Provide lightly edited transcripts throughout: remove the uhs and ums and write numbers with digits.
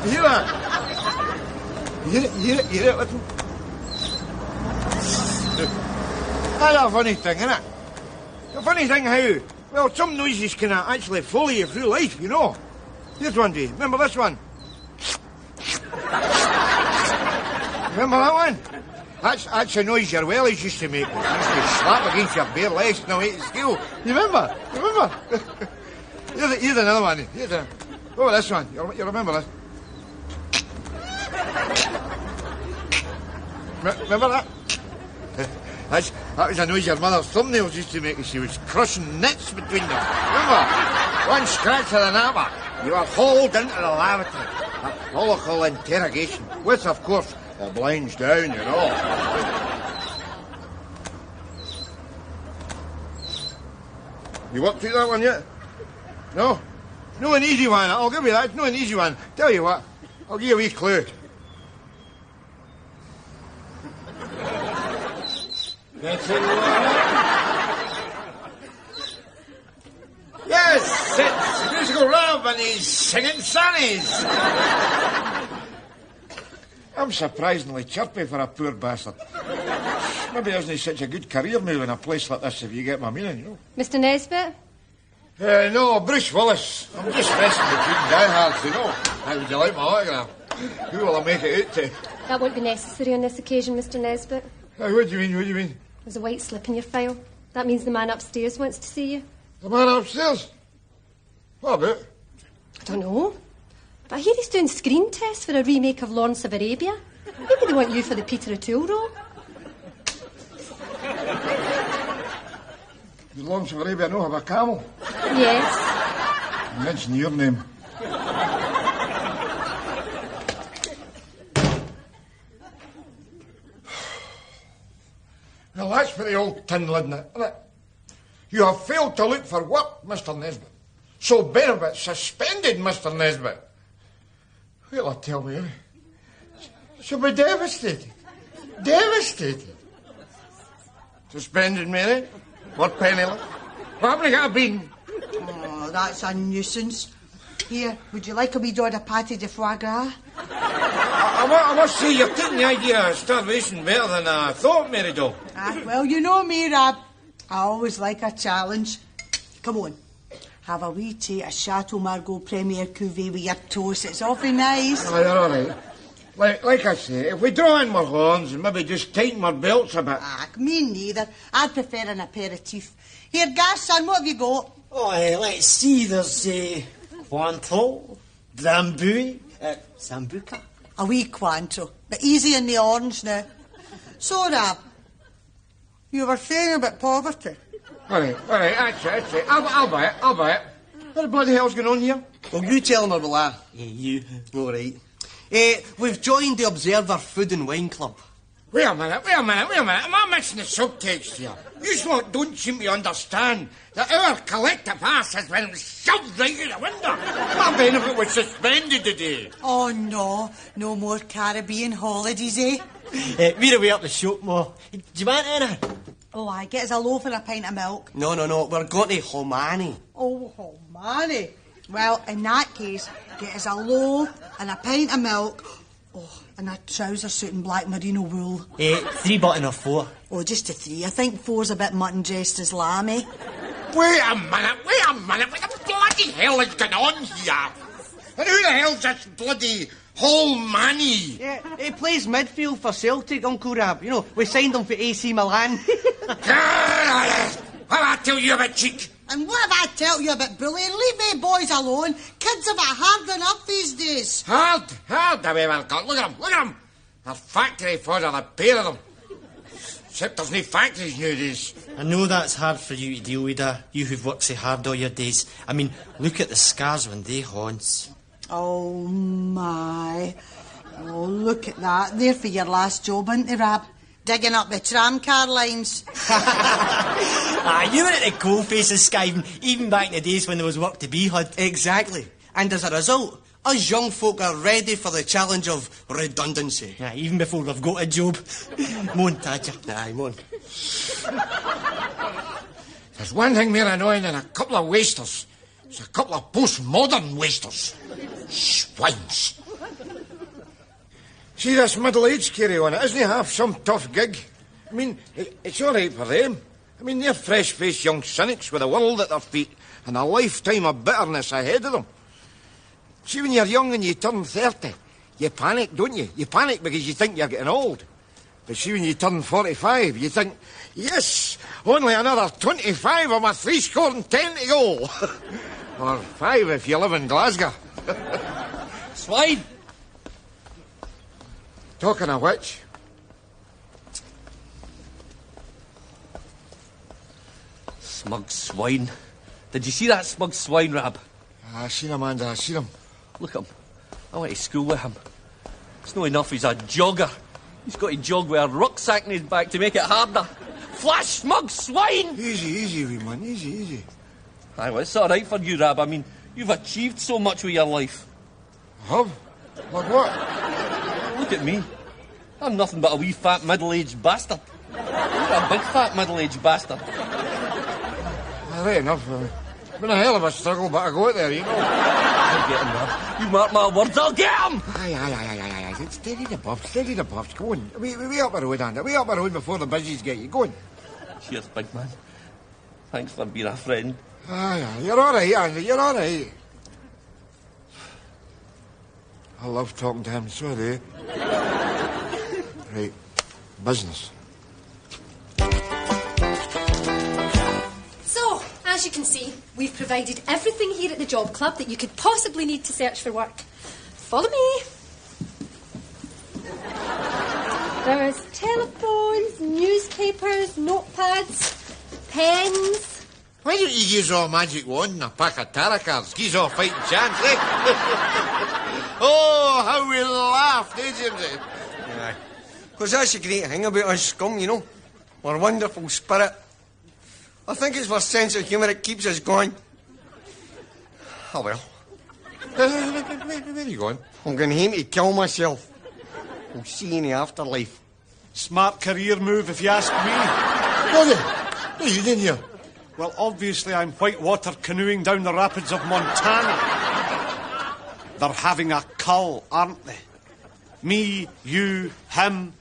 You hear that? You hear it, listen. That's a funny thing, isn't it? The funny thing how, well, some noises can actually follow you through life, you know. Here's one, do you remember this one? Remember that one? That's a noise your wellies used to make. They used to slap against your bare legs on the way to school. You remember? Here's another one. What about this one? You remember this? Remember that? That was a noise your mother's thumbnails used to make as she was crushing nits between them. Remember? One scratch of the napper, you were hauled into the lavatory. A follicle interrogation. With, of course, the blinds down, you know. You worked through that one yet? No? No, an easy one. I'll give you that. It's no an easy one. Tell you what, I'll give you a wee clue. Yes, it's musical Rob and he's singing Sannies. I'm surprisingly chirpy for a poor bastard. Maybe isn't he such a good career now in a place like this, if you get my meaning, you know. Mr. Nesbitt? No, Bruce Willis. I'm just resting between diehards, you know. How would you like my autograph? Who will I make it out to? That won't be necessary on this occasion, Mr. Nesbitt. What do you mean? There's a white slip in your file. That means the man upstairs wants to see you. The man upstairs? What about? I don't know. But I hear he's doing screen tests for a remake of Lawrence of Arabia. Maybe they want you for the Peter O'Toole role. Does Lawrence of Arabia know have a camel? Yes. Mention your name. Well, that's for the old tin lid, isn't it? You have failed to look for work, Mr. Nesbitt. So benefit suspended, Mr. Nesbitt. Well, tell me, she'll be devastated. Devastated. Suspended, Mary? What penniless? What happened to get a bean? Oh, that's a nuisance. Here, would you like a wee dod of pâté de foie gras? I must say, you're taking the idea of starvation better than I thought, Mary Doll. Well, you know me, Rab. I always like a challenge. Come on. Have a wee tea at Chateau Margaux Premier Cuvée with your toast. It's awfully nice. Oh, you're all right. Like I say, if we draw in our horns and maybe just tighten our belts a bit. Me neither. I'd prefer an aperitif. Here, Gas, son, what have you got? Oh, let's see. There's Cointreau, Drambuie, Sambuca. A wee Cointreau, but easy in the orange now. So, Rab, you were saying about poverty. All right, that's it. I'll buy it. What the bloody hell's going on here? Well, you tell him, or will I? You. All right. We've joined the Observer Food and Wine Club. Wait a minute. Am I missing the subtext here? You don't seem to understand that our collective ass has been shoved right out the window. My benefit was suspended today. Oh, no. No more Caribbean holidays, eh? We're away up the shop, Ma. Do you want any? Oh, I get us a loaf and a pint of milk. No. We're going to Homani. Oh, Homani. Well, in that case, get us a loaf and a pint of milk. Oh, and a trouser suit in black merino wool. 3 button or 4? Oh, just a 3. I think 4's a bit mutton dressed as lamb, eh? Wait a minute. What the bloody hell is going on here? And who the hell's this bloody Homani? Yeah, he plays midfield for Celtic, Uncle Rab. You know, we signed him for AC Milan. What have I tell you about cheek? And what have I tell you about bullying? Leave me boys alone. Kids have it hard enough these days. Hard have we ever got. Look at them. They're factory fodder, the pair of them. Except there's no factories nowadays. I know that's hard for you to deal with, you who've worked so hard all your days. I mean, look at the scars when they haunts. Oh, my. Oh, look at that. They're for your last job, ain't they, Rab? Digging up the tramcar lines. You were at the coalfaces skiving, even back in the days when there was work to be had. Exactly. And as a result, us young folk are ready for the challenge of redundancy. Yeah, even before we've got a job. Moan, Tadger. Aye, moan. There's one thing more annoying than a couple of wasters. It's a couple of postmodern wasters. Swines. See this middle-aged carry on, it isn't half some tough gig. I mean, it's all right for them. I mean, they're fresh-faced young cynics with the world at their feet and a lifetime of bitterness ahead of them. See, when you're young and you turn 30, you panic, don't you? You panic because you think you're getting old. But see, when you turn 45, you think, yes, only another 25 of my 70 to go. Or 5 if you live in Glasgow. Swine! Talking of which... Smug swine. Did you see that smug swine, Rab? I seen him, Andy, I seen him. Look at him. I went to school with him. It's not enough he's a jogger. He's got to jog with a rucksack in his back to make it harder. Flash, smug swine! Easy, wee man, easy. Aye, well, it's all right for you, Rab. I mean, you've achieved so much with your life. Huh? Like what? Look at me. I'm nothing but a wee fat middle-aged bastard. You're a big fat middle-aged bastard. Right enough. It's been a hell of a struggle, but I got there, you know. I'll get him, Rab. You mark my words, I'll get him! Aye. Steady the puffs. Go on. We up the road, Andy. We up the road before the bushies get you. Go on. Cheers, big man. Thanks for being a friend. Aye. You're all right, Andy. You're all right. I love talking to him, sorry. Right. Business. So, as you can see, we've provided everything here at the Job Club that you could possibly need to search for work. Follow me. There's telephones, newspapers, notepads, pens. Why don't you use all magic wand and a pack of tarot cards? Gives all fighting chance, eh? Oh, how we laughed, eh, Jamesie? Aye. Because that's the great thing about us scum, you know. We're wonderful spirit. I think it's our sense of humour that keeps us going. Oh, well. Where are you going? I'm going home to kill myself. We'll see in the afterlife. Smart career move, if you ask me. No, you didn't hear. Well, obviously I'm whitewater canoeing down the rapids of Montana. They're having a cull, aren't they? Me, you, him,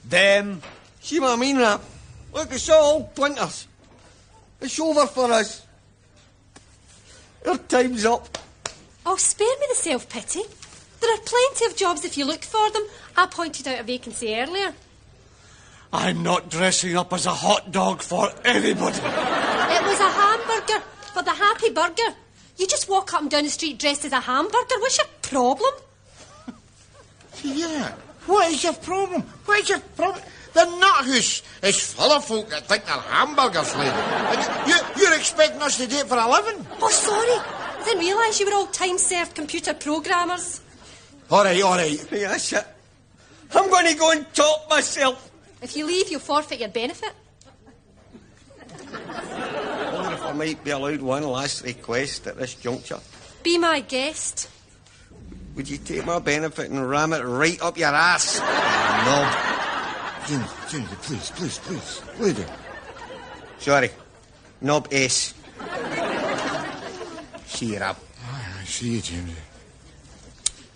them. See what I mean, Rap? Look, it's all plinters. It's over for us. Our time's up. Oh, spare me the self-pity. There are plenty of jobs if you look for them. I pointed out a vacancy earlier. I'm not dressing up as a hot dog for anybody. It was a hamburger for the happy burger. You just walk up and down the street dressed as a hamburger. What's your problem? Yeah. What is your problem? The nut house is full of folk that think they're hamburgers, lady. And you're expecting us to do it for a living? Oh, sorry. I didn't realise you were all time-served computer programmers. All right. Yeah, that's it. I'm going to go and top myself. If you leave, you'll forfeit your benefit. I wonder if I might be allowed one last request at this juncture. Be my guest. Would you take my benefit and ram it right up your ass? Knob. Jamesie, please. Lady. Sorry. Knob S. See you, Rab. I see you, Jamesie.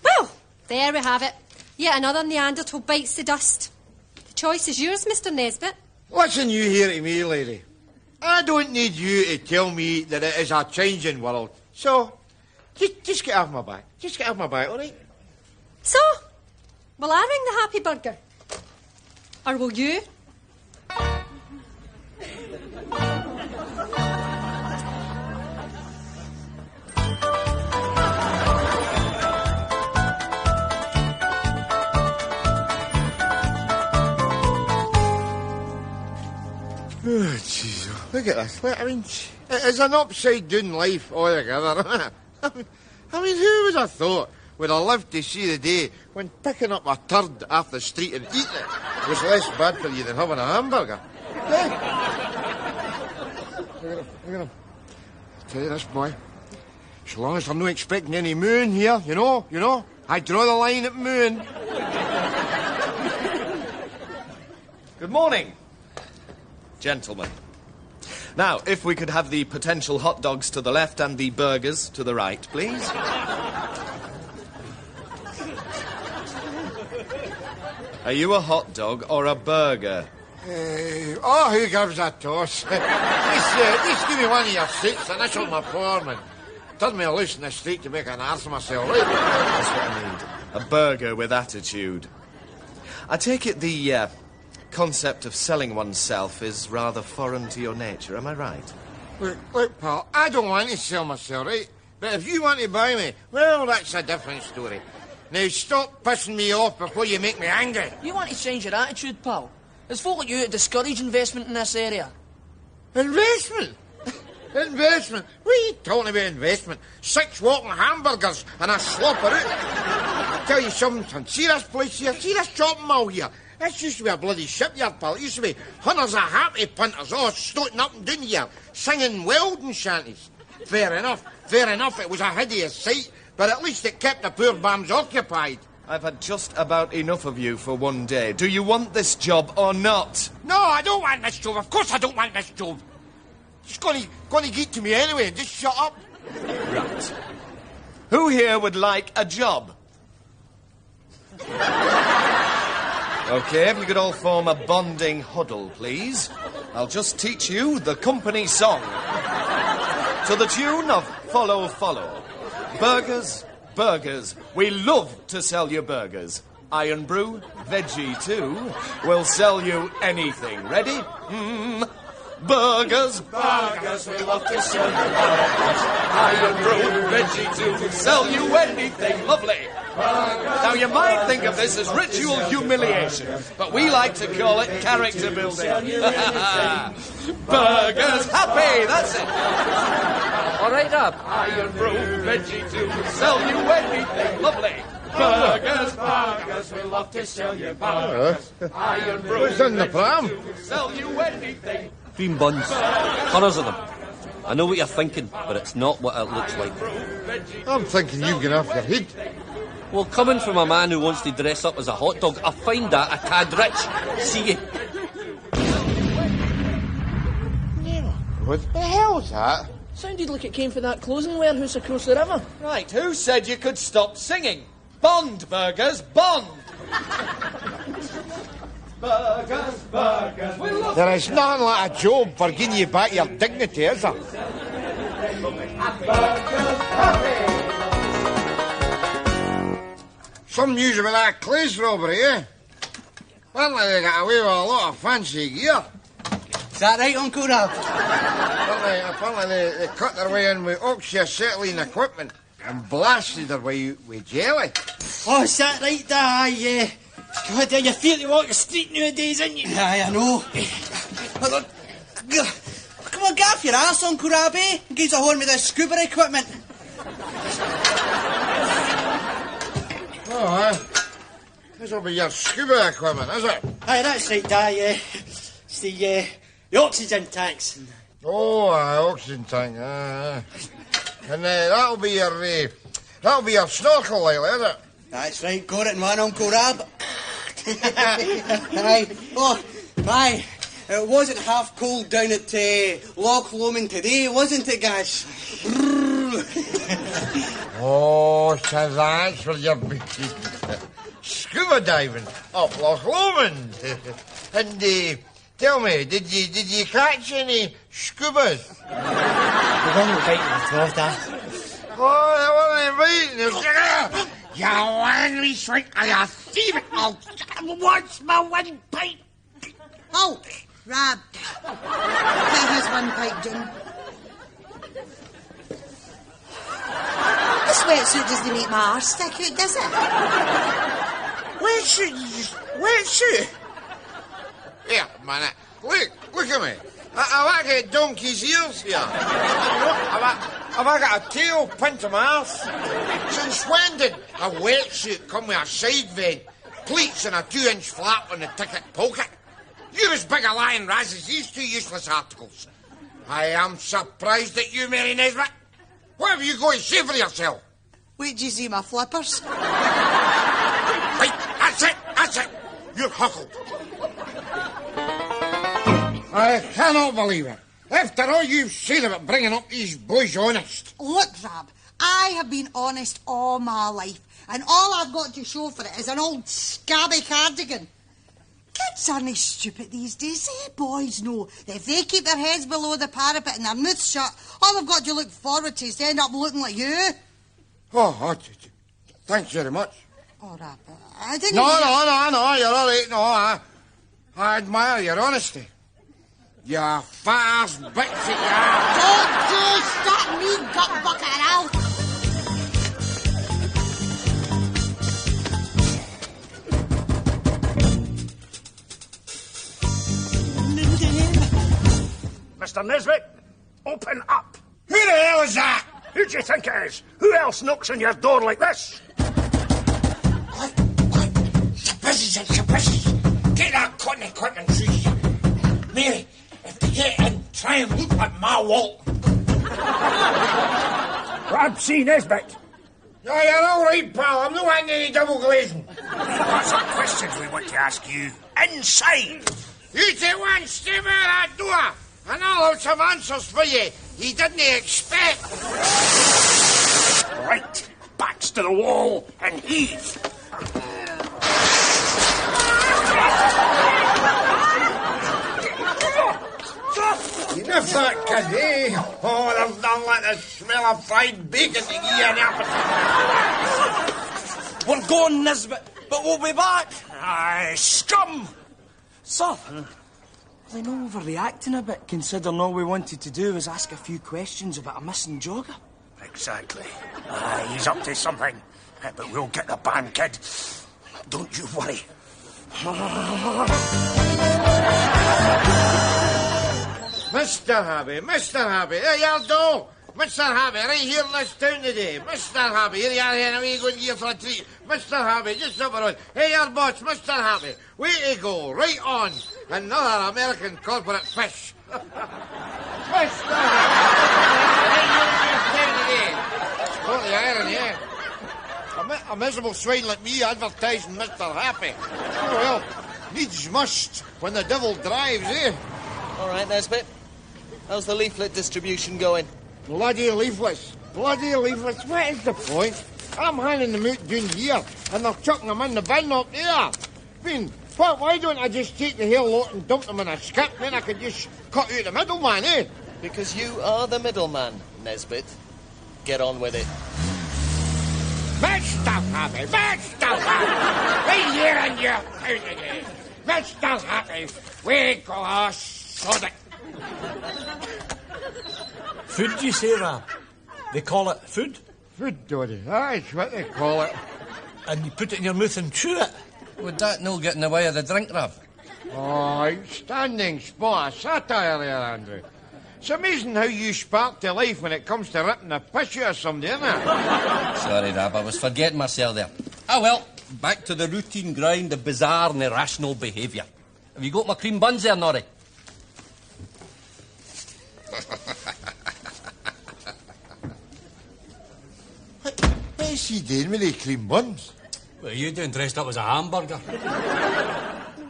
Well, there we have it. Yet another Neanderthal bites the dust. The choice is yours, Mr. Nesbitt. Listen you here to me, lady. I don't need you to tell me that it is a changing world. So, just get off my back. Just get off my back, all right? So, will I ring the happy burger? Or will you? Oh, jeez. Look at this. I mean, it's an upside-down life altogether. I mean, who would have thought would have lived to see the day when picking up a turd off the street and eating it was less bad for you than having a hamburger? Hey? Look at him. Tell you this, boy. As long as I'm not expecting any moon here, you know, I draw the line at moon. Good morning, gentlemen. Now, if we could have the potential hot dogs to the left and the burgers to the right, please. Are you a hot dog or a burger? Who gives a toss? Just give me one of your seats and I shall my foreman. Turn me loose in the street to make an arse of myself, right? That's what I need. A burger with attitude. I take it the concept of selling oneself is rather foreign to your nature, am I right? Look, pal, I don't want to sell myself, right? But if you want to buy me, well, that's a different story. Now, stop pissing me off before you make me angry. You want to change your attitude, pal. There's folk like you that discourage investment in this area. Investment? Investment? What are you talking about investment? 6 walking hamburgers and a slopper out. I'll tell you something. See this place here? See this chopping mill here? This used to be a bloody shipyard, pal. It used to be hundreds of happy punters all stoating up and down here, singing welding shanties. Fair enough. It was a hideous sight, but at least it kept the poor bums occupied. I've had just about enough of you for one day. Do you want this job or not? No, I don't want this job. Of course I don't want this job. It's going to get to me anyway. Just shut up. Right. Who here would like a job? OK, if you could all form a bonding huddle, please. I'll just teach you the company song. To the tune of Follow, Follow. Burgers, burgers. We love to sell you burgers. Iron Brew, Veggie too. We'll sell you anything. Ready? Burgers, burgers. We love to sell you burgers. Iron Brew, Veggie too. Sell you anything. Lovely. Now, you might think of this as ritual humiliation, but we like to call it character building. Burgers, happy, that's it. All right, Rab. Iron Brew, Veggie too, sell you anything, lovely. Burgers, burgers, we love to sell you burgers. Iron Brew, What's in the pram? sell you anything. Cream buns. Hundreds of them. I know what you're thinking, but it's not what it looks like. I'm thinking you've gone off your head. Well, coming from a man who wants to dress up as a hot dog, I find that a tad rich. See you. What the hell's that? Sounded like it came from that clothing warehouse across the river. Right, who said you could stop singing? Bond, burgers, bond. Burgers, burgers, we love There is nothing like a job for getting you back your dignity, is there? Some news about that Clay's robbery, eh? Apparently they got away with a lot of fancy gear. Is that right, Uncle Rab? Apparently they cut their way in with oxyacetylene equipment and blasted their way with jelly. Oh, is that right, aye, God, you feel to walk the street nowadays, ain't you? Aye, I know. Come on, get off your arse, Uncle Rab, eh? And give us a horn with this scuba equipment. Oh, aye. This'll be your scuba equipment, is it? Aye, that's right, aye, It's the oxygen tanks. Oh, oxygen tank, And that'll be your snorkel light, is it? That's right, got it in one, Uncle Rab. Aye. Oh, aye. It wasn't half cold down at Loch Lomond today, wasn't it, guys? Oh, so that's where you've been scuba diving up Loch Lomond. And tell me, did you catch any scubas? The one who biting the throat, Oh, they weren't inviting you. You angry shrink, you thief! What's my one pipe? Oh, Rab. Here's one pipe, John. This wetsuit doesn't make my arse stick out, does it? Wetsuit? Here, man, look at me. Have I got donkey's ears here? Have I got a tail pinned to my arse? Since when did a wetsuit come with a side vent, pleats and a 2-inch flap on the ticket pocket? You're as big a lying raz as these two useless articles. I am surprised at you, Mary Nesbitt. What have you got to say for yourself? Wait till you see my flippers. Right, that's it. You're huckled. I cannot believe it. After all you've said about bringing up these boys honest. Look, Rab, I have been honest all my life, and all I've got to show for it is an old scabby cardigan. Kids aren't stupid these days. Boys know that if they keep their heads below the parapet and their mouths shut, all they've got to look forward to is to end up looking like you. Thanks very much. Oh, Rap, I didn't... No, you're all right. No, I admire your honesty. You fat-ass bitch that Don't you stop me, gut bucket, Al. Mr. Nesbitt, open up. Who the hell is that? Who do you think it is? Who else knocks on your door like this? What? It's a business. Get that cotton equipment tree. Mary, if they get in, try and look like my wall. Grab C. Nesbitt. No, you're all right, pal. I'm not wanting any double glazing. We've got some questions we want to ask you. Inside. You take one step out that door, and I'll have some answers for you he didn't expect. Right. Backs to the wall and heave. Enough that, kid, eh? Oh, there's nothing like the smell of fried bacon to give you an appetite. We're going, Nesbitt, but we'll be back. Aye, scum! Sir, I know overreacting a bit, considering all we wanted to do was ask a few questions about a missing jogger. Exactly. Aye, he's up to something. But we'll get the band, kid. Don't you worry. Mr. Happy, there you do. Mr. Happy, right here in this town today. Mr. Happy, here you are, here, and we going here for a treat. Mr. Happy, just up around. Hey, your boss, Mr. Happy. Way to go, right on. Another American corporate fish. Mr. Happy, what the irony, eh? A miserable swine like me advertising Mr. Happy. Oh, well, needs must when the devil drives, eh? All right, Nesbitt. How's the leaflet distribution going? Bloody leaflets. What is the point? I'm handing them out down here, and they're chucking them in the bin up there. I mean, why don't I just take the whole lot and dump them in a skip, then I could just cut out the middleman, eh? Because you are the middleman, Nesbitt. Get on with it. Mr. Happy! Right here in your town again. Mr. Happy, we go sod it. Food, you say, Rab? They call it food? Food, Doddy. That's what they call it. And you put it in your mouth and chew it? Would that no get in the way of the drink, Rab? Oh, outstanding spot of satire there, Andrew. It's amazing how you spark to life when it comes to ripping the piss out of somebody, isn't it? Sorry, Rab, I was forgetting myself there. Ah, well, back to the routine grind of bizarre and irrational behaviour. Have you got my cream buns there, Norrie? What is she doing with the cream buns? What are you doing dressed up as a hamburger?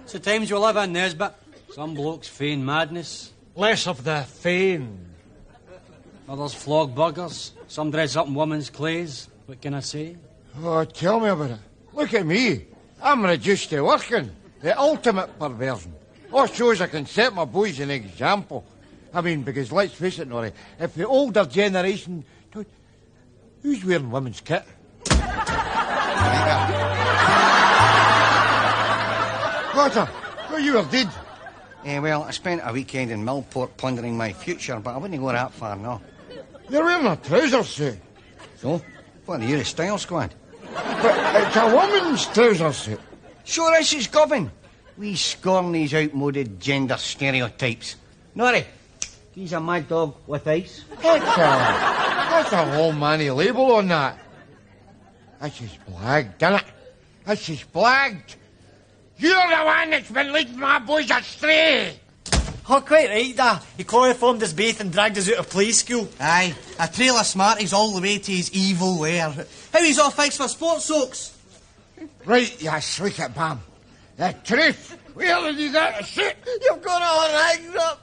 It's the times we live in, Nesbitt. Some blokes feign madness. Less of the feign. Others flog burgers. Some dress up in women's clothes. What can I say? Oh, tell me about it. Look at me. I'm reduced to working. The ultimate perversion. All shows I can set my boys an example. I mean, because let's face it, Norrie, if the older generation... Who's wearing women's kit? Potter, what you were dead? Well, I spent a weekend in Millport pondering my future, but I wouldn't go that far, no. You're wearing a trouser suit. So? What, are you the style squad? But it's a woman's trouser suit. Sure is, it's Govan. We scorn these outmoded gender stereotypes. Norrie, he's a mad dog with ice. That's a whole manny label on that. That's just blagged, innit? That's just blagged. You're the one that's been leading my boys astray. Oh, quite right, Da. He chloroformed us both and dragged us out of play school. Aye, a trail of smarties all the way to his evil lair. How he's all fixed for sports soaks. Right, you slick it, Bam. The truth. Where did you get the shit? You've got all right up.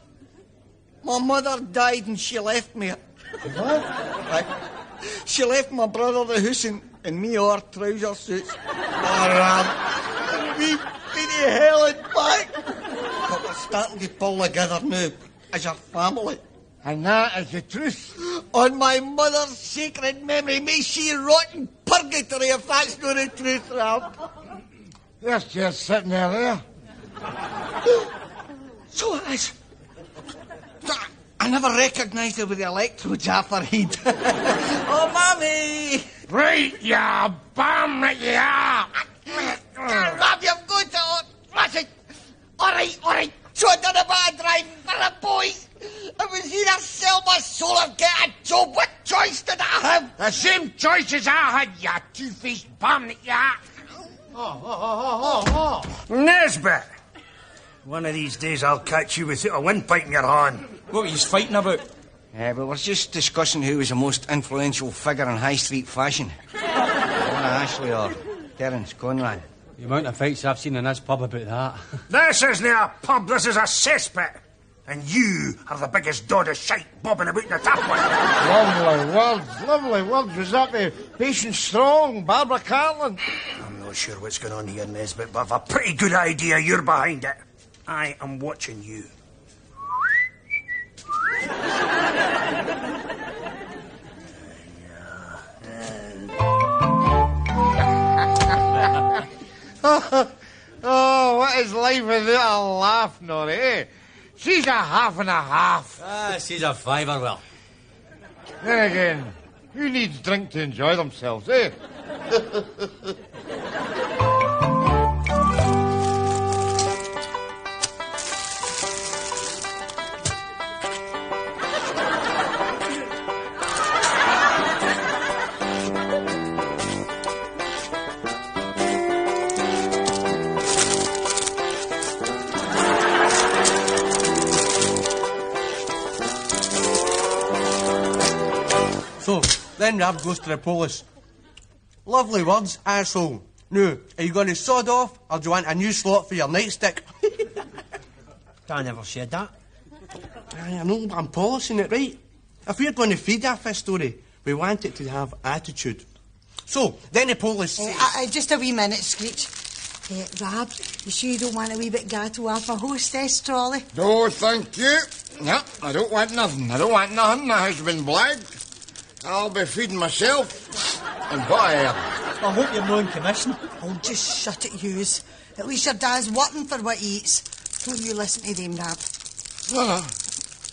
My mother died and she left me. What? She left my brother the house in me or trouser suits. We beat hell and back. But we're starting to pull together now as a family. And that is the truth. On my mother's sacred memory, may she rot in purgatory if that's not the truth, Ralph. There's just sitting there. So it is. I never recognised her with the electrodes off her head. Oh, Mammy! Right, ya bum that you are. Rob, you've got to... Listen. All right. So I done a bad driving for a boy. I was either sell my soul or get a job. What choice did I have? The same choice as I had, you two-faced bum that you are. Nesbitt! One of these days I'll catch you with a windpipe in your hand. What were you fighting about? We were just discussing who was the most influential figure in high street fashion. Ashley or Terence Conran. The amount of fights I've seen in this pub about that. This isn't a pub, this is a cesspit. And you are the biggest dod of shite bobbing about in the tapway. Lovely words. Was that the Patience Strong, Barbara Carlin? I'm not sure what's going on here, Nesbitt, but I've a pretty good idea you're behind it. I am watching you. Oh, what is life without a laugh, Norrie, eh? She's a half and a half. She's a fiver, well. Then again, who needs drink to enjoy themselves, eh? So, then Rab goes to the police. Lovely words, arsehole. Now, are you going to sod off, or do you want a new slot for your nightstick? I never said that. I know, but I'm polishing it right. If we're going to feed off this story, we want it to have attitude. So, then the police says... Just a wee minute, Screech. Rab, you sure you don't want a wee bit gato off a hostess trolley? No, thank you. No, I don't want nothing. The house been blagged. I'll be feeding myself. And what I am. I hope you're not in commission. Oh, just shut it, Hughes. At least your dad's working for what he eats. Don't you listen to them, Rab.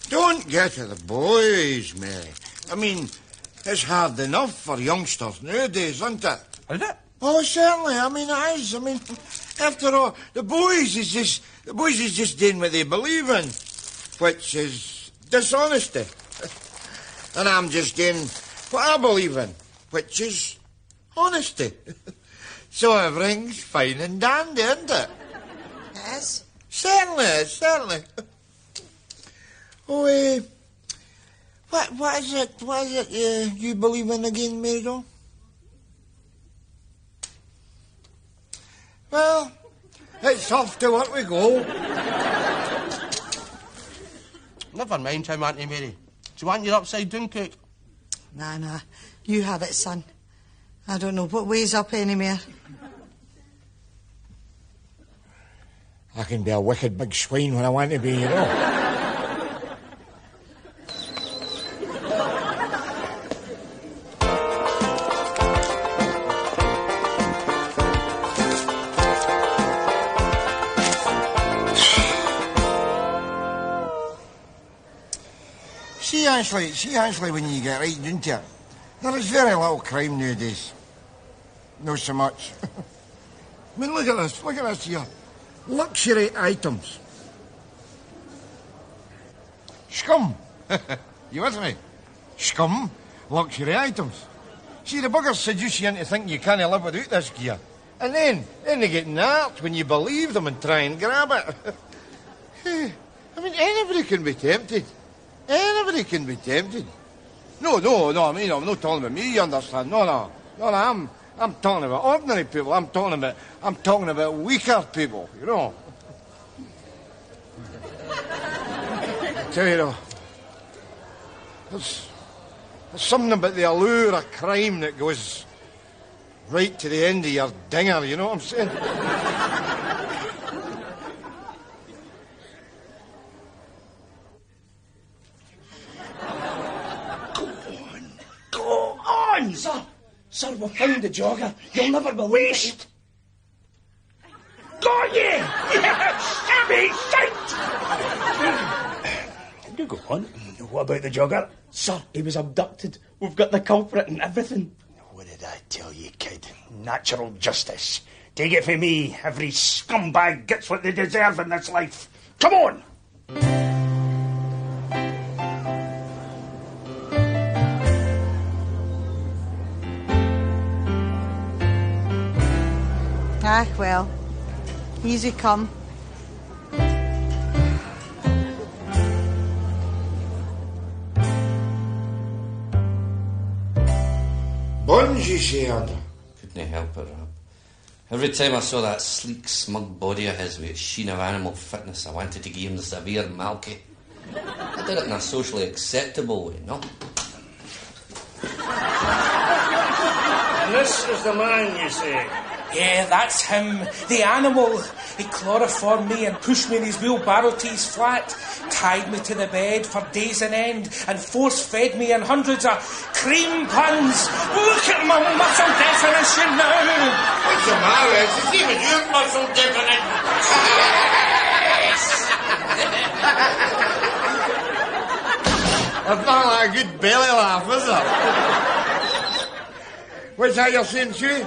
Don't get to the boys, Mary. I mean, it's hard enough for youngsters nowadays, isn't it? Is it? Oh, certainly. I mean, it is. I mean, after all, the boys is just doing what they believe in, which is dishonesty. And I'm just doing what I believe in, which is honesty. So everything's fine and dandy, isn't it? Yes? Certainly. Oh, what is it you believe in again, Mary Dawn? Well, it's off to what we go. Never mind him, Auntie Mary. Do you want your upside-down cook? Nah. You have it, son. I don't know what weighs up anymore. I can be a wicked big swine when I want to be, you know. See, Ashley, when you get right into it, there is very little crime nowadays. Not so much. I mean, look at this here. Luxury items. Scum. You with me? Scum, luxury items. See, the buggers seduce you into thinking you can't live without this gear. And then they get narked when you believe them and try and grab it. I mean, anybody can be tempted. No, I mean, I'm not talking about me, you understand? No, I'm talking about ordinary people. I'm talking about weaker people, you know. I tell you, though, There's something about the allure of crime that goes right to the end of your dinger, you know what I'm saying? Go on! Sir, we found the jogger. You'll never believe it. Got ye! Shimmy shite! You go on. What about the jogger? Sir, he was abducted. We've got the culprit and everything. What did I tell you, kid? Natural justice. Take it from me. Every scumbag gets what they deserve in this life. Come on! Ah, well, easy come. Binge, you say, Andy? Couldn't help it, Rob. Every time I saw that sleek, smug body of his with its sheen of animal fitness, I wanted to give him the severe malky. I did it in a socially acceptable way, no? And this is the man, you say? Yeah, that's him, the animal. He chloroformed me and pushed me in his wheelbarrow to his flat, tied me to the bed for days on end, and force-fed me in hundreds of cream puns. Look at my muscle definition now! What's the matter? It's the same as your muscle definition. That's not like a good belly laugh, is it? What's that you're saying, Sue?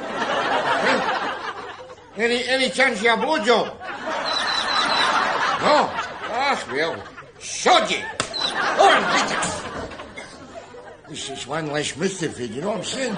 Any chance you have a blowjob? No? Ah, well, sod ye. Go on, Peter. This is one less mystery, you know what I'm saying?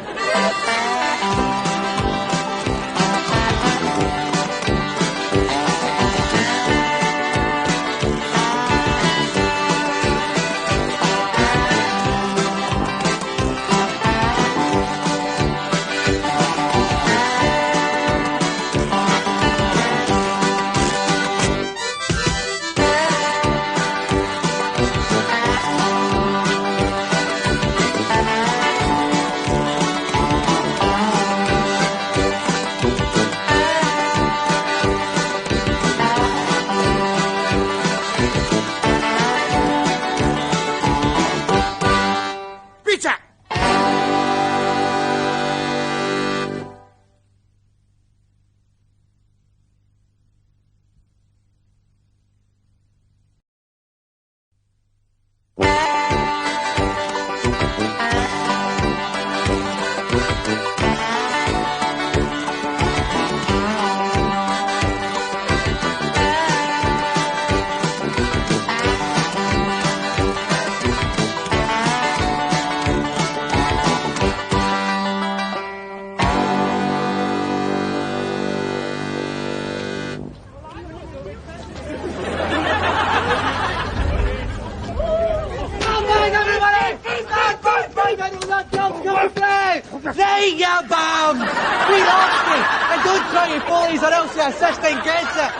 Right, you bum! Clean off me! And don't try your follies or else the assistant gets it!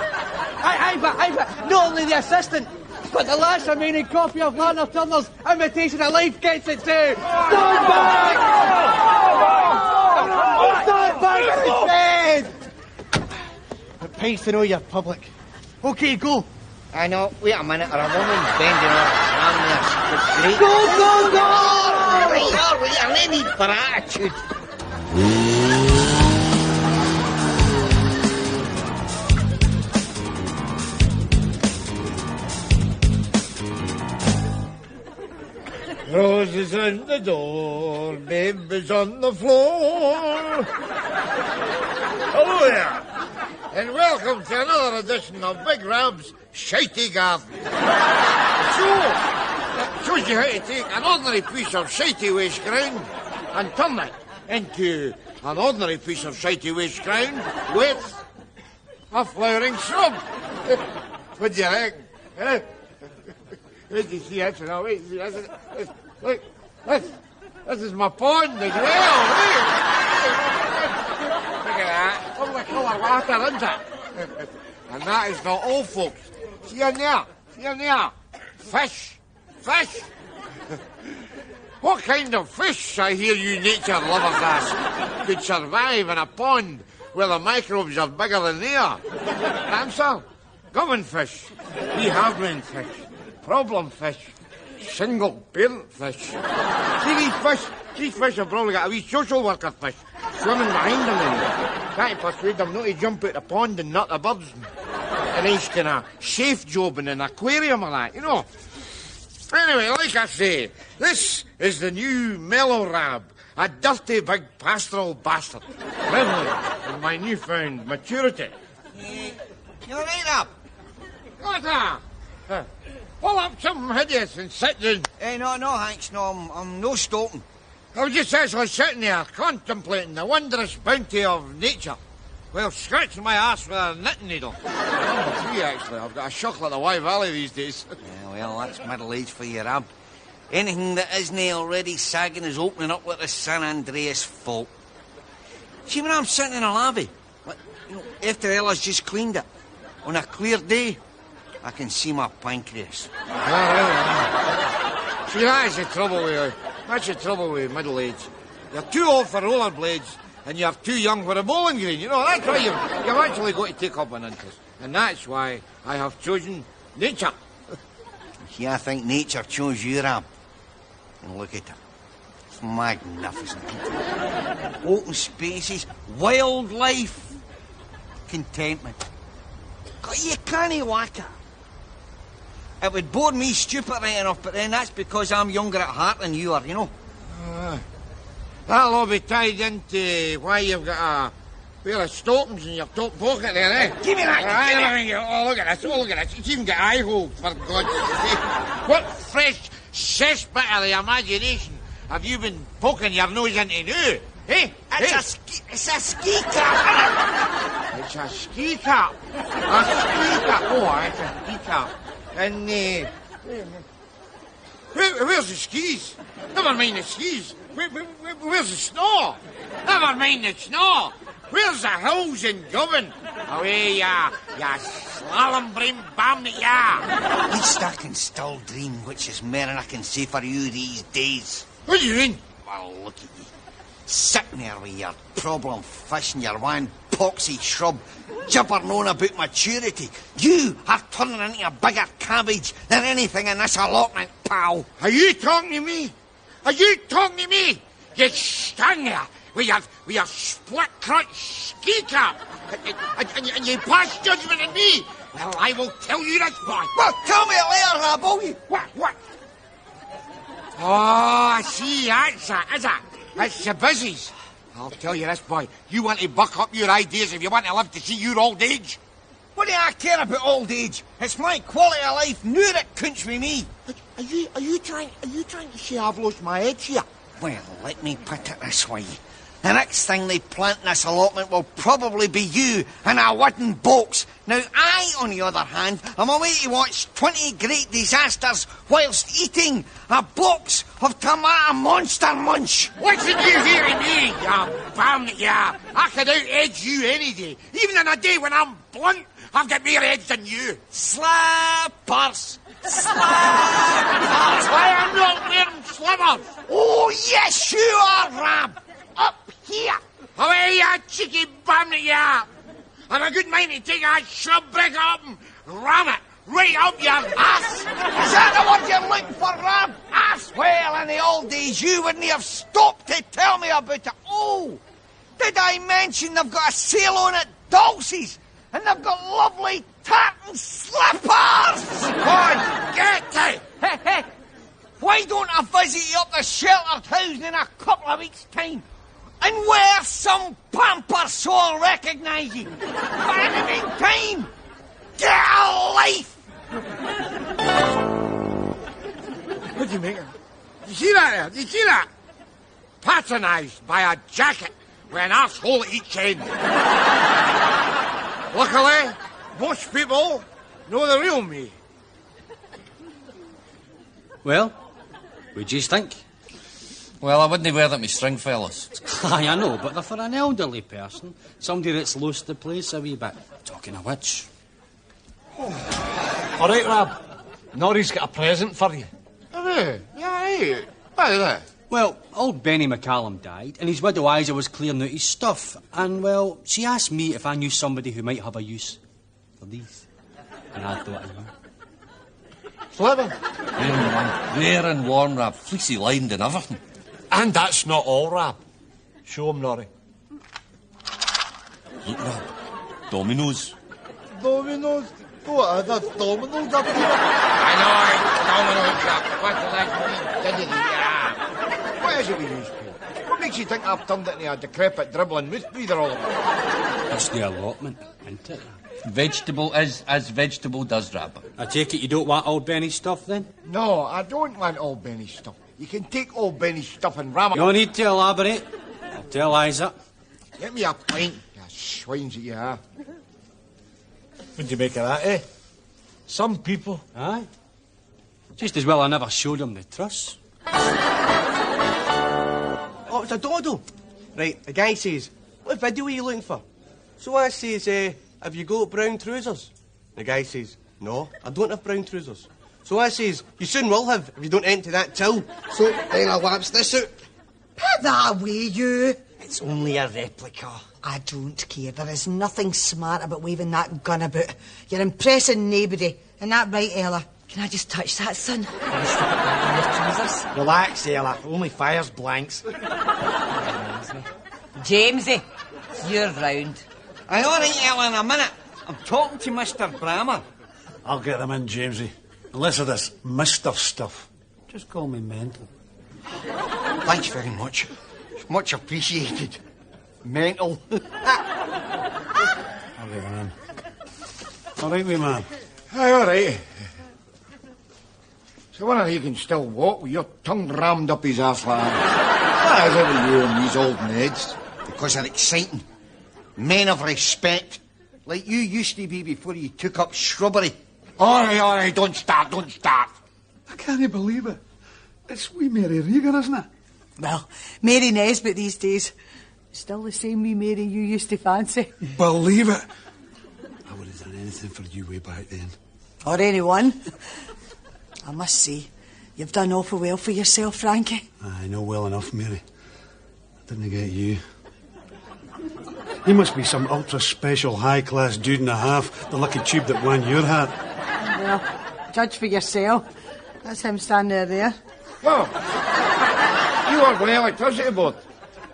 But not only the assistant, but the last remaining copy of Lana Turner's Imitation of Life gets it too! Stand back! Stand back, I said! It pays to know your public. OK, go. I know. Wait a minute, or a woman's bending over around there. It's great. Go! We are ready for attitude. Roses on the door, babies on the floor. Hello there, and welcome to another edition of Big Rab's Shitey Garden. It shows you how to take an ordinary piece of shitey waste ground and turn it into an ordinary piece of shitey waste ground with a flowering shrub. What do you reckon? Eh? Wait till you see it now. Wait, see this. Look, this is my pond as well. Look at that. All the colour water, isn't it? And that is not all, folks. See in there. Fish. What kind of fish, I hear you nature lovers ask, could survive in a pond where the microbes are bigger than they are? Answer, govern fish, behaviour fish, problem fish, single parent fish. See these fish have probably got a wee social worker fish swimming behind them and trying to persuade them not to jump out the pond and nut the birds. A nice kind of safe job in an aquarium or that, you know. Anyway, like I say, this is the new mellow rab, a dirty big pastoral bastard, reveling in my newfound maturity. You're right, Rab. What's that? Pull up something hideous and sit down. No, Hanks, no, I'm no stopping. I was just actually sitting there contemplating the wondrous bounty of nature. Well, scratching my arse with a knitting needle. Number 3, actually. I've got a shock like the Wye Valley these days. Yeah, well, that's middle age for you, Rab. Anything that isn't already sagging is opening up like the San Andreas fault. See, when I'm sitting in a lavvy, after Ella's just cleaned it, on a clear day, I can see my pancreas. See, that's the trouble with you. That's the trouble with middle age. You're too old for rollerblades, and you're too young for a bowling green. You know, that's why you've actually got to take up an interest. And that's why I have chosen nature. See, I think nature chose you, Rab. And look at it. It's magnificent. Open spaces, wildlife, contentment. God, you can't whack it. It would bore me stupid right enough, but then that's because I'm younger at heart than you are, you know. That'll all be tied into why you've got a pair of stockings in your top pocket there, eh? Give me that! Oh, look at this, It's even got eye hole, for God's sake. What fresh cesspit of the imagination have you been poking your nose into now? Eh? It's a ski cap! It's a ski cap? A ski cap? Oh, it's a ski cap. And, where's the skis? Never mind the skis. Where's the snow? Never mind the snow. Where's the hills in Govan? Away, ya slalom brain bam that ya. At least I can still dream, which is more than I can say for you these days. What do you mean? Well, look at you. Sitting there with your problem fish and your one poxy shrub, gibbering on about maturity. You are turning into a bigger cabbage than anything in this allotment, pal. Are you talking to me? Are you talking to me? You stand there with your split crutch ski cap and you pass judgment on me. Well, I will tell you this, boy. Well, tell me later, Rab, will you? What? Oh, I see, that's it, is it? It's the busies. I'll tell you this, boy. You want to buck up your ideas if you want to live to see your old age. What do I care about old age? It's my quality of life now that counts with me. Are you trying to say I've lost my head here? Well, let me put it this way. The next thing they plant in this allotment will probably be you in a wooden box. Now, I, on the other hand, am away to watch 20 great disasters whilst eating a box of tomato monster munch. What's it you hearing me, you bum, ya? I could out-edge you any day. Even on a day when I'm blunt, I've got more edge than you. Slappers! That's why I'm not wearing slippers. Oh, yes, you are, Rab. Up here. Away, you cheeky bum that you are. I've a good mind to take a shrub brick up and ram it right up your ass. Is that the word you're looking for, Rab? Ass? Well, in the old days, you wouldn't have stopped to tell me about it. Oh, did I mention they've got a sale on at Dulce's? And they've got lovely tartan slippers! God, get it! Hey, why don't I visit you up the sheltered housing in a couple of weeks' time? And wear some pampers so I'll recognise you. But in the meantime, get a life! What do you make of it? You see that there? You see that? Patronised by a jacket with an arsehole at each end. Luckily, most people know the real me. Well, what do you think? Well, I wouldn't wear that with Stringfellows. Aye, I know, but they're for an elderly person. Somebody that's lost the place a wee bit. Talking of which... All right, Rab. Norrie's got a present for you. Yeah, What is that? Well, old Benny McCallum died, and his widow Isa was clearing out his stuff. And, well, she asked me if I knew somebody who might have a use for these. And I thought of you. Slipper? Bare and warm, Rab. Fleecy lined and everything. And that's not all, Rab. Show him, Norrie. Look, Rab. Dominoes. Dominoes? What are the dominoes up here? I know, dominoes, Rab. What the like me? What is it we use for? What makes you think I've turned it into a decrepit, dribbling mouth breather all over? That's the allotment, isn't it? Vegetable is as vegetable does, Rab. I take it you don't want old Benny's stuff, then? No, I don't want old Benny's stuff. You can take old Benny's stuff and ram it. You don't need to elaborate. I'll tell Isa. Get me a pint, you swines that you are. What do you make of that, eh? Some people. Aye. Just as well I never showed him the truss. Oh, it's a dodo. Right, the guy says, what video are you looking for? So I says, have you got brown trousers? The guy says, no, I don't have brown trousers. So I says, you soon will have if you don't empty that till. So then I laps this out. Put that away, you. It's only a replica. I don't care. There is nothing smart about waving that gun about. You're impressing nobody. Isn't that right, Ella? Can I just touch that, son? Relax, Ella. Only fires blanks. Jamesie, you're round. Aye, all right, Ella, in a minute. I'm talking to Mr. Brammer. I'll get them in, Jamesie. Unless of this Mr. stuff. Just call me mental. Thanks very much. It's much appreciated. Mental. All right, man. All right, wee man. Aye, all right. So one of you can still walk with your tongue rammed up his arse like that. What is it with you and these old Neds? Because they're exciting. Men of respect. Like you used to be before you took up shrubbery. All right, don't start. I can't believe it. It's wee Mary Regan, isn't it? Well, Mary Nesbitt these days. Still the same wee Mary you used to fancy. Believe it. I would have done anything for you way back then. Or anyone. I must say, you've done awful well for yourself, Frankie. I know well enough, Mary. I didn't get you. You must be some ultra-special, high-class dude and a half, the lucky tube that won your hat. Well, judge for yourself. That's him standing there. Oh, you aren't going to electricity board?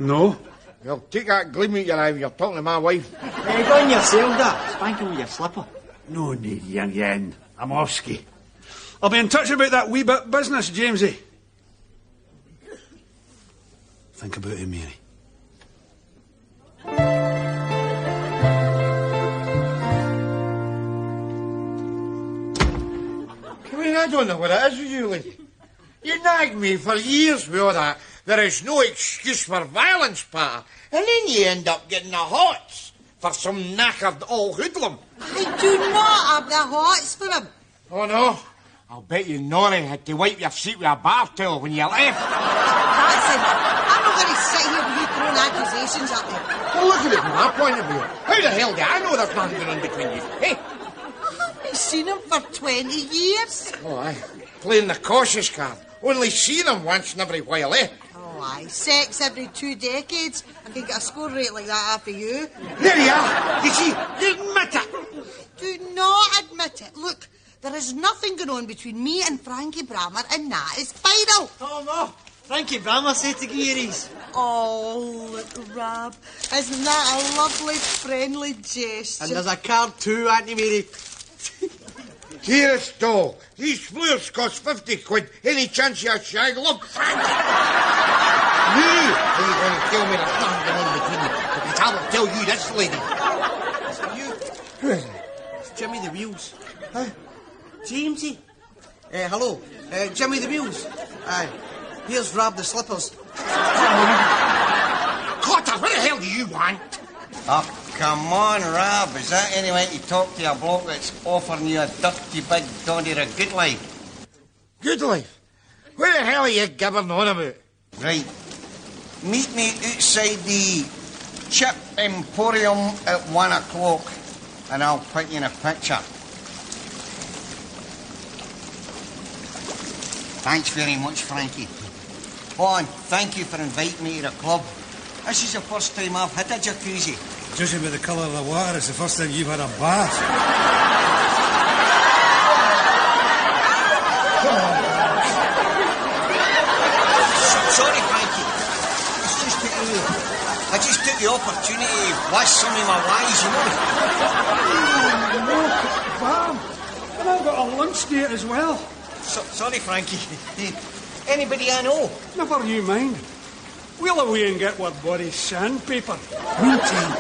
No. Well, take that gleam out your eye when you're talking to my wife. Hey, go on yourself, Dad. Spanking with your slipper. No need, young yen. I'm offski. I'll be in touch about that wee bit business, Jamesie. Think about it, Mary. I mean, I don't know what it is with you, lady. You nagged me for years with all that. There is no excuse for violence, pa. And then you end up getting the hots for some knackered old hoodlum. I do not have the hots for him. Oh, no? I'll bet you Norrie had to wipe your seat with a bar towel when you left. Listen, I'm not going to sit here with you throwing accusations at me. Well, look at it from my point of view. How the hell do I know there's nothing going on between you? Hey? I haven't seen him for 20 years. Oh, aye. Playing the cautious card. Only seen him once in every while, eh? Oh, aye. Sex every 2 decades. I can get a score rate like that after you. There you are. You see, you admit it. Do not admit it. Look, there is nothing going on between me and Frankie Brammer, and that is final. Oh, no. Frankie Brammer said to give you these. Oh, look, Rab. Isn't that a lovely, friendly gesture? And there's a card too, Auntie Mary. Dearest dog, these floors cost 50 quid. Any chance you shag? Look, Frankie. Me? Are you going to tell me there's nothing going on between you? Because I will tell you this, lady. Is it you? Who is it? It's Jimmy the Wheels. Huh? Jamesie. Hello. Jimmy the Wheels. Aye. Here's Rab the Slippers. Cotter, what the hell do you want? Oh, come on, Rab. Is that any way to talk to a bloke that's offering you a dirty big doddy of a good life? Good life? What the hell are you gibbering on about? Right. Meet me outside the Chip Emporium at 1 o'clock, and I'll put you in a picture. Thanks very much, Frankie. Oh, and thank you for inviting me to the club. This is the first time I've had a jacuzzi. Judging by the colour of the water, it's the first time you've had a bath. Sorry, Frankie. I just took the opportunity to wash some of my wives, you know. Bam! And I've got a lunch date as well. Sorry, Frankie. Anybody I know? Never you mind. We'll away and get what body sandpaper. Meantime,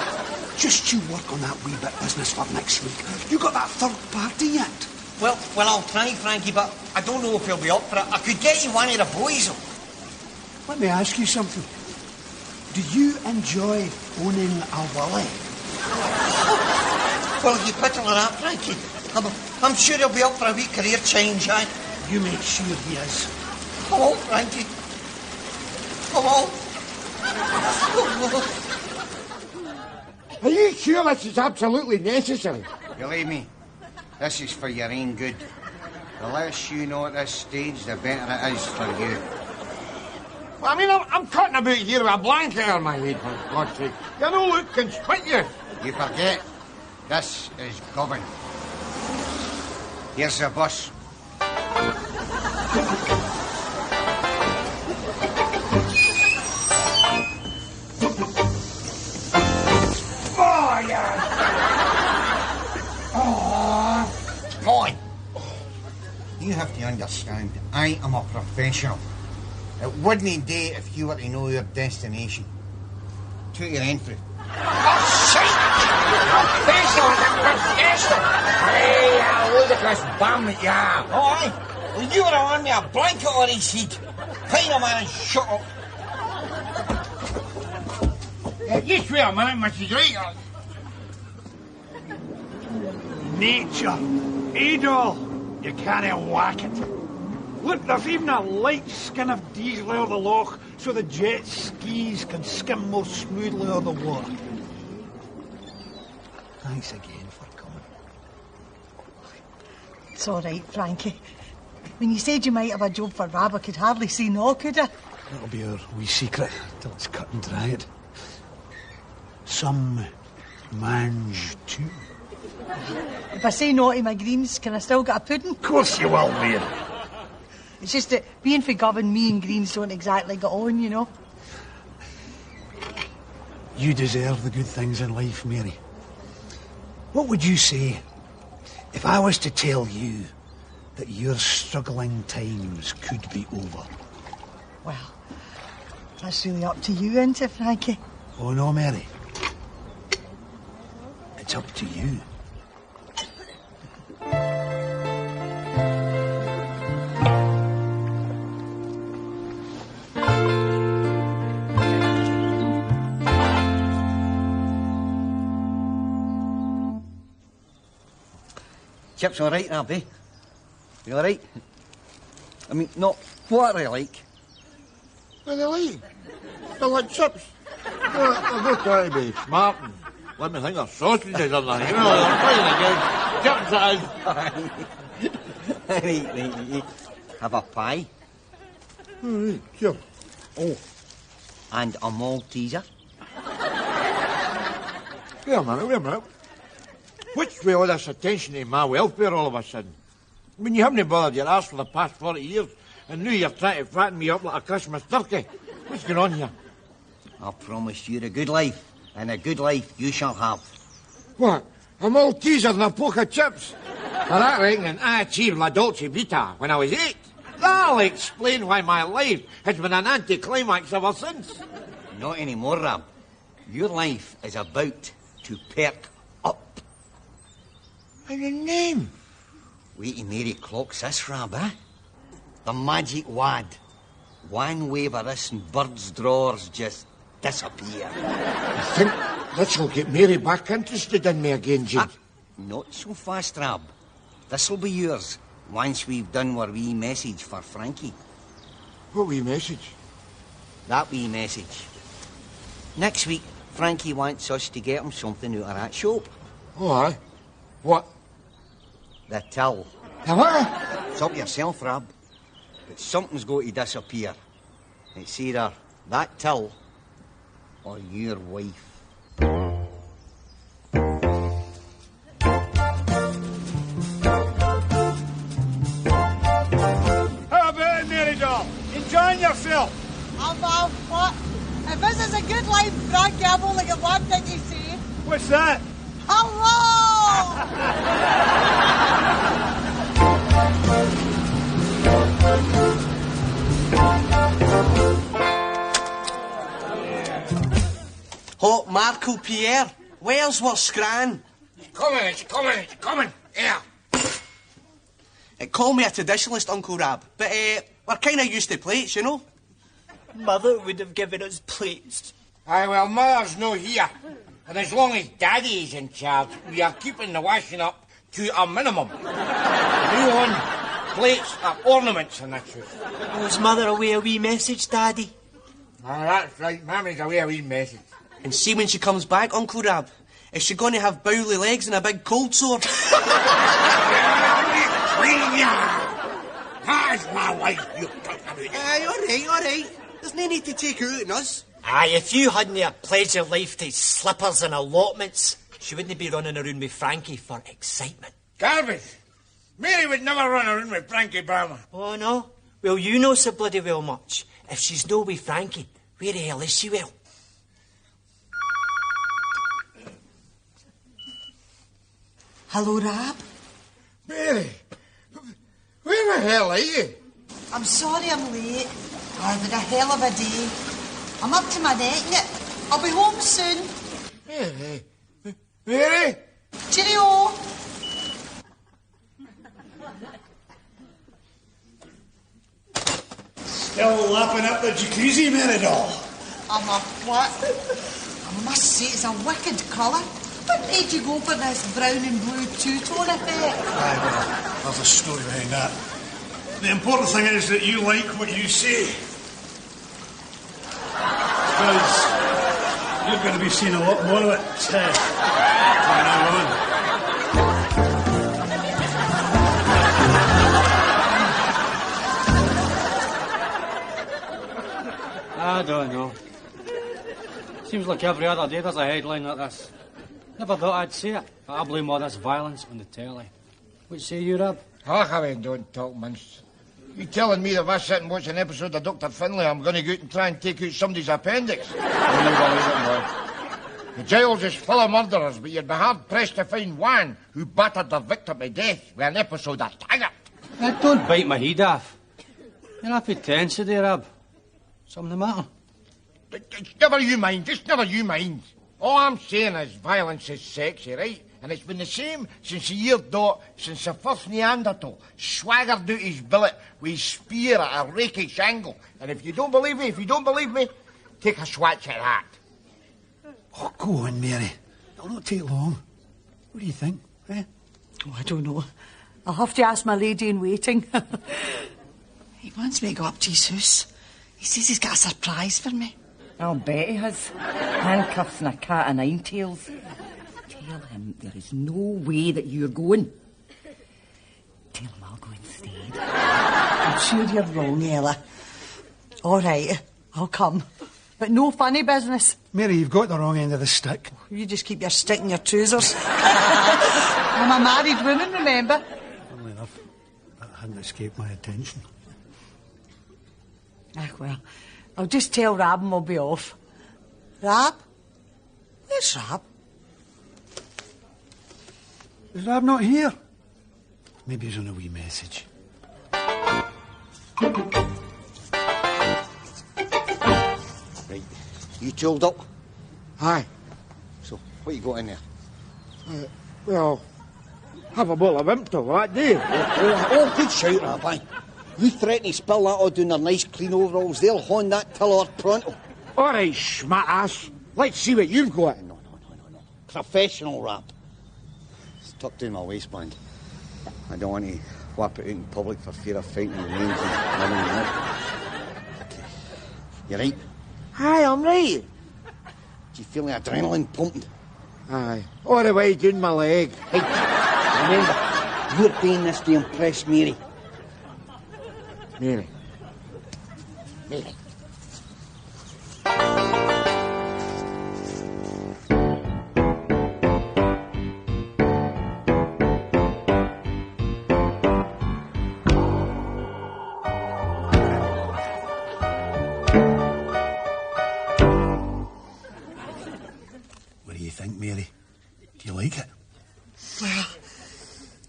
just you work on that wee bit business for next week. You got that third party yet? Well, I'll try, Frankie, but I don't know if he'll be up for it. I could get you one of the boys. Let me ask you something. Do you enjoy owning a willy? Well, you put it like that, Frankie. I'm sure he'll be up for a wee career change, eh? You make sure he is. Come on, Frankie. Come on. Are you sure this is absolutely necessary? Believe me, this is for your own good. The less you know at this stage, the better it is for you. Well, I mean, I'm cutting about here with a blanket on my head, for God's sake. You know, look conspicuous. You forget, this is governed. Here's the bus. Oh, yeah. Oh, come on. You have to understand, I am a professional. It wouldn't do if you were to know your destination. To your entry. Oh, shit! Professional is a professional! Hey, ludicrous bum, yeah. Oh, aye. Well, you were on me a blanket on his head. Find a man and shut up. Just wait a minute, Mrs. Wright. Nature. Adol. You can't whack it. Look, there's even a light skin of diesel over the loch so the jet skis can skim more smoothly over the water. Thanks again for coming. It's all right, Frankie. When you said you might have a job for Rab, I could hardly say no, could I? That'll be our wee secret till it's cut and dried. Some mange too. If I say no to my greens, can I still get a pudding? Of course you will, Mary. It's just that being for Govan, me and greens don't exactly get on, you know. You deserve the good things in life, Mary. What would you say if I was to tell you that your struggling times could be over? Well, that's really up to you, isn't it, Frankie? Oh, no, Mary. It's up to you. Chips all right, Abby? You all right? I mean, not what are they like? What are they like? They're like chips. They're not trying to be smart and let me think they're sausages or nothing. You know, they're fine again. Chips that is. Right. Have a pie? Right, sure. Oh, and a Malteser? Wait a minute. What's with all this attention to my welfare all of a sudden? I mean, you haven't bothered your arse for the past 40 years, and now you're trying to fatten me up like a Christmas turkey. What's going on here? I promised you a good life, and a good life you shall have. What? A Malteser and a poke of chips? For that reckoning, I achieved La Dolce Vita when I was 8. That'll explain why my life has been an anticlimax ever since. Not anymore, Rab. Your life is about to perk up. And the name? Wait till Mary clocks this, Rab, eh? The magic wad. One wave of this and birds' drawers just disappear. I think this'll get Mary back interested in me again, James. Not so fast, Rab. This'll be yours once we've done our wee message for Frankie. What wee message? That wee message. Next week, Frankie wants us to get him something out of that shop. Oh, aye. What? The till. The what? It's up yourself, Rab. But something's got to disappear. It's either that till or your wife. How about it, Mary doll? Enjoying yourself? Well, what? If this is a good life, Frankie, I've only got one thing to say. What's that? Hello! Oh, Marco Pierre, where's what scran? It's coming. Here. Call me a traditionalist, Uncle Rab, but we're kind of used to plates, you know. Mother would have given us plates. Aye, well, Mother's no here. And as long as Daddy's in charge, we are keeping the washing up to a minimum. New on, plates are ornaments in this house. Was Mother away a wee message, Daddy? Ah, that's right. Mammy's away a wee message. And see when she comes back, Uncle Rab, is she going to have bowly legs and a big cold sore? That's my wife you talking about. Aye, all right. There's no need to take her out on us. Aye, if you hadn't a pledge of life to slippers and allotments, she wouldn't be running around with Frankie for excitement. Garbage. Mary would never run around with Frankie Barmer. Oh, no? Well, you know so bloody well much. If she's no with Frankie, where the hell is she, well? Hello, Rab. Mary, where the hell are you? I'm sorry I'm late. I've had a hell of a day. I'm up to my neck in it. I'll be home soon. Mary? Cheerio. Still lapping up the jacuzzi, Mary doll? I'm a what? I must say it's a wicked colour. What made you go for this brown and blue two-tone effect? Aye, well, there's a story behind that. The important thing is that you like what you say. Because you're going to be seeing a lot more of it from now on. I don't know. Seems like every other day there's a headline like this. Never thought I'd see it, but I blame all this violence on the telly. What say you, Rab? Harry, don't talk, mince. You telling me that if I sit and watch an episode of Dr. Finlay, I'm going to go out and try and take out somebody's appendix? Can you believe it, boy? The jail's is full of murderers, but you'd be hard-pressed to find one who battered their victim to death with an episode of Taggart. Don't bite my head off. You're happy tense today, Rab. Something the matter? Never you mind, just never you mind. All I'm saying is violence is sexy, right? And it's been the same since the year dot, since the first Neanderthal swaggered out his billet with his spear at a rakish angle. And if you don't believe me, take a swatch at that. Oh, go on, Mary. It'll not take long. What do you think, eh? Oh, I don't know. I'll have to ask my lady in waiting. He wants me to go up to his house. He says he's got a surprise for me. I'll bet he has. Handcuffs and a cat o' nine tails. Tell him there is no way that you're going. Tell him I'll go instead. I'm sure you're wrong, Ella. All right, I'll come. But no funny business. Mary, you've got the wrong end of the stick. You just keep your stick in your trousers. I'm a married woman, remember? Funnily enough, that hadn't escaped my attention. Ah, well, I'll just tell Rab and we'll be off. Rab? Where's Rab? Is Rab not here? Maybe he's on a wee message. Right, you tooled up? Aye. So, what you got in there? Well, have a bowl of Impto, that do. Oh, good shout, Rabbi. You threaten to spill that all down their nice clean overalls, they'll hone that till out pronto. All right, schmat-ass. Let's see what you've got. No. Professional rap. It's tucked in my waistband. I don't want to whap it out in public for fear of fighting the names and running out. Okay. You right? Aye, I'm right. Do you feel the adrenaline pumping? Aye. All the way down my leg. Hey, remember, you're doing this to impress Mary. Mary. you think, Mary? Do you like it? Well,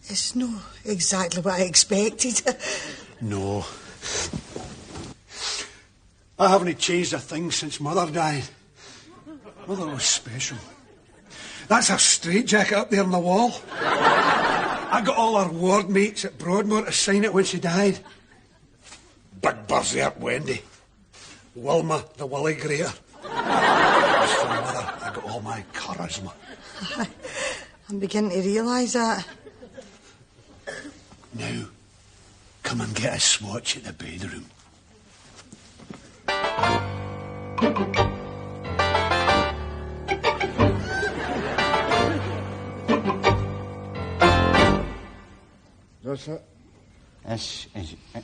it's not exactly what I expected. No. I haven't changed a thing since Mother died. Mother was special. That's her straitjacket up there on the wall. I got all her ward mates at Broadmoor to sign it when she died. Big Berserk Wendy. Wilma the Willy Greater. As for Mother, I got all my charisma. I'm beginning to realise that. Now, come and get a swatch at the bedroom. That's it. This is it.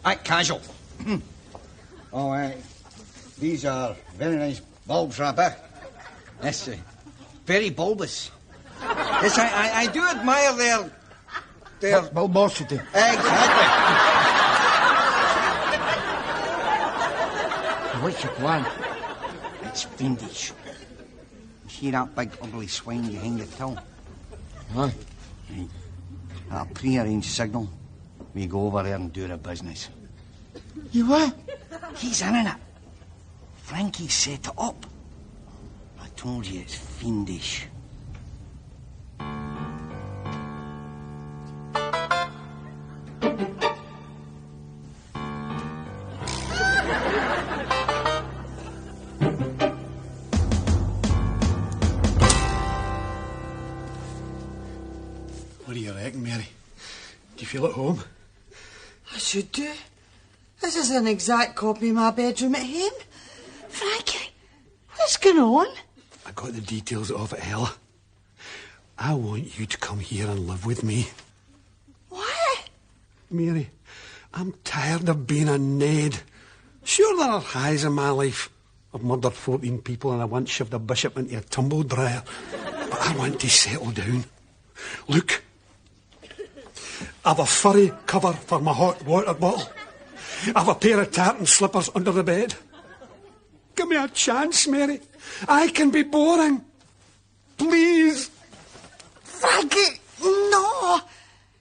Right, casual. These are very nice bulbs, Rapper. Yes, very bulbous. Yes, I do admire their... bulbosity. Exactly. What's your plan? It's fiendish. You see that big ugly swine behind the till? Aye. Right. At a pre-arranged signal, we go over there and do the business. You what? He's in it. Frankie set it up. I told you it's fiendish. What do you reckon, Mary? Do you feel at home? I should do. This is an exact copy of my bedroom at home. Frankie, what's going on? I got the details off at Ella. I want you to come here and live with me. What? Mary, I'm tired of being a Ned. Sure, there are highs in my life. I've murdered 14 people and I once shoved a bishop into a tumble dryer. But I want to settle down. Look, I've a furry cover for my hot water bottle. I've a pair of tartan slippers under the bed. Give me a chance, Mary. I can be boring. Please. Frankie, no.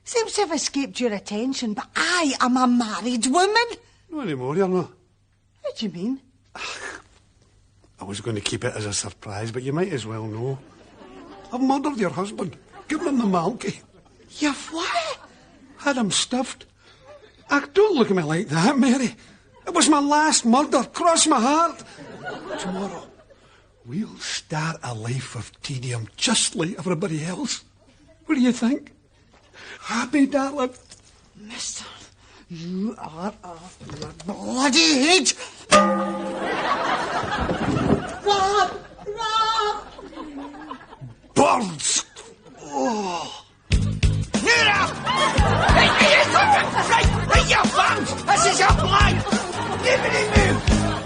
Seems to have escaped your attention, but I am a married woman. Not anymore, you're not. What do you mean? I was going to keep it as a surprise, but you might as well know. I've murdered your husband. Given him the malky. You've what? Had him stuffed. Don't look at me like that, Mary. It was my last murder. Cross my heart. Tomorrow, we'll start a life of tedium just like everybody else. What do you think? Happy, darling? Mister, you are a bloody head. Rob! Birds! Oh. Right, you bums! This is your plan!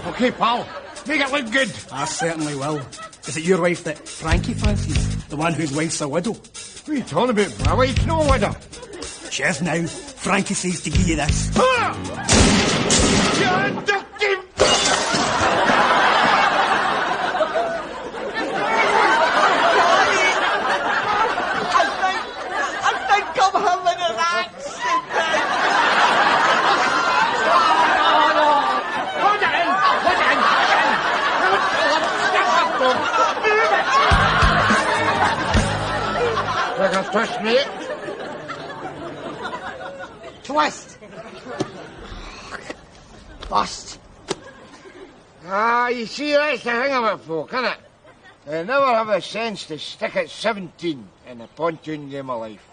Okay, pal. Make it look good. I certainly will. Is it your wife that Frankie fancies? The one whose wife's a widow? What are you talking about? My wife's no widow. She is now. Frankie says to give you this. Twist, mate. Twist. Bust. You see, that's the thing about folk, innit? They never have the sense to stick at 17 in the pontoon game of life.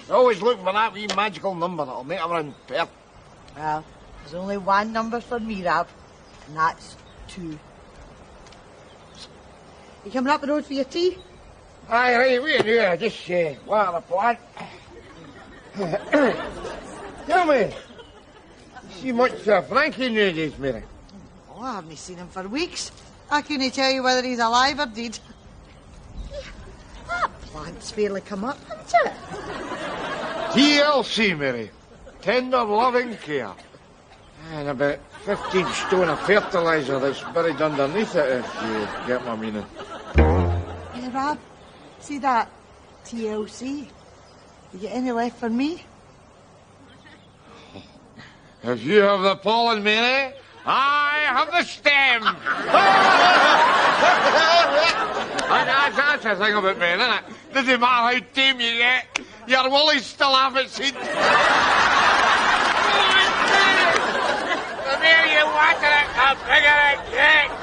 They're always looking for that wee magical number that'll make them run pert. Well, there's only one number for me, Rob, and that's 2. You coming up the road for your tea? Aye, right, we do. I just water the plant. Tell me, you see much of Frankie nowadays, Mary? Oh, I haven't seen him for weeks. I couldn't tell you whether he's alive or dead. That plant's fairly come up, hasn't it? TLC, Mary. Tender loving care. And about 15 stone of fertiliser that's buried underneath it, if you get my meaning. Hey, Rob, see that TLC? You get any left for me? If you have the pollen, Mary, I have the stem. And that's the thing about men, isn't it? Doesn't matter how tame you get, your woolly's still half its heat. The more you water it, the bigger it gets.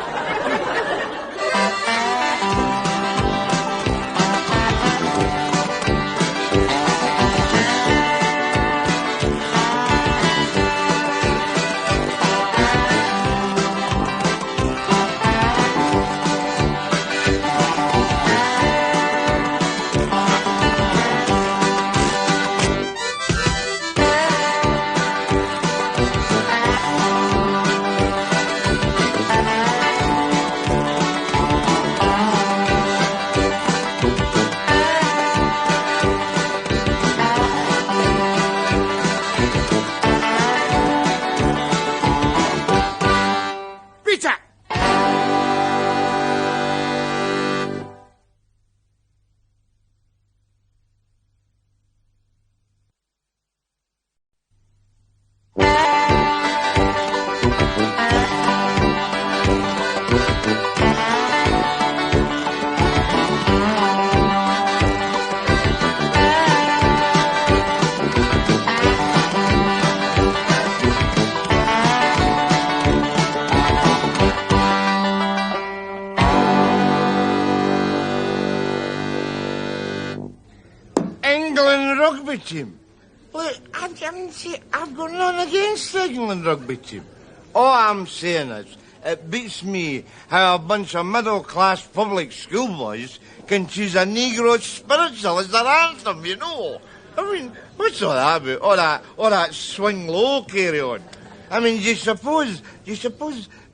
Rugby team. Look, I've got nothing against the England rugby team. All I'm saying is, it beats me how a bunch of middle-class public schoolboys can choose a Negro spiritual as their anthem, you know. I mean, what's all that about? All that swing low carry on. I mean, do you suppose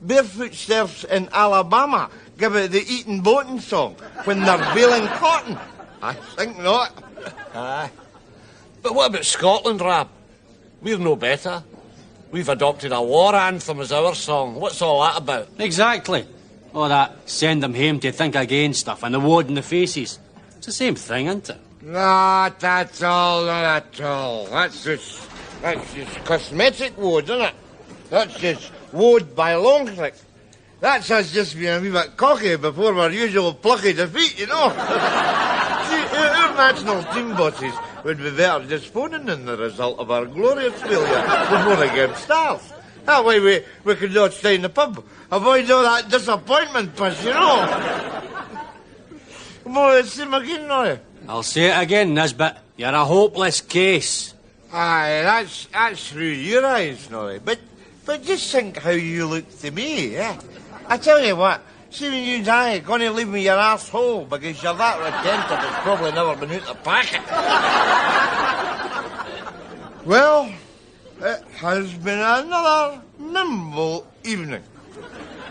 barefoot serfs in Alabama give it the Eaton Boating song when they're baling cotton? I think not. Aye. But what about Scotland, Rab? We're no better. We've adopted a war anthem as our song. What's all that about? Exactly. All that send them home to think again stuff and the ward in the faces. It's the same thing, isn't it? Not at all, not at all. That's just cosmetic woad, isn't it? That's just woad by long trick. That's us just being a wee bit cocky before our usual plucky defeat, you know. See, our national team bosses would be better just phoning in the result of our glorious failure before the game starts. That way we could not stay in the pub. Avoid all that disappointment push, you know. Come on, let's see him again, now. I'll say it again, Nesbitt. You're a hopeless case. Aye, that's through your eyes, Norrie. But just think how you look to me, eh? I tell you what, see when you die, you're going to leave me your arsehole because you're that retentive it's probably never been out the packet. Well, it has been another nimble evening,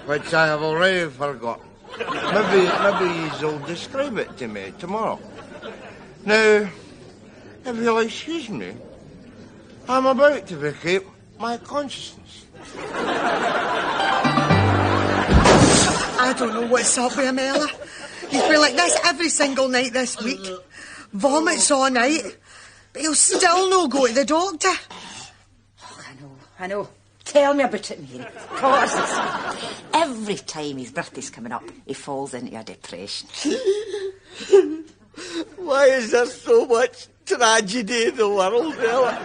which I have already forgotten. Maybe you'll describe it to me tomorrow. Now, if you'll excuse me, I'm about to vacate my consciousness. I don't know what's up with him, Ella. He's been like this every single night this week. Vomits all night. But he'll still no go to the doctor. Oh, I know. Tell me about it, Mary. Of course. Every time his birthday's coming up, he falls into a depression. Why is there so much tragedy in the world, Ella?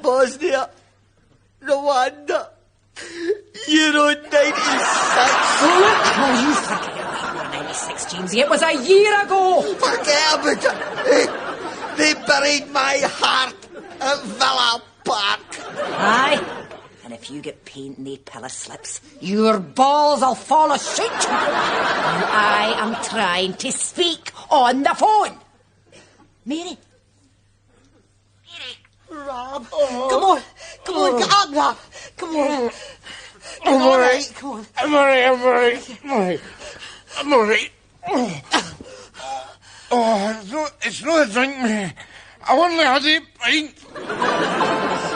Bosnia, Rwanda, Euro 96. Oh, you forget Euro 96, Jamesie. It was a year ago. Forget about it. They buried my heart at Villa Park. Aye. And if you get paint in the pillar slips, your balls will fall asleep. And I am trying to speak on the phone. Mary. Rob. Oh. Come on, get up, Rob. Come on. I'm all right. Come on. I'm all right. Oh, it's not a drink, me. I only had 8 pints.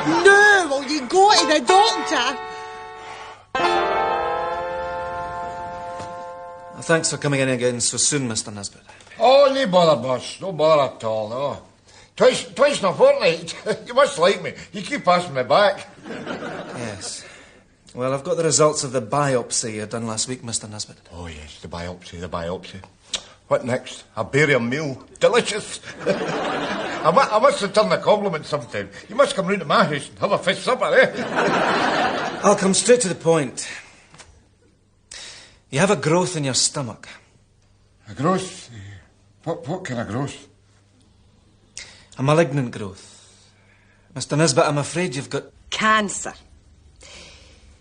No, well, you go to the doctor. Thanks for coming in again so soon, Mr. Nesbitt. Oh, no bother, boss. No bother at all, no. Twice in a fortnight. You must like me. You keep passing me back. Yes. Well, I've got the results of the biopsy you done last week, Mr. Nesbitt. Oh, yes, the biopsy. What next? A barium meal. Delicious. I must return the compliment sometime. You must come round to my house and have a fish supper, eh? I'll come straight to the point. You have a growth in your stomach. A growth? What kind of growth? A malignant growth. Mr. Nesbitt, I'm afraid you've got... Cancer.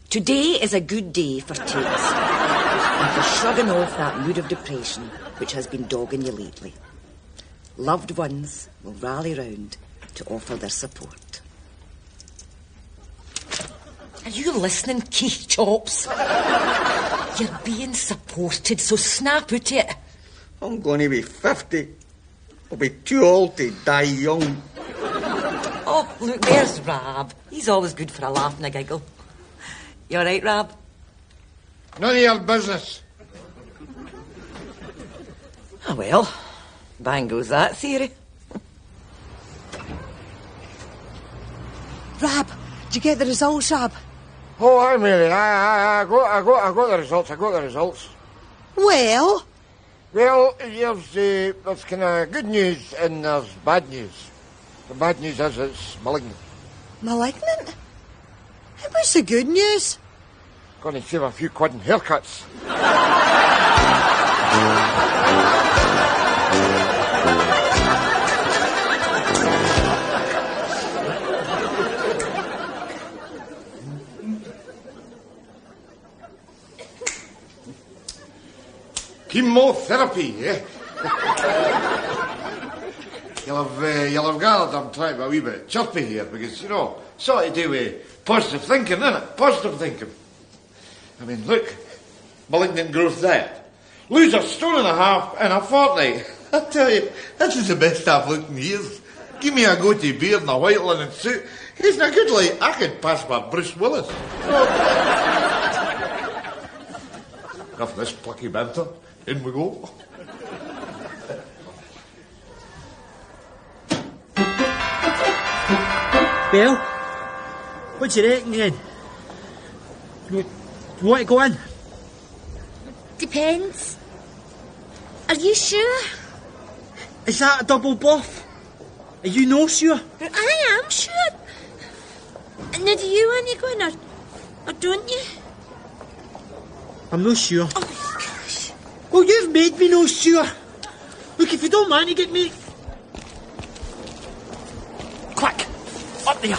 Today is a good day for tales and for shrugging off that mood of depression which has been dogging you lately. Loved ones will rally round to offer their support. Are you listening, Keith Chops? You're being supported, so snap out it. I'm going to be 50. I'll be too old to die young. Oh, look, there's Rab. He's always good for a laugh and a giggle. You all right, Rab? None of your business. Ah, well, bang goes that theory. Rab, did you get the results, Rab? Oh, aye, Mary. I got the results. Well? Well, there's kind of good news and there's bad news. The bad news is it's malignant. Malignant? And what's the good news? Going to save a few quid in haircuts. Chemotherapy, eh? You'll have gathered I'm trying to be a wee bit chirpy here because, sort of do with positive thinking, innit? Positive thinking. I mean, look, malignant growth there. Lose a stone and a half in a fortnight. I tell you, this is the best I've looked in years. Give me a goatee beard and a white linen suit. Isn't it good, like, I could pass by Bruce Willis. Enough of this plucky banter. In we go. Well, what do you reckon then? You want to go in? Depends. Are you sure? Is that a double bluff? Are you no sure? I am sure. Now, do you want to go in or don't you? I'm not sure. Oh, my gosh. Well, you've made me no sure. Look, if you don't mind to get me... Quick! Up there!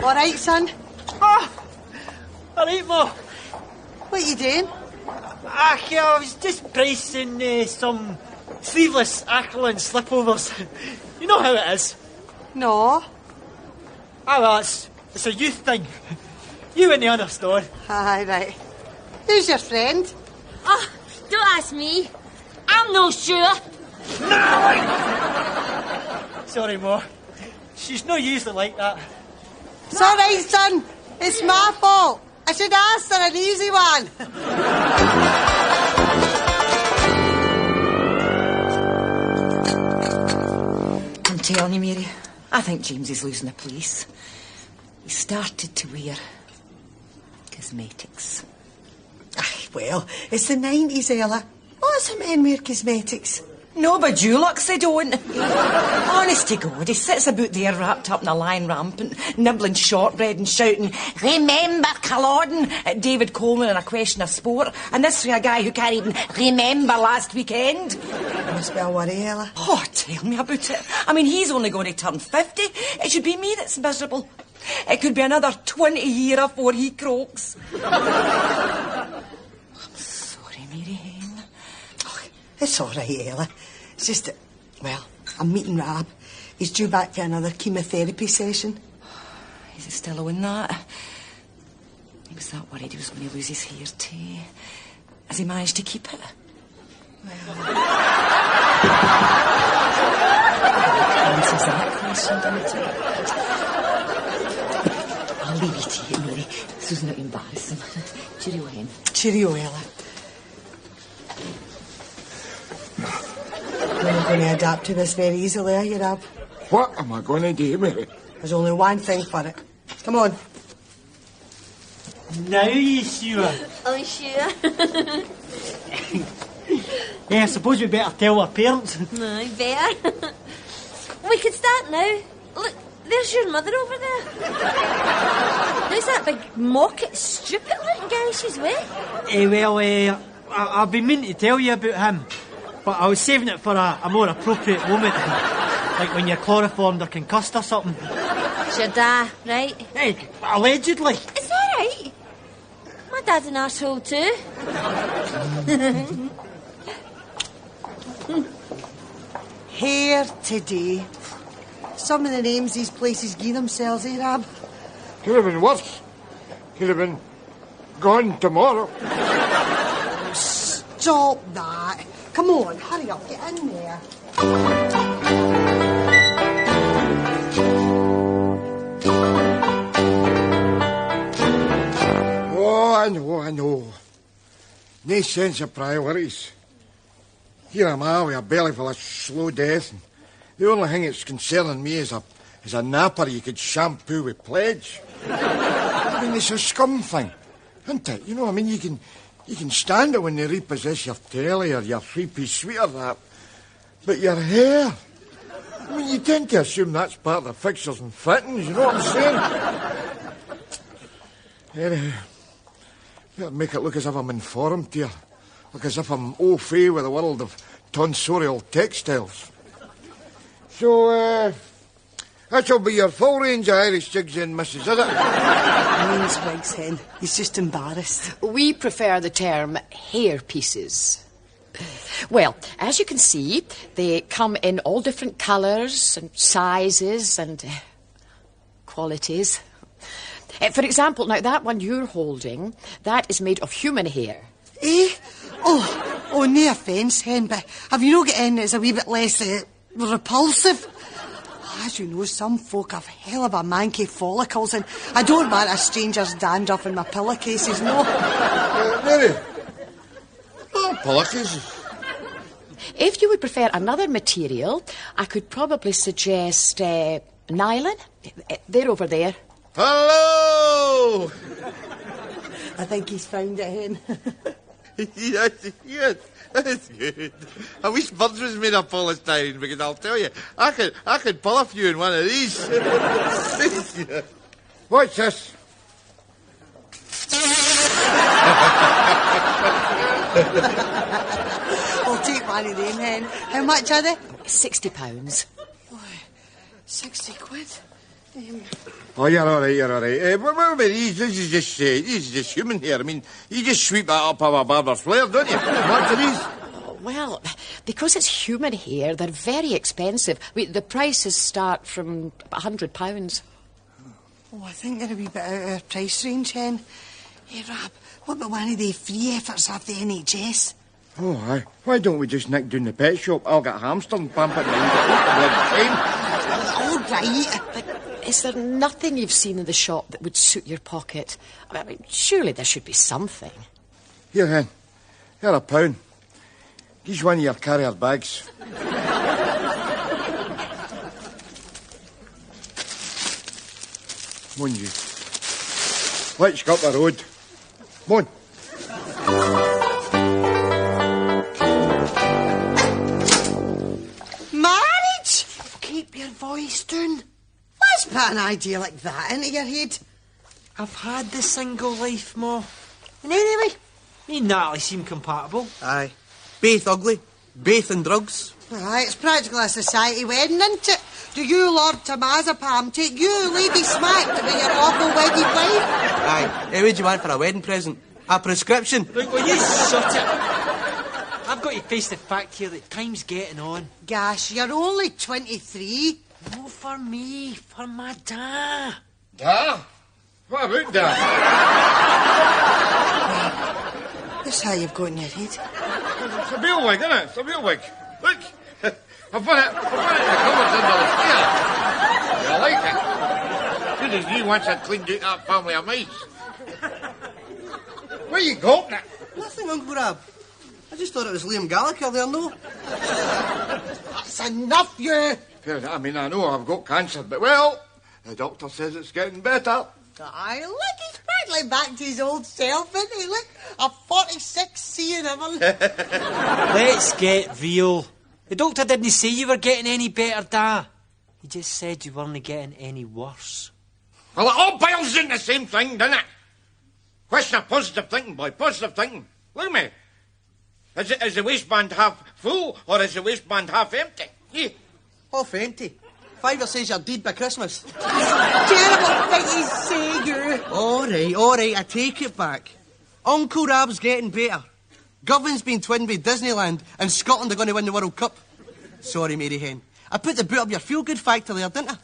All right, son? Ah! All right, Ma. What are you doing? I was just pricing some sleeveless acrylic slipovers. You know how it is. No. Ah, well, it's a youth thing. You wouldn't understand. Aye, right. Who's your friend? Oh, don't ask me. I'm no sure. Sorry, Ma. She's no usually like that. It's all right, son. It's my fault. I should ask for an easy one. I'm telling you, Mary, I think Jamesie's losing the place. He started to wear cosmetics. Aye, well, it's the 90s, Ella. Lots of men wear cosmetics. No, but Dulux, they don't. Honest to God, he sits about there wrapped up in a lion rampant, nibbling shortbread and shouting, "Remember Culloden," at David Coleman in A Question of Sport. And this for a guy who can't even remember last weekend. Must be a worry, Ella. Oh, tell me about it. I mean, he's only going to turn 50. It should be me that's miserable. It could be another 20 years before he croaks. I'm sorry, Mary Hen. Oh, it's all right, Ella. It's just that, well, I'm meeting Rab. He's due back for another chemotherapy session. Is he still on that? He was that worried he was going to lose his hair too. Has he managed to keep it? Answers that question, doesn't it? I'll leave you to it, Mary. so's not embarrass him. Cheerio, hen. Cheerio, Ella. You're not going to adapt to this very easily, are you, Rab? What am I going to do, Mary? There's only one thing for it. Come on. Now you sure? Oh, sure. Yeah, I suppose we better tell our parents. No, you better. We could start now. Look, there's your mother over there. There's that big mocket, stupid-looking guy she's with. I've been meaning to tell you about him, but I was saving it for a more appropriate moment. Like when you're chloroformed or concussed or something. It's your dad, right? Hey, allegedly. Is that right? My dad's an arsehole too. Here today. Some of the names these places give themselves, eh, Rab? Could have been worse. Could have been gone tomorrow. Stop that. Come on, hurry up, get in there. Oh, I know. No sense of priorities. Here am I with a belly full of slow death, and the only thing that's concerning me is a napper you could shampoo with pledge. I mean, it's a scum thing, isn't it? You know, I mean, you can stand it when they repossess your telly or your three-piece suite or that, but your hair, I mean, you tend to assume that's part of the fixtures and fittings, you know what I'm saying? Anyway, better make it look as if I'm informed here. Look as if I'm au fait with the world of tonsorial textiles. So, that shall be your full range of Irish jigs in, missus, is it? Means wigs, hen. He's just embarrassed. We prefer the term hair pieces. Well, as you can see, they come in all different colours and sizes and qualities. For example, now that one you're holding, that is made of human hair. Eh? Oh, no offence, hen, but have you not got in that's a wee bit less repulsive? As you know, some folk have hell of a manky follicles, and I don't want a stranger's dandruff in my pillowcases, no. Mary? Oh, pillowcases. If you would prefer another material, I could probably suggest nylon. They're over there. Hello! I think he's found it, hen. Yes, that's good. I wish Birds was made of polystyrene, because I'll tell you, I could pull a few in one of these. What's this? I'll take one of them, hen. How much are they? £60. Oh, 60 quid. Oh, you're all right. What about these? This is just human hair. I mean, you just sweep that up of a barber's flare, don't you? What's these? Well, because it's human hair, they're very expensive. The prices start from £100. Oh, I think they're a wee bit out of our price range, hen. Hey, Rab, what about one of the free efforts of the NHS? Oh, aye. Why don't we just nick down the pet shop? I'll get a hamster and pamper it. All right, but is there nothing you've seen in the shop that would suit your pocket? I mean, surely there should be something. Here, hen. Here, £1. Here's one of your carrier bags. Come on, you. Let's go up the road. Come on. Marriage? Keep your voice down. Let's put an idea like that into your head. I've had the single life, Ma. And anyway, me and Natalie seem compatible. Aye. Both ugly, both in drugs. Aye, it's practically a society wedding, isn't it? Do you, Lord Tomazepam, take you, Lady Smack, to be your awful wedded wife? Aye. How would you want for a wedding present? A prescription? Look, will you shut it? I've got to face the fact here that time's getting on. Gosh, you're only 23. No, for me, for my dad. Dad? What about Dad? That's how you've got in your head. It's a real wig, isn't it? It's a real wig. Look, I've put it in the cupboards under the stairs. You like it? Good as you once I'd cleaned out that family of mice. Where you going at? Nothing, Uncle Rab. I just thought it was Liam Gallagher there, no? That's enough, you! I mean, I know I've got cancer, but, well, the doctor says it's getting better. Aye, look, he's practically back to his old self, isn't he? Look, a 46C01. Let's get real. The doctor didn't say you were getting any better, Da. He just said you weren't getting any worse. Well, it all boils in the same thing, doesn't it? Question of positive thinking, boy, positive thinking. Look at me. Is the waistband half full or is the waistband half empty? Yeah. Half empty. Fiver says you're dead by Christmas. Terrible thing you say, you. All right, I take it back. Uncle Rab's getting better. Govan's been twinned with Disneyland and Scotland are going to win the World Cup. Sorry, Mary Hen. I put the boot up your feel-good factor there, didn't I?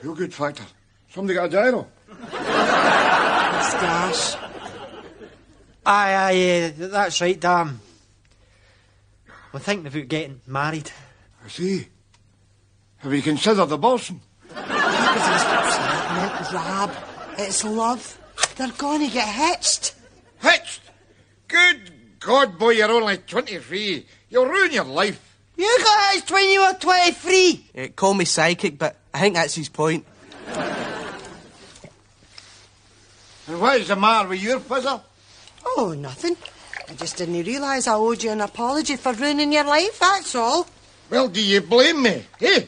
Feel-good factor? Somebody got a gyro? Stash. Aye, that's right, damn. We're thinking about getting married. I see. Have you considered the bossing? Rab, it's love. They're going to get hitched. Hitched? Good God, boy, you're only 23. You'll ruin your life. You got hitched when you were 23. Call me psychic, but I think that's his point. And what is the matter with your fizzle? Oh, nothing. I just didn't realise I owed you an apology for ruining your life, that's all. Well, do you blame me? Eh?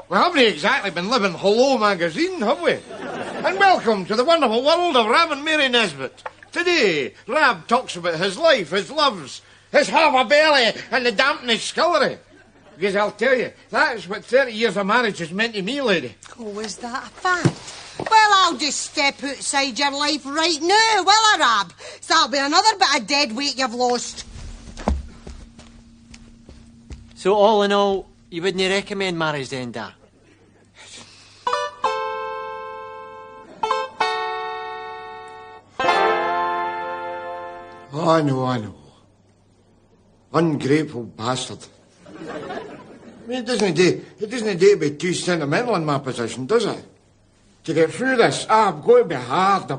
We haven't exactly been living Hello magazine, have we? And welcome to the wonderful world of Rab and Mary Nesbitt. Today, Rab talks about his life, his loves, his have-a-belly and the dampness scullery. Because I'll tell you, that's what 30 years of marriage has meant to me, lady. Oh, is that a fact? Well, I'll just step outside your life right now, will I, Rab? So that'll be another bit of dead weight you've lost. So all in all, you wouldn't recommend marriage then, Da? Oh, I know. Ungrateful bastard. I mean, it doesn't do to be too sentimental in my position, does it? To get through this, I've got to be hard. I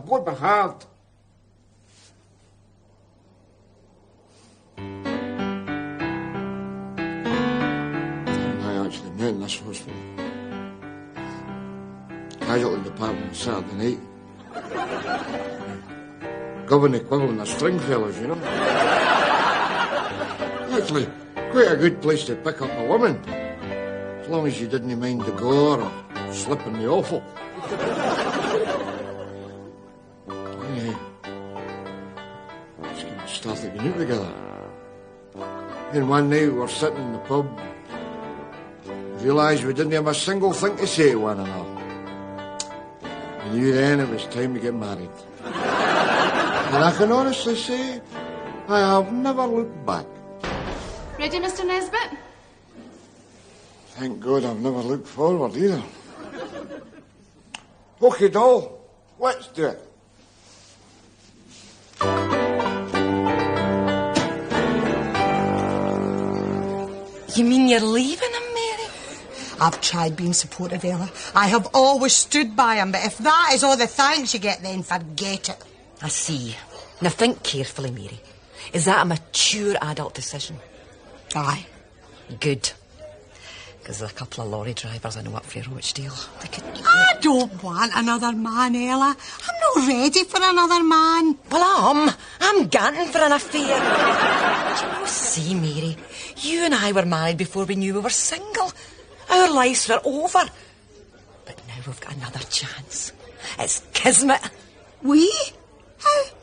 actually met in this hospital. Casualty department Saturday night. Govan equivalent of Stringfellows, you know. Actually, quite a good place to pick up a woman. As long as you didn't mind the gore or slip in the offal. Anyway, just getting started getting out together. Then one night we were sitting in the pub, realised we didn't have a single thing to say to one another. I knew then it was time to get married. And I can honestly say, I have never looked back. Ready, Mr. Nesbitt? Thank God I've never looked forward either. OK, doll, let's do it. You mean you're leaving him, Mary? I've tried being supportive, Ella. I have always stood by him, but if that is all the thanks you get, then forget it. I see. Now think carefully, Mary. Is that a mature adult decision? Aye. Good. Because there's a couple of lorry drivers I know up for Rochdale. I don't want another man, Ella. I'm not ready for another man. Well, I'm ganting for an affair. You see, Mary, you and I were married before we knew we were single. Our lives were over. But now we've got another chance. It's kismet. We?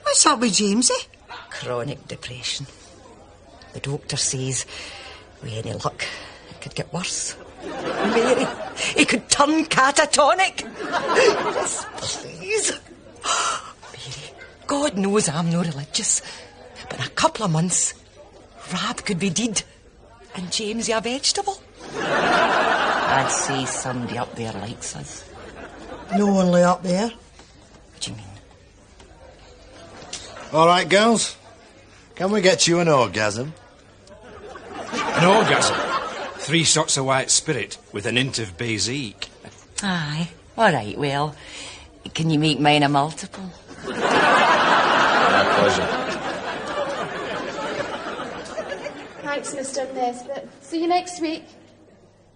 What's up with Jamesie? Chronic depression. The doctor says, with any luck, it could get worse. Mary, he could turn catatonic. Yes, please. Mary, God knows I'm no religious, but in a couple of months, Rab could be dead and Jamesie a vegetable. I'd say somebody up there likes us. No only up there. What do you mean? All right, girls. Can we get you an orgasm? An orgasm? 3 shots of white spirit with an hint of basique. Aye. All right, well, can you make mine a multiple? My pleasure. Thanks, Mr. Nesbitt. See you next week.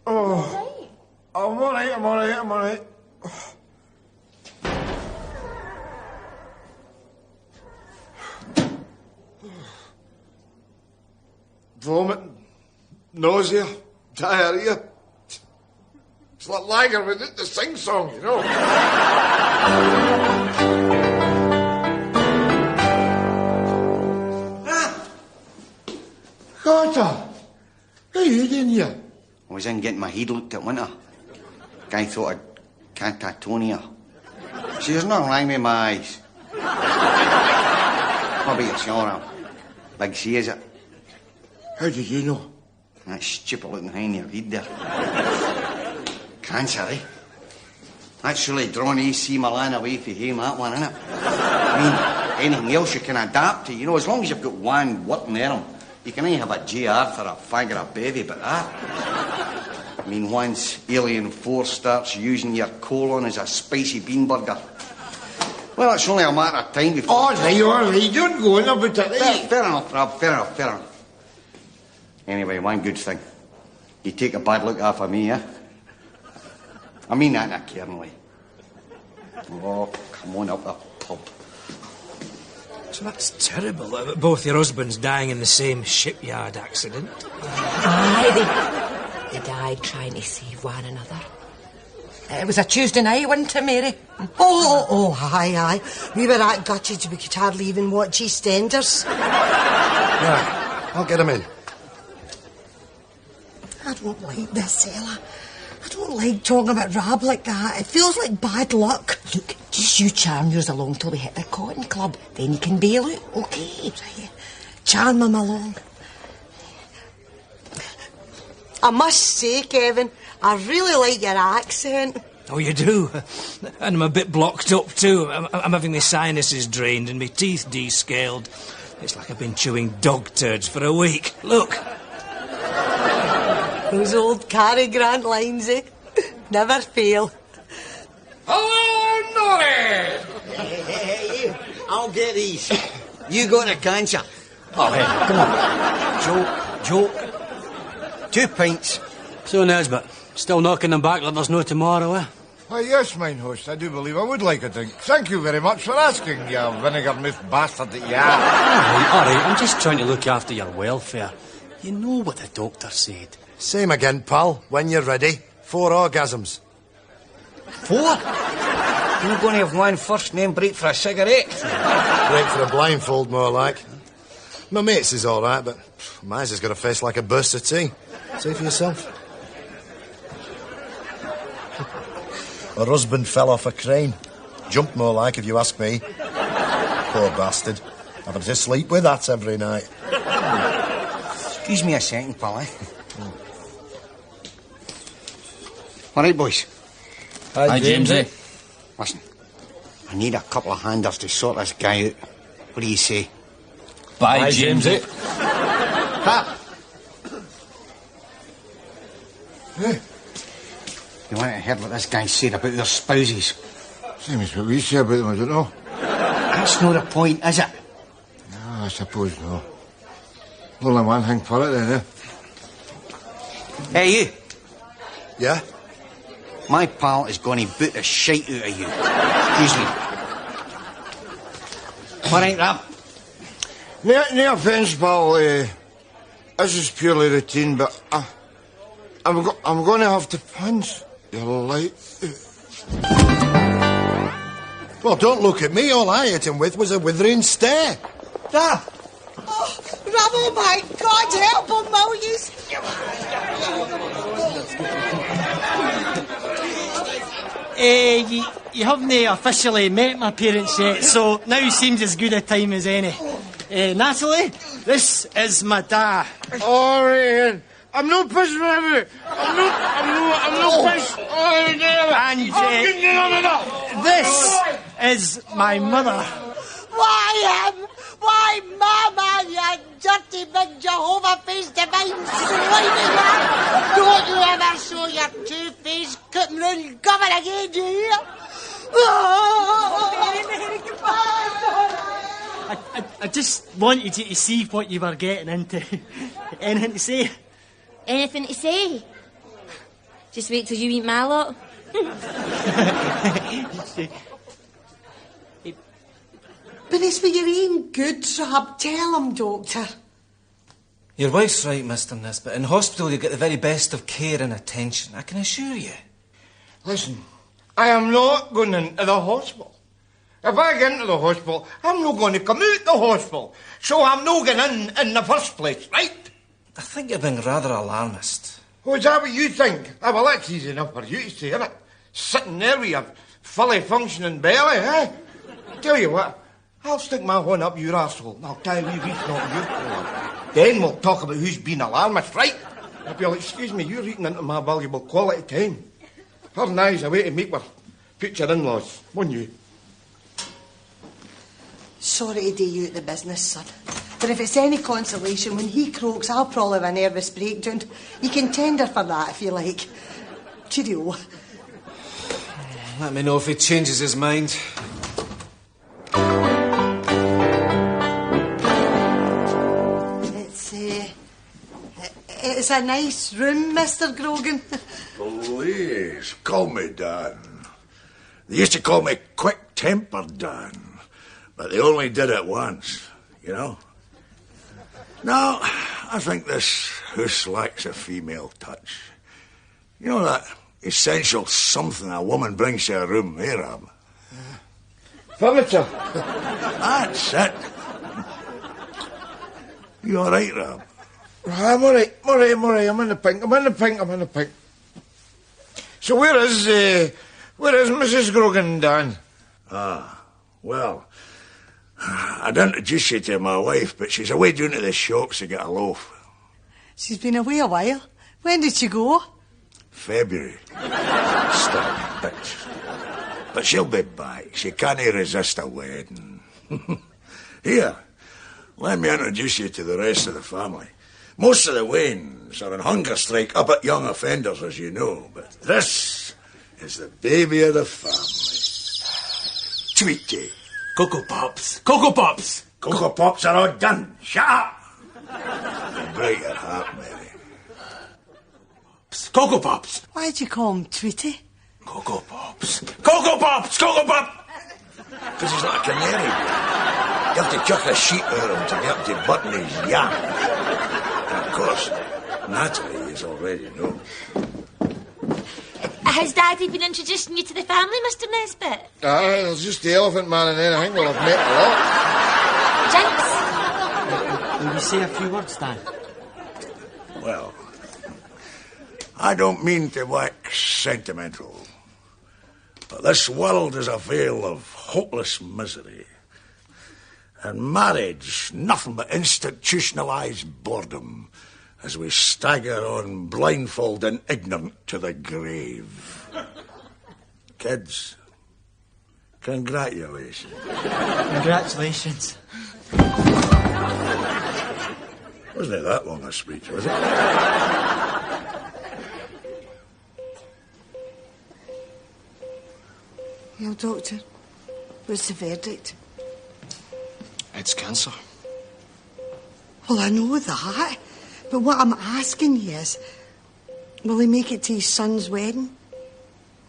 Oh, I'm all right. Vomit, nausea, diarrhea. It's like Lager without the sing-song, you know. Carter, what are you doing here? I was in getting my head looked at, wasn't I? Guy thought I'd catatonia. See, there's nothing wrong with my eyes. What about your shower? Big C, is it? How did you know? That stupid looking behind your head there. Cancer, eh? That's really drawn AC Milan away from him, that one, isn't it? I mean, anything else you can adapt to, you know, as long as you've got one working arm. You can only have a JR for a fag or a bevy, but that... I mean, once Alien 4 starts using your colon as a spicy bean burger... Well, it's only a matter of time before... All right, don't go on about it. Fair enough, Rob, fair enough. Anyway, one good thing. You take a bad look off of me, eh? I mean that in a caring way. Oh, come on up the pub. So that's terrible, both your husbands dying in the same shipyard accident. Aye, they died trying to save one another. It was a Tuesday night, wasn't it, Mary? Aye. We were that gutted we could hardly even watch EastEnders. Right, I'll get him in. I don't like this, Ella. I don't like talking about Rab like that. It feels like bad luck. Look, just you charm yours along till we hit the cotton club. Then you can bail out, OK? Right. Charm him along. I must say, Kevin, I really like your accent. Oh, you do? And I'm a bit blocked up, too. I'm having my sinuses drained and my teeth descaled. It's like I've been chewing dog turds for a week. Look. Those old Cary Grant lines, eh? Never fail. Hello, Norrie! Hey, I'll get these. You got the cancer. Oh, hey, come on. Joke. 2 pints. So, Nesbitt, still knocking them back like there's no tomorrow, eh? Why, yes, mine host, I do believe I would like a drink. Thank you very much for asking, you vinegar-mouthed bastard that you are. All right, I'm just trying to look after your welfare. You know what the doctor said. Same again, pal. When you're ready. 4 orgasms. 4? You're going to have one first name break for a cigarette. Break for a blindfold, more like. My mate's is all right, but mine's has got a face like a burst of tea. See for yourself. Her husband fell off a crane. Jumped more like, if you ask me. Poor bastard. Having to sleep with that every night. Excuse me a second, pal, eh? All right, boys. Hi, Jamesie. Listen, I need a couple of handers to sort this guy out. What do you say? Bye, Jamesie. Ha! Hey. You want to hear what this guy said about their spouses? Same as what we say about them, I don't know. That's not the point, is it? No, I suppose not. Only one thing for it, then, eh? Hey, you. Yeah? My pal is going to boot the shite out of you. Excuse me. All right, Rob? No offence, pal. This is purely routine, but I'm going to have to punch your light. Well, don't look at me. All I hit him with was a withering stare. Rob! Oh, Rob, oh my God, help him, will you? You haven't officially met my parents yet, so now seems as good a time as any. Natalie, this is my dad. All right, I'm not pushing him. I'm not pushing. And this is my mother. Why him? Why Mama, you dirty big Jehovah-faced divine slimy man? Don't you ever show your two-faced cutting round coming again, do you? Oh, Mary, goodbye. I just wanted you to see what you were getting into. Anything to say? Anything to say? Just wait till you eat my lot. But it's for your own good, Rob. Tell him, Doctor. Your wife's right, Mr. Nesbitt. In hospital, you get the very best of care and attention, I can assure you. Listen, I am not going into the hospital. If I get into the hospital, I'm not going to come out the hospital. So I'm not going in the first place, right? I think you're being rather alarmist. Oh, is that what you think? Ah, well, that's easy enough for you to say, isn't it? Sitting there with your fully functioning belly, eh? Tell you what, I'll stick my one up your arsehole. I'll tie a wee reef not your collar. Then we'll talk about who's been alarmist, right? If you'll excuse me, you're eating into my valuable quality time. Her and I's a way to meet with future in-laws, won't you? Sorry to do you at the business, son. But if it's any consolation, when he croaks, I'll probably have a nervous breakdown. You can tender for that if you like. Cheerio. Let me know if he changes his mind. It's a nice room, Mr. Grogan. Please, call me Dan. They used to call me quick-tempered Dan, but they only did it once, you know? No, I think this house lacks a female touch. You know that essential something a woman brings to a room, eh, Ram? Furniture. That's it. You all right, Ram? I'm all right. I'm in the pink. So where is Mrs. Grogan, Dan? Well, I'd introduce you to my wife, but she's away down to the shops to get a loaf. She's been away a while. When did she go? February. Stop, bitch. But she'll be back. She can't resist a wedding. Here, let me introduce you to the rest of the family. Most of the Waynes are on hunger strike up at young offenders, as you know, but this is the baby of the family. Tweety. Cocoa Pops. Cocoa Pops. Cocoa Pops are all done. Shut up. Break your heart, Mary. Cocoa Pops. Why'd you call him Tweety? Cocoa Pops. Cocoa Pops. Cocoa Pops. Because he's like a canary. You have to chuck a sheet over him to get up to button his yap. And of course, Natalie is already known. Has Daddy been introducing you to the family, Mr. Nesbitt? Aye, there's just the Elephant Man and then I think we'll have met a lot. Will you say a few words, Dan? Well, I don't mean to wax sentimental, but this world is a vale of hopeless misery. And marriage, nothing but institutionalised boredom as we stagger on blindfold and ignorant to the grave. Kids, congratulations. Congratulations. Wasn't it that long a speech, was it? Well, Doctor, what's the verdict? It's cancer. Well, I know that. But what I'm asking you is, will he make it to his son's wedding?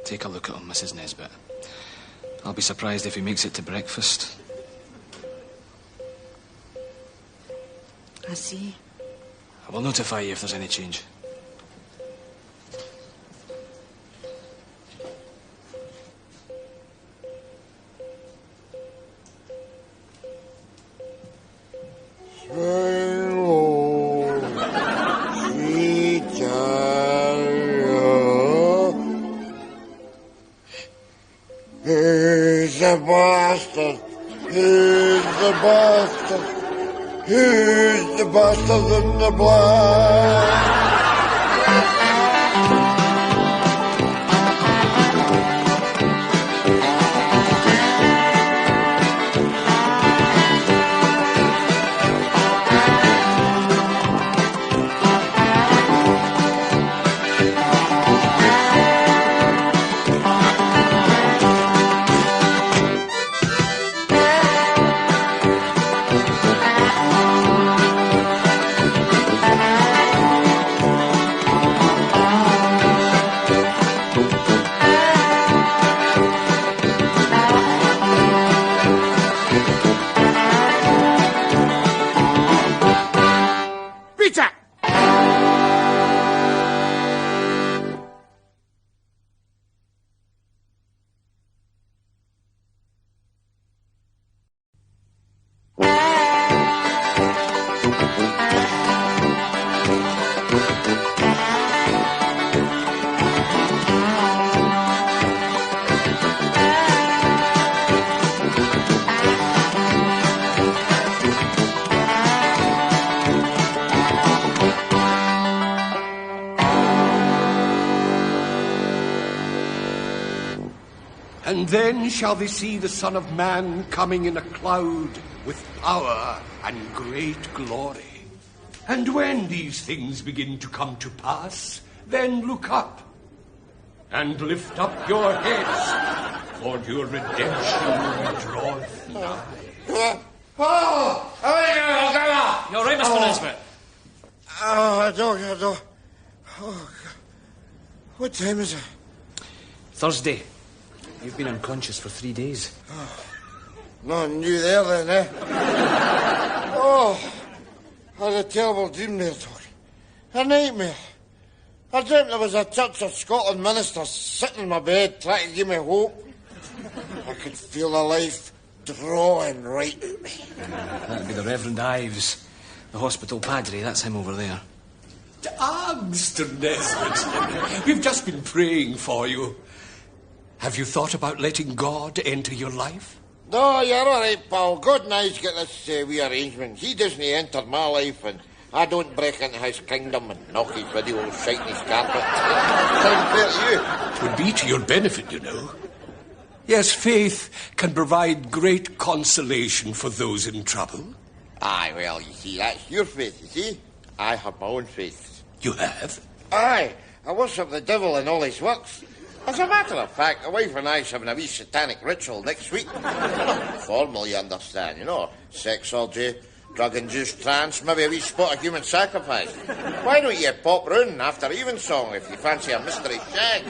Take a look at him, Mrs. Nesbitt. I'll be surprised if he makes it to breakfast. I see. I will notify you if there's any change. Who's the bastard? Who's the bastard? Who's the bastard in the black? And then shall they see the Son of Man coming in a cloud with power and great glory. And when these things begin to come to pass, then look up and lift up your heads, for your redemption draweth nigh. Oh! You all right, Mr. Nesbitt? I don't. Oh, God. What time is it? Thursday. You've been unconscious for 3 days. Nothing new there then, eh? Oh, I had a terrible dream there, Tony. A nightmare. I dreamt there was a Church of Scotland minister sitting in my bed trying to give me hope. I could feel the life drawing right at me. That'd be the Reverend Ives, the hospital padre. That's him over there. Mr. Nesbitt, we've just been praying for you. Have you thought about letting God enter your life? No, you're all right, pal. God and I's got this wee arrangement. He doesn't enter my life, and I don't break into his kingdom and knock his video shite in his carpet. Sounds fair to you. It would be to your benefit, you know. Yes, faith can provide great consolation for those in trouble. Aye, well, you see, that's your faith, you see. I have my own faith. You have? Aye, I worship the devil in all his works. As a matter of fact, the wife and I's having a wee satanic ritual next week. Not formal, you understand, you know. Sex orgy, drug-induced trance, maybe a wee spot of human sacrifice. Why don't you pop round after evensong if you fancy a mystery shag?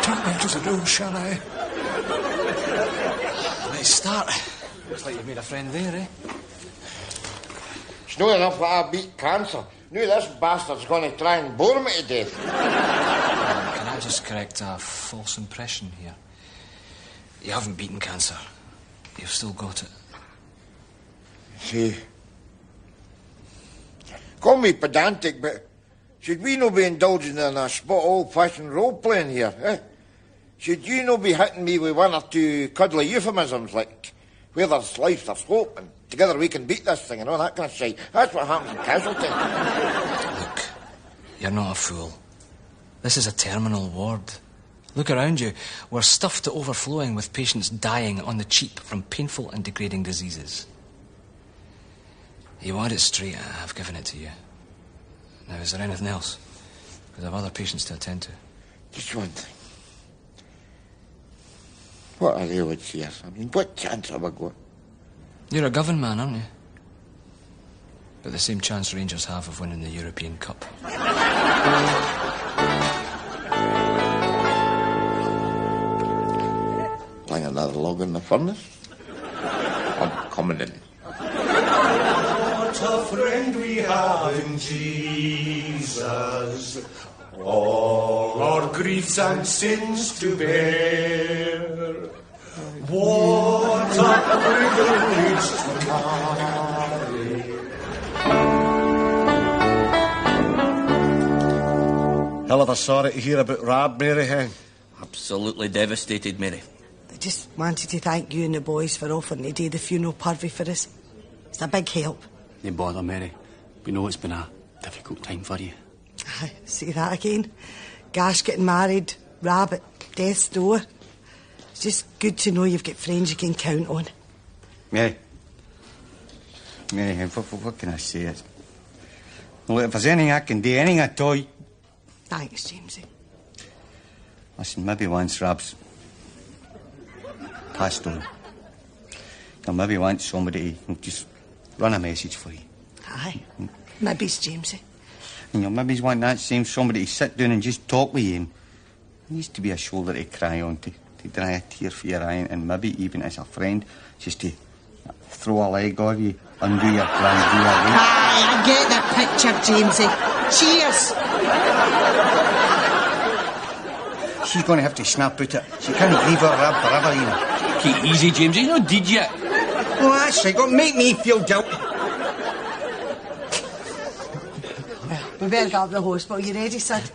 Take me to the door, shall I? Let's start. Looks like you've made a friend there, eh? It's not enough that I beat cancer. Now this bastard's going to try and bore me to death. Can I just correct a false impression here? You haven't beaten cancer. You've still got it. See, call me pedantic, but should we not be indulging in a spot old-fashioned role-playing here, eh? Should you not be hitting me with one or two cuddly euphemisms like, where there's life, there's hope, and together we can beat this thing and all that kind of shit? That's what happens in casualty. Look, you're not a fool. This is a terminal ward. Look around you. We're stuffed to overflowing with patients dying on the cheap from painful and degrading diseases. You want it straight, I've given it to you. Now, is there anything else? Because I've other patients to attend to. Just one thing. What are the odds here? I mean, what chance have I got? You're a Govan man, aren't you? But the same chance Rangers have of winning the European Cup. Like another log in the furnace? I'm coming in. What a friend we have in Jesus, all our griefs and sins to bear. What a privilege to carry. Hell of a sorry to hear about Rab, Mary Hen. Absolutely devastated, Mary. I just wanted to thank you and the boys for offering to do the funeral party for us. It's a big help. No bother, Mary. We know it's been a difficult time for you. Aye, see that again? Gash getting married, Rab at death's door. It's just good to know you've got friends you can count on. Mary Hen, what can I say? Well, if there's anything I can do, anything at all... Thanks, Jamesie. Listen, maybe once Rab's passed on, or maybe once somebody to just run a message for you. Aye, maybe's Jamesie. And you'll maybe want that same somebody to sit down and just talk with you. And there needs to be a shoulder to cry on, to dry a tear for your eye, and maybe even as a friend, just to throw a leg on you, undo your plans, do your way. Aye, I get the picture, Jamesie. Cheers! She's going to have to snap out it. She can't leave her Rab forever, you know. Keep easy, James. You know, did you? Oh, that's right. Don't make me feel guilty. Well, we better go up to the hospital. You ready, Sid?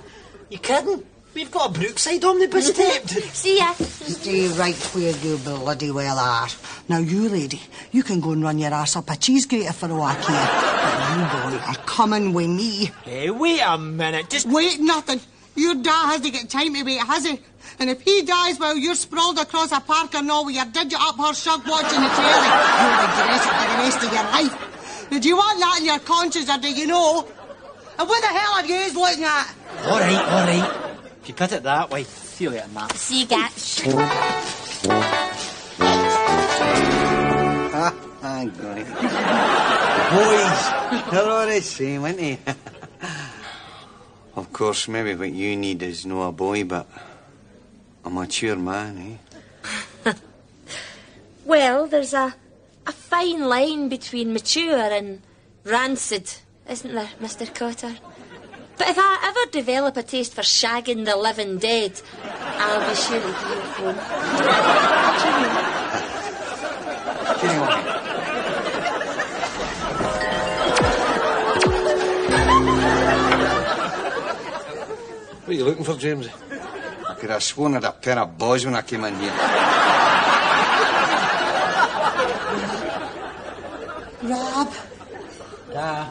You kidding? We've got a Brookside omnibus taped. See ya. Stay right where you bloody well are. Now, you lady, you can go and run your ass up a cheese grater for a walk here. But you, boy, are coming with me. Hey, wait a minute. Just wait nothing. Your dad hasn't got time to wait, has he? And if he dies while you're sprawled across a park or all with your digit up her shug watching the telly, you'll regret it for the rest of your life. Now, do you want that in your conscience, or do you know? And what the hell are you looking at? All right. If you put it that way. See you later, Matt. See you, Gatch. I'm going. Boys, they're all the same, aren't they? Of course, maybe what you need is no a boy, but a mature man, eh? Well, there's a fine line between mature and rancid, isn't there, Mr. Cotter? But if I ever develop a taste for shagging the living dead, I'll be sure to give you a phone. What are you looking for, Jamesie? I could have sworn I'd a pair of boys when I came in here. Rob. Yeah.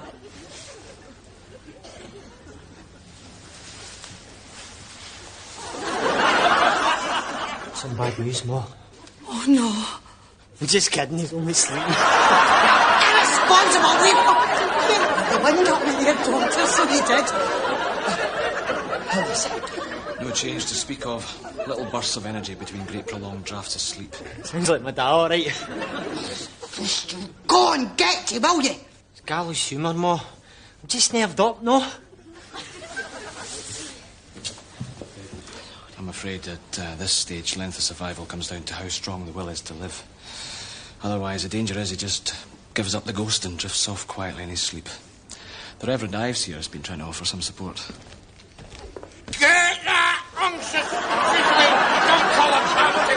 Some bad news, Ma. Oh, no. I'm just kidding, he's only sleeping. Irresponsible! The wind up with your daughter, so he did. No change to speak of. Little bursts of energy between great prolonged drafts of sleep. Sounds like my dad, all right. Go on, get to, will you? It's gallows humour, Ma. I'm just nerved up, no? I'm afraid at this stage, length of survival comes down to how strong the will is to live. Otherwise, the danger is he just gives up the ghost and drifts off quietly in his sleep. The Reverend Ives here has been trying to offer some support. Get that unctuous fiddling! Don't call him family!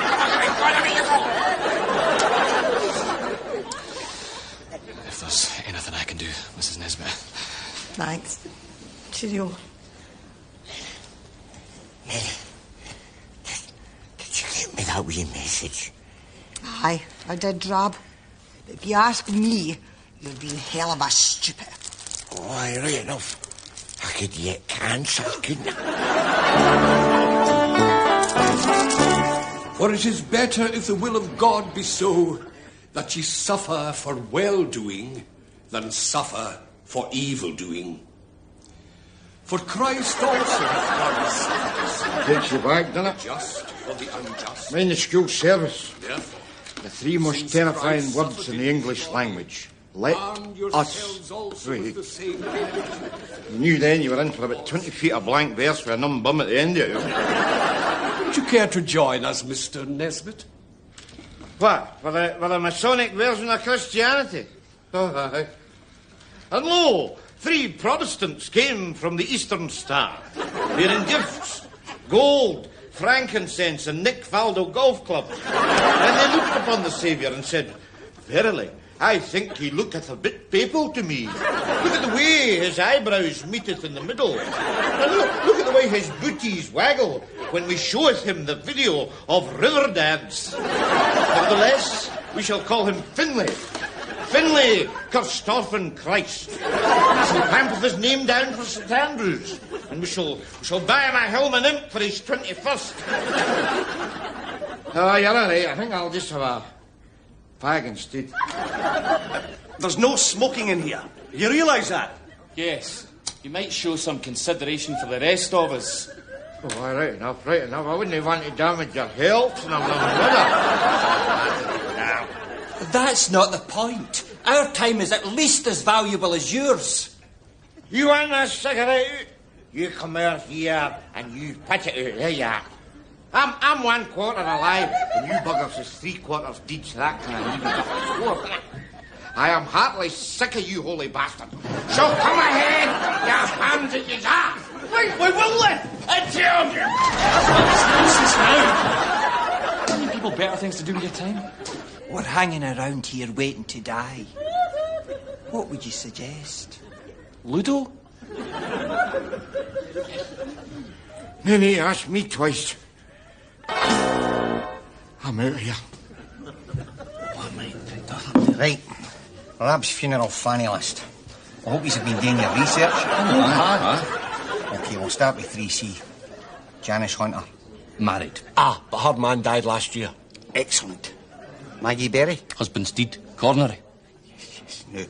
If there's anything I can do, Mrs. Nesbitt. Thanks. Cheerio. Mary, did you get me that wee message? Aye, I did, Rob. But if you ask me, you're being hell of a stupid. Oh, aye, right enough. I could get cancer, couldn't I? For it is better if the will of God be so that ye suffer for well-doing than suffer for evil-doing. For Christ also hath Takes you back, doesn't it? just for the unjust. Mind the school service. Yeah. The three most terrifying words in the English language. Let Arm us. yourselves also Wait. with the same. You knew then you were in for about 20 feet of blank verse with a numb bum at the end of it. Would you care to join us, Mr. Nesbitt? What? For the Masonic version of Christianity? Oh, aye. And lo, 3 Protestants came from the Eastern Star, bearing gifts, gold, frankincense, and Nick Faldo golf clubs. And they looked upon the Saviour and said, Verily, I think he looketh a bit papal to me. Look at the way his eyebrows meeteth in the middle. And look at the way his booties waggle when we showeth him the video of river dance. Nevertheless, we shall call him Finlay. Finlay Kirstophen Christ. We shall pamp his name down for St. Andrews. And we shall buy him a helm and imp for his 21st. Oh, you're all right. I think I'll just have a fag instead. There's no smoking in here. You realise that? Yes. You might show some consideration for the rest of us. Oh, aye, right enough. I wouldn't want to damage your health and I'm living with it. That's not the point. Our time is at least as valuable as yours. You want a cigarette? You come out here and you pitch it out. There you are. I'm 1/4 alive, and you buggers is 3/4 dead, so that kind of leaving up the score, isn't it? I am heartily sick of you, holy bastard. So come ahead, your hands at your ass. Wait, we will then! I tell you! Don't you people better things to do with your time? We're hanging around here waiting to die. What would you suggest? Ludo? Nenny asked me twice. I'm out of here. Right. Rob's funeral fanny list. I hope you've been doing your research. Aye. OK, we'll start with 3C. Janice Hunter. Married. Ah, but her man died last year. Excellent. Maggie Berry. Husband's deed. Coronary. Now,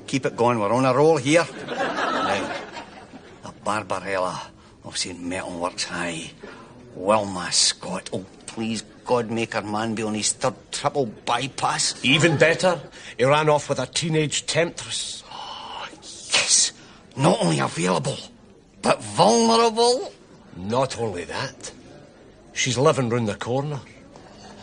keep it going. We're on a roll here. Now, the Barbarella of St. Metalworks High. Wilma Scott. Oh, please, God, make her man be on his third triple bypass. Even better, he ran off with a teenage temptress. Oh, yes. Not only available, but vulnerable. Not only that, she's living round the corner.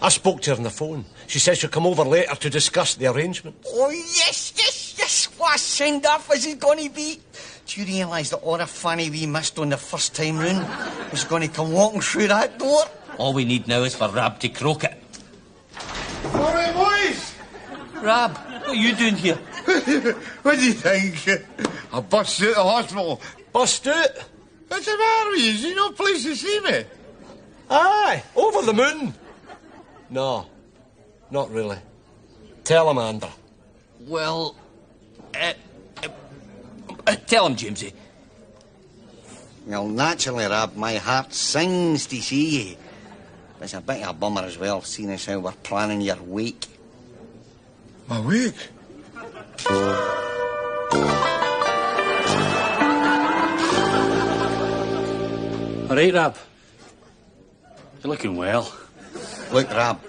I spoke to her on the phone. She says she'll come over later to discuss the arrangements. Oh, yes. What a send-off is it going to be? Do you realise that all the funny we missed on the first time round was going to come walking through that door? All we need now is for Rab to croak it. All right, boys. Rab, what are you doing here? What do you think? I bust out the hospital. Bust out? What's the matter with you? Is there no place to see me? Aye, over the moon. No, not really. Tell him, Andrew. Well, tell him, Jamesie. Well, naturally, Rab, my heart sings to see you. It's a bit of a bummer as well, seeing as how we're planning your wake. My wake? All right, Rab. You're looking well. Look, Rab,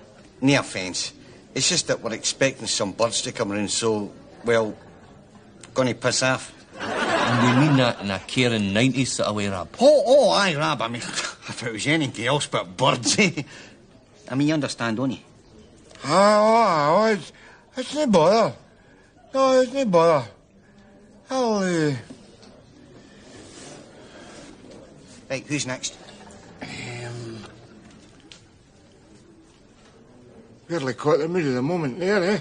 no offence. It's just that we're expecting some birds to come round, so, well, gonna piss off. And we mean that in a caring 90s sort of way, Rab. Oh, aye, Rab. I mean, if it was anything else but birds, eh? I mean, you understand, don't you? It's no bother. No, it's no bother. I'll, Right, who's next? Barely caught the mood of the moment there, eh?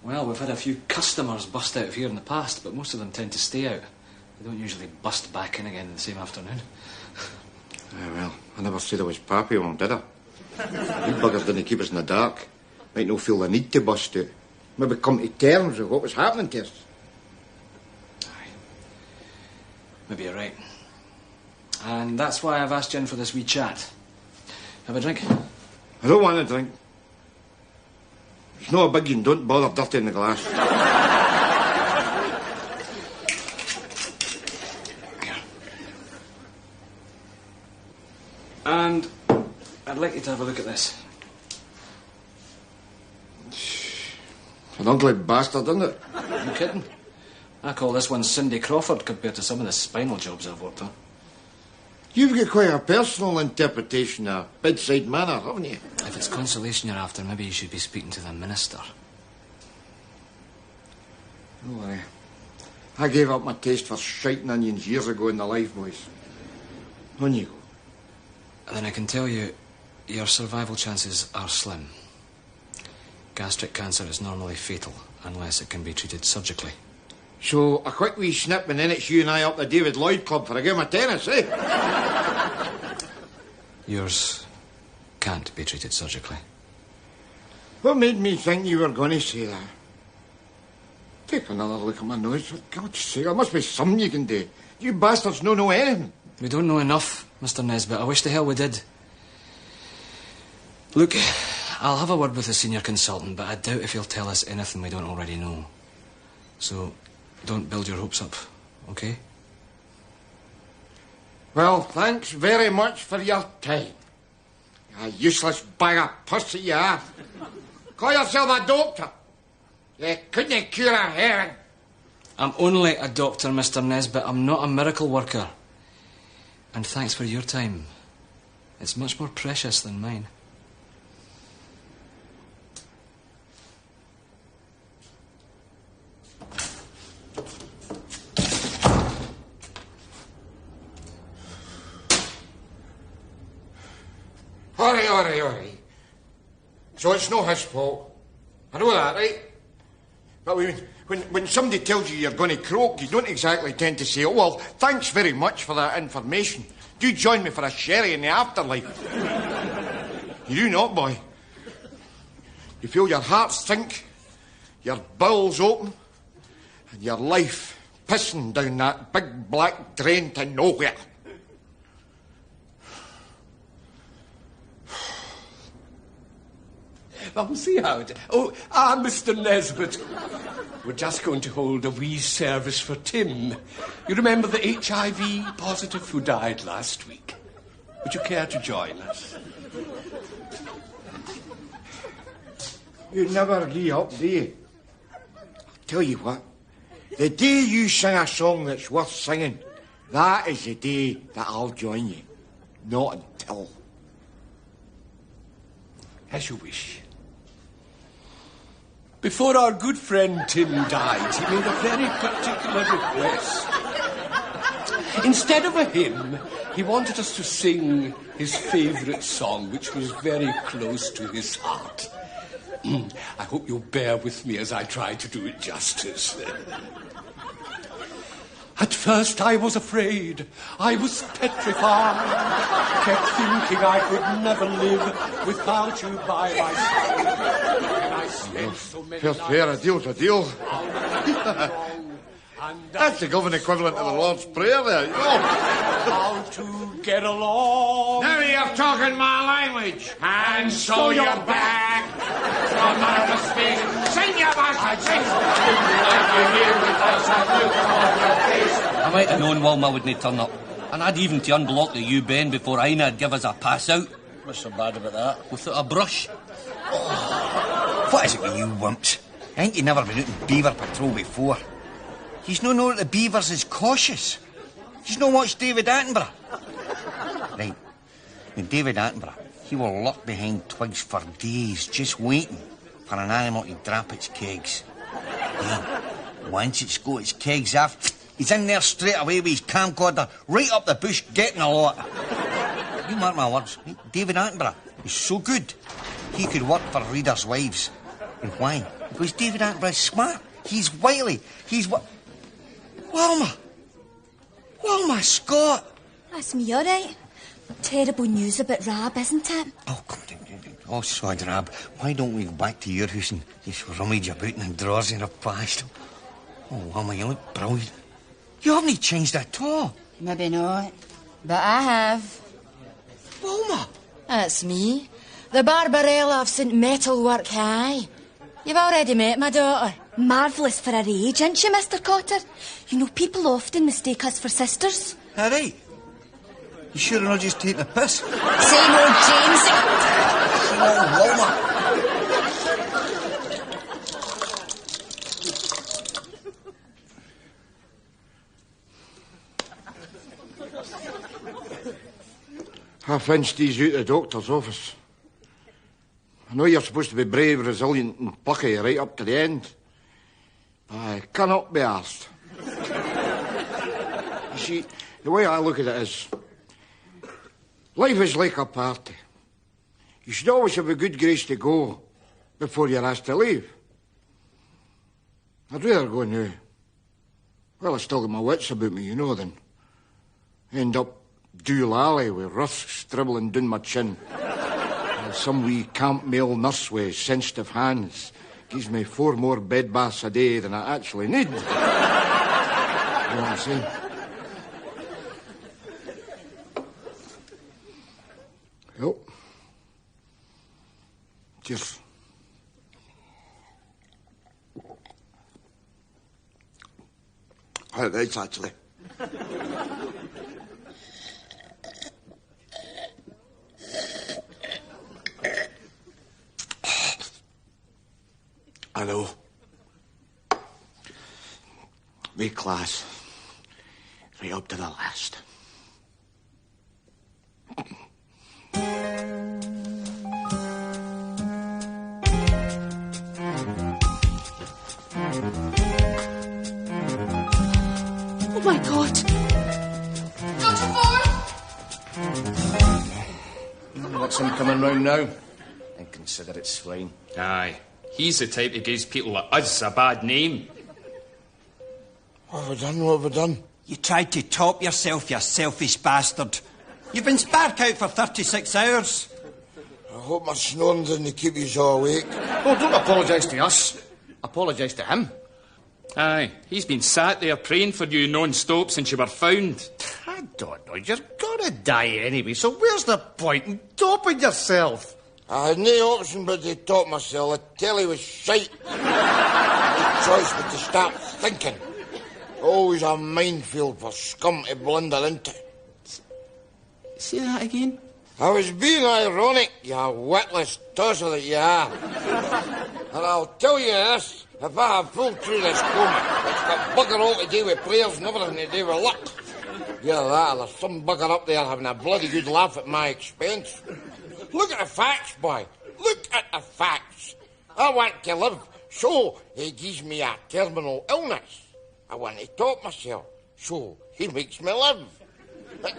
Well, we've had a few customers bust out of here in the past, but most of them tend to stay out. They don't usually bust back in again the same afternoon. Well, I never said I was pappy on them, did I? You buggers didn't keep us in the dark. Might not feel the need to bust out. Maybe come to terms with what was happening to us. Aye. Maybe you're right. And that's why I've asked you in for this wee chat. Have a drink? I don't want a drink. It's not a biggie and don't bother dirtying the glass. And I'd like you to have a look at this. An ugly bastard, isn't it? Are you kidding? I call this one Cindy Crawford compared to some of the spinal jobs I've worked on. You've got quite a personal interpretation of bedside manner, haven't you? If it's consolation you're after, maybe you should be speaking to the minister. Don't worry. I gave up my taste for shiting onions years ago in the life, boys. On you go. Then I can tell you, your survival chances are slim. Gastric cancer is normally fatal unless it can be treated surgically. So, a quick wee snip and then it's you and I up the David Lloyd Club for a game of tennis, eh? Yours can't be treated surgically. What made me think you were going to say that? Take another look at my nose. For God's sake, there must be something you can do. You bastards don't know anything. We don't know enough, Mr. Nesbitt. I wish the hell we did. Look, I'll have a word with the senior consultant, but I doubt if he'll tell us anything we don't already know. So, don't build your hopes up, okay? Well, thanks very much for your time. You useless bag of pussy you are. Call yourself a doctor. You couldn't cure a herring. I'm only a doctor, Mr. Nesbitt. I'm not a miracle worker. And thanks for your time. It's much more precious than mine. All right. So it's no his fault. I know that, right? But when somebody tells you you're going to croak, you don't exactly tend to say, oh, well, thanks very much for that information. Do join me for a sherry in the afterlife. You do not, boy. You feel your heart sink, your bowels open, and your life pissing down that big black drain to nowhere. Well, see how it... Mr. Nesbitt. We're just going to hold a wee service for Tim. You remember the HIV positive who died last week? Would you care to join us? You never give up, do you? I'll tell you what. The day you sing a song that's worth singing, that is the day that I'll join you. Not until. As you wish. Before our good friend Tim died, he made a very particular request. Instead of a hymn, he wanted us to sing his favourite song, which was very close to his heart. I hope you'll bear with me as I try to do it justice. At first I was afraid, I was petrified, kept thinking I could never live without you by my side. And I spent so many Fair, a deal's a deal. That's the government equivalent of the Lord's Prayer there, you know. How to get along. Now you're talking my language. And so you're back from outer space. Sing your bastard, sing! I might have known Wilma wouldn't turn up. And I'd even to unblock the U-bend before Ina'd give us a pass out. What's so bad about that? Without a brush. What is it with you wimps? Ain't you never been out in beaver patrol before? You've no know that the beavers is cautious. You've no watched David Attenborough. Right. Now, David Attenborough, he will lurk behind twigs for days, just waiting for an animal to drop its kegs. Then, once it's got its kegs off, he's in there straight away with his camcorder, right up the bush, getting a lot. You mark my words, David Attenborough is so good, he could work for readers' wives. And why? Because David Attenborough's smart. He's wily. He's what? Wilma! Wilma Scott! That's me, all right. Terrible news about Rab, isn't it? Oh, come down. Oh, sod, Rab. Why don't we go back to your house and just rummage about in the drawers in the past? Oh, Wilma, you look brilliant. You haven't changed at all. Maybe not, but I have. Wilma! That's me. The Barbarella of St. Metalwork High. You've already met my daughter. Marvellous for her age, ain't she, Mr. Cotter? You know, people often mistake us for sisters. All right. You sure you're not just taking a piss? Same old Jamesie. Same old Wilma. Half inched these out the doctor's office. I know you're supposed to be brave, resilient and plucky right up to the end. But I cannot be arsed. You see, the way I look at it is, life is like a party. You should always have a good grace to go before you're asked to leave. I'd rather go now. Well, I still got my wits about me, you know, than end up doolally with rusks dribbling down my chin. Some wee camp male nurse with sensitive hands gives me 4 more bed baths a day than I actually need. You know what I'm saying? Yep. Cheers. How nice, actually. I know. Me class. Right up to the last. Oh, my God. Dr. Ford? What's him coming round now? Inconsiderate swine. Aye. He's the type who gives people like us a bad name. What have I done? What have I done? You tried to top yourself, you selfish bastard. You've been spark out for 36 hours. hope my snoring didn't keep you all awake. Oh, don't apologise to us. Apologise to him. Aye, he's been sat there praying for you non-stop since you were found. I don't know. You're gonna die anyway, so where's the point in doping yourself? I had no option but to top myself. The telly was shite. No choice but to start thinking. Always a minefield for scum to blunder into. Say that again? I was being ironic, you witless tosser that you are. And I'll tell you this, if I have pulled through this coma, it's got bugger all to do with prayers and everything to do with luck. Yeah, that, there's some bugger up there having a bloody good laugh at my expense. Look at the facts, boy. Look at the facts. I want to live, so he gives me a terminal illness. I want to top myself, so he makes me live. But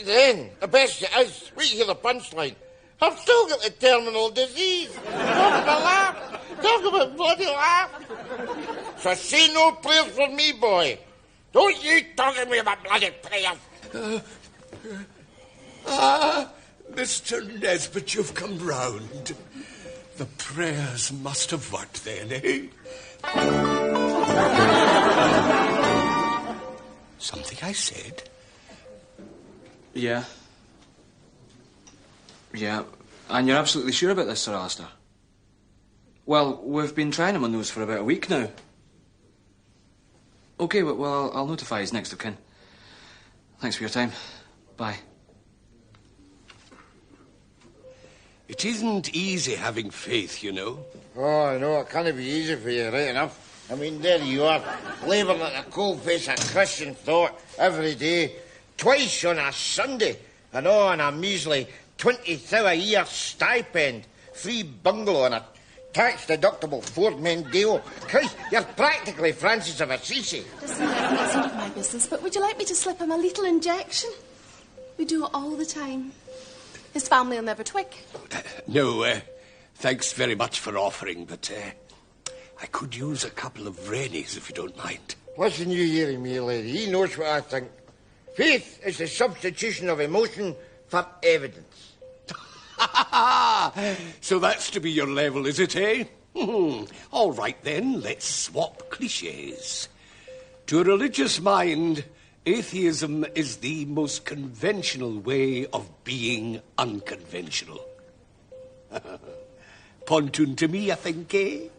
then, the best it is, wait to hear the punchline. I've still got the terminal disease. Talk about laugh. Talk about bloody laugh. So say no prayers for me, boy. Don't you talk to me about bloody prayers. Mr. Nesbitt, you've come round. The prayers must have worked then, eh? Something I said? Yeah. Yeah, and you're absolutely sure about this, Sir Alistair? Well, we've been trying him on those for about a week now. OK, well, I'll notify his next of kin. Thanks for your time. Bye. It isn't easy having faith, you know. Oh, I know, it can't be easy for you, right enough. I mean, there you are, labouring at the coalface of Christian thought every day, twice on a Sunday, and all on a measly 20,000 a year stipend, free bungalow and a tax-deductible Ford Mondeo. Christ, you're practically Francis of Assisi. Listen, it's not my business, but would you like me to slip him a little injection? We do it all the time. His family will never twig. No, thanks very much for offering, but I could use a couple of Rennies, if you don't mind. Listen, you hearing me, lady. He knows what I think. Faith is the substitution of emotion for evidence. So that's to be your level, is it, eh? All right, then, let's swap clichés. To a religious mind, atheism is the most conventional way of being unconventional. Pontoon to me, I think, eh?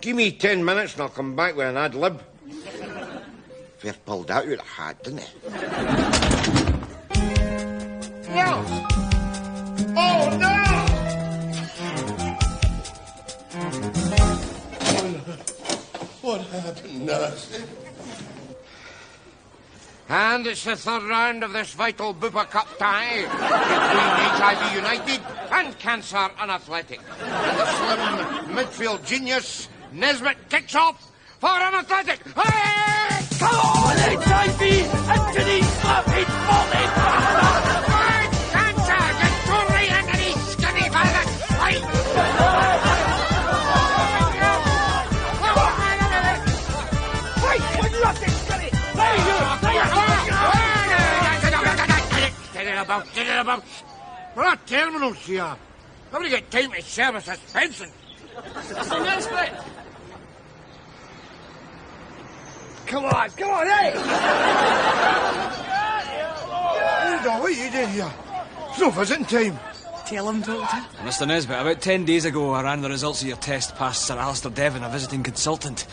Give me 10 minutes and I'll come back with an ad lib. Fair pulled out of the hat, didn't it? No! Oh, no! What happened, nurse? And it's the third round of this vital Booper Cup tie between HIV United and Cancer Unathletic. And the slim midfield genius, Nesbitt, kicks off for Unathletic. Hey! Come on, HIV! Anthony Smurfy, falling! Cancer, get totally into these skinny fellas! Right! Wait, look at skinny! Get it about. We're at terminals here. How do you get time to service this pension? Mr. Nesbitt! Come on, hey! What are you doing here? It's no visiting time. Tell him, Doctor. Mr. Nesbitt, about 10 days ago, I ran the results of your test past Sir Alistair Devon, a visiting consultant.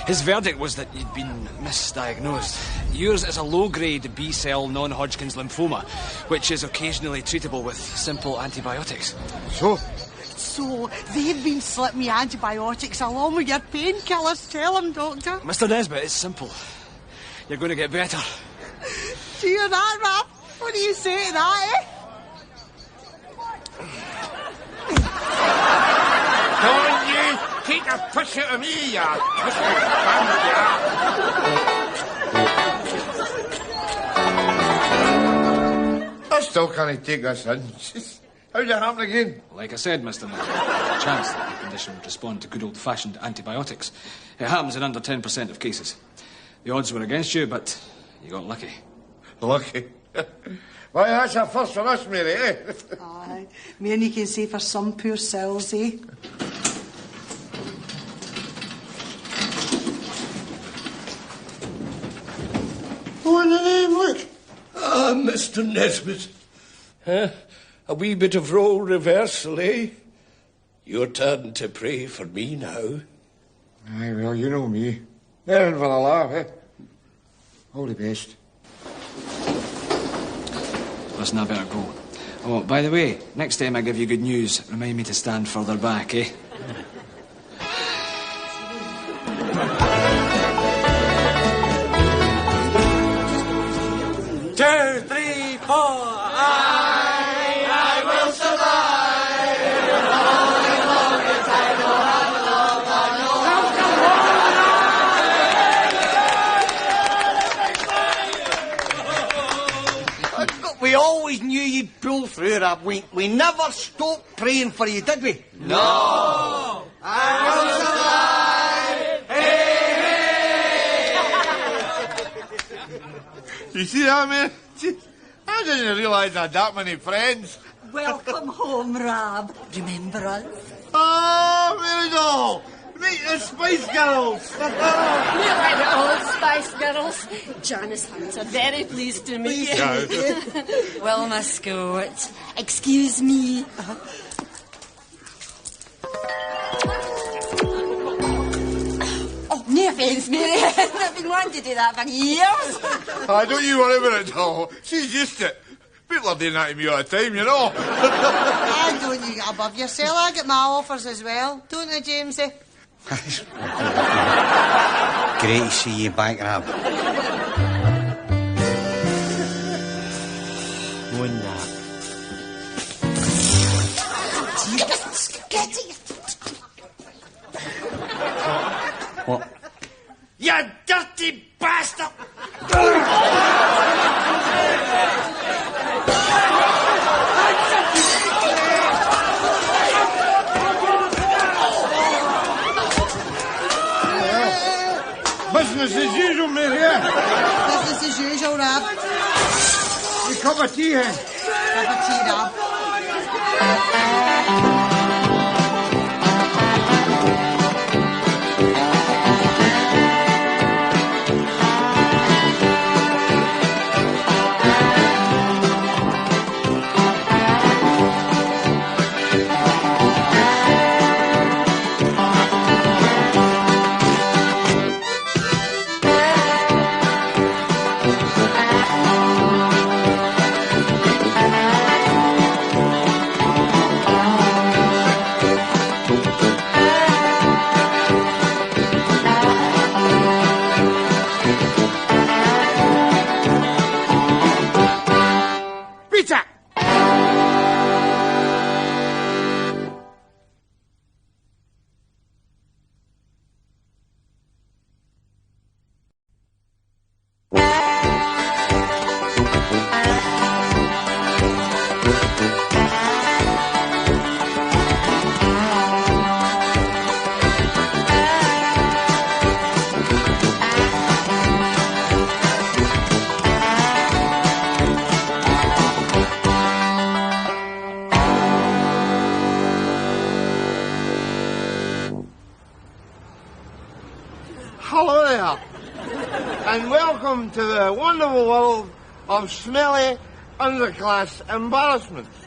His verdict was that you'd been misdiagnosed. Yours is a low-grade B-cell non-Hodgkin's lymphoma, which is occasionally treatable with simple antibiotics. So, they've been slipping me antibiotics along with your painkillers. Tell him, Doctor. Mr. Nesbitt, it's simple. You're going to get better. Do you hear that, Ralph? What do you say to that, eh? Don't you take a piss out of me, you twisted bastard, you. I still can't take this in. How'd it happen again? Like I said, Mr. Nesbitt, there's a chance that the condition would respond to good old-fashioned antibiotics. It happens in under 10% of cases. The odds were against you, but you got lucky. Lucky? Why, that's a first for us, Mary, eh? Aye. Me and you can say for some poor souls, eh? Oh, the name, look. Ah, Mr. Nesbitt. A wee bit of role reversal, eh? Your turn to pray for me now. Aye, well, you know me. Aaron for the laugh, eh? All the best. Listen, I better go. Oh, by the way, next time I give you good news, remind me to stand further back, eh? 2, 3, 4. I will survive. We always knew you'd pull through that. We never stopped praying for you, did we? No. I will survive. You see that, man? I didn't realise I had that many friends. Welcome home, Rab. Remember us? Oh, Mary-doll! Meet the Spice Girls! Meet like the old Spice Girls. Janice Hunter, very pleased to meet you. Well, Miss Scott, excuse me. Oh, no offence, Mary. I've been wanting to do that for years. Don't you worry about it, doll. She's used to it. People are doing that to me all the time, you know. And don't you get above yourself. I get my offers as well. Don't I, Jamesie? Great to see you back, Rab. One that. What? You dirty bastard! Business as usual, Mary, eh? Business as usual, Rab. A cup of tea, eh? Cup of tea, Rab. Hello there, and welcome to the wonderful world of smelly underclass embarrassments.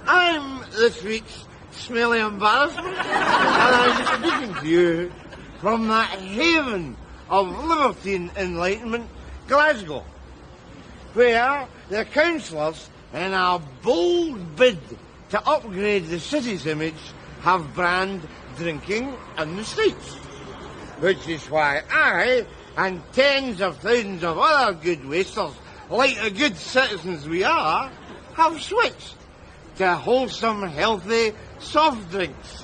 I'm this week's smelly embarrassment, and I'm speaking to you from that haven of libertine enlightenment, Glasgow, where the councillors, in a bold bid to upgrade the city's image, have banned drinking in the streets. Which is why I, and tens of thousands of other good wasters, like the good citizens we are, have switched to wholesome, healthy soft drinks.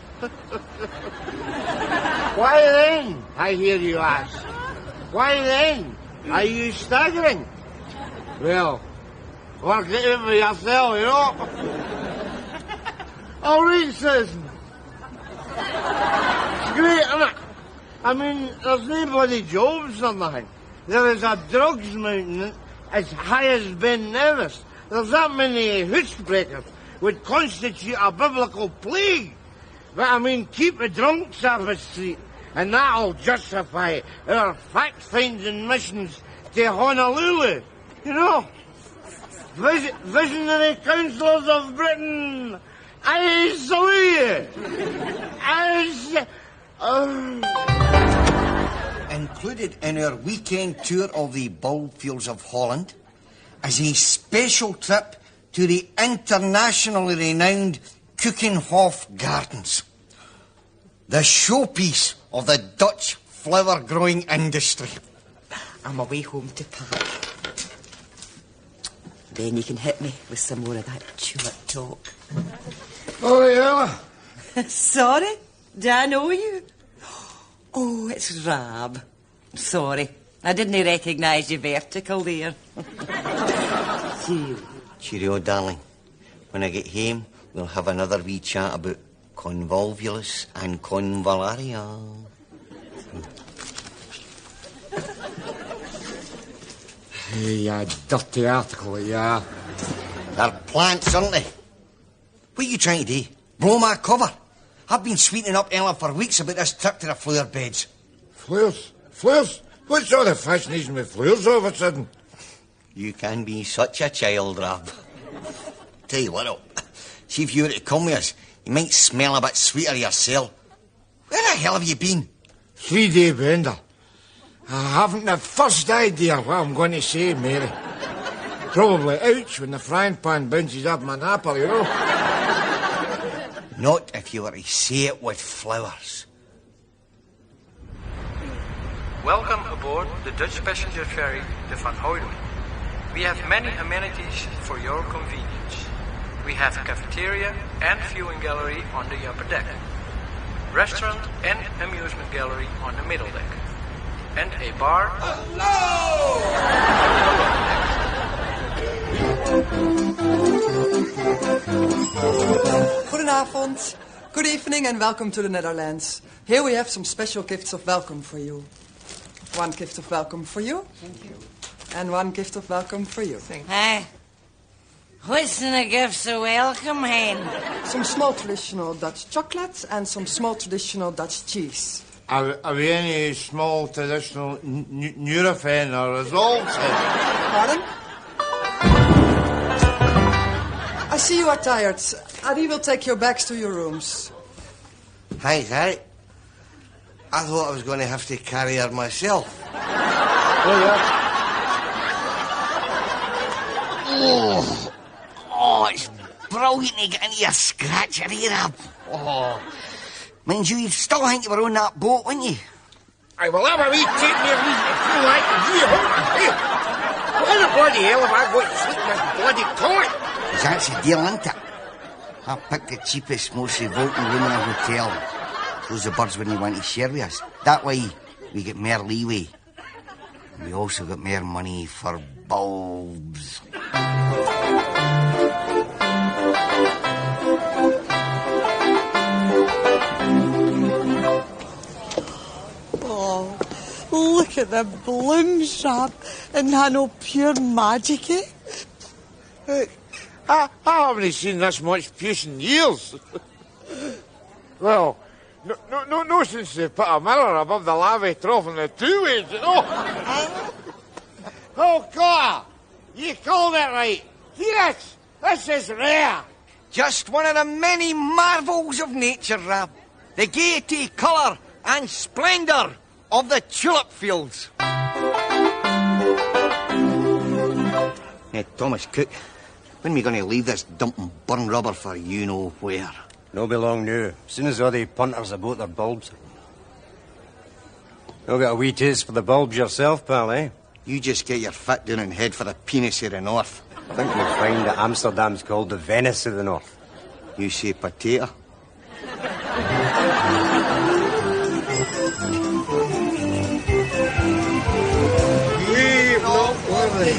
Why then, I hear you ask? Why then are you staggering? Well, work it out for yourself, you know. All right, citizen. It's great, isn't it? I mean, there's no bloody jobs or nothing. There is a drugs mountain as high as Ben Nevis. There's that many housebreakers would constitute a biblical plague. But I mean, keep the drunks off the street, and that'll justify our fact-finding missions to Honolulu. You know, visionary councillors of Britain, I salute you. Included in our weekend tour of the bulbfields of Holland is a special trip to the internationally renowned Keukenhof Gardens, the showpiece of the Dutch flower-growing industry. I'm away home to pack. Then you can hit me with some more of that tulip talk. Oh, yeah. Sorry? Do I know you? Oh, it's Rab. Sorry, I didn't recognise you vertical there. Cheerio, darling. When I get home, we'll have another wee chat about convolvulus and convallaria. Hey, you dirty article, yeah. They're plants, aren't they? What are you trying to do? Blow my cover? I've been sweetening up Ella for weeks about this trip to the flower beds. Flowers? Flowers? What's all the fascination with flowers all of a sudden? You can be such a child, Rab. Tell you what, though, see if you were to come with us, you might smell a bit sweeter yourself. Where the hell have you been? 3-day bender. I haven't the first idea what I'm going to say, Mary. Probably ouch when the frying pan bounces up my napper, you know. Not if you were to say it with flowers. Welcome aboard the Dutch passenger ferry, the Van Hooydonk. We have many amenities for your convenience. We have a cafeteria and viewing gallery on the upper deck, restaurant and amusement gallery on the middle deck, and a bar. Goedenavond, good evening and welcome to the Netherlands. Here we have some special gifts of welcome for you. One gift of welcome for you. Thank you. And one gift of welcome for you. Hey, what's in the gifts of welcome, hen? Some small traditional Dutch chocolates and some small traditional Dutch cheese. Are we any small traditional Nurofen or results? Pardon? I see you are tired. Adi will take your bags to your rooms. Hi, Harry. I thought I was going to have to carry her myself. Oh, yeah. Oh, it's brilliant to get into your scratcher here, Ab. Oh. Mind you, you'd still think you were on that boat, wouldn't you? I will have a wee take me a wee feel like you hold here. Why the bloody hell have I got to sleep in this bloody toilet? It's actually deal, isn't it? I picked the cheapest, most revolting room in a hotel. Those the birds wouldn't want to share with us. That way, we get more leeway. We also got more money for bulbs. Oh, look at the blooms, Rab. And I know pure magic, eh? Hey, I haven't seen this much puce in years. Well, no since they put a mirror above the lavy trough in the two-ways, you know. Oh, God, you called it right. See this? This is rare. Just one of the many marvels of nature, Rab. The gaiety, colour and splendour of the tulip fields. Hey, Thomas Cook, when are we going to leave this dumping burn rubber for you-know-where? No be long now. As soon as all the punters about their bulbs. You'll get a wee taste for the bulbs yourself, pal, eh? You just get your foot down and head for the penis of the north. I think you'll find that Amsterdam's called the Venice of the north. You say potato? We're not worthy.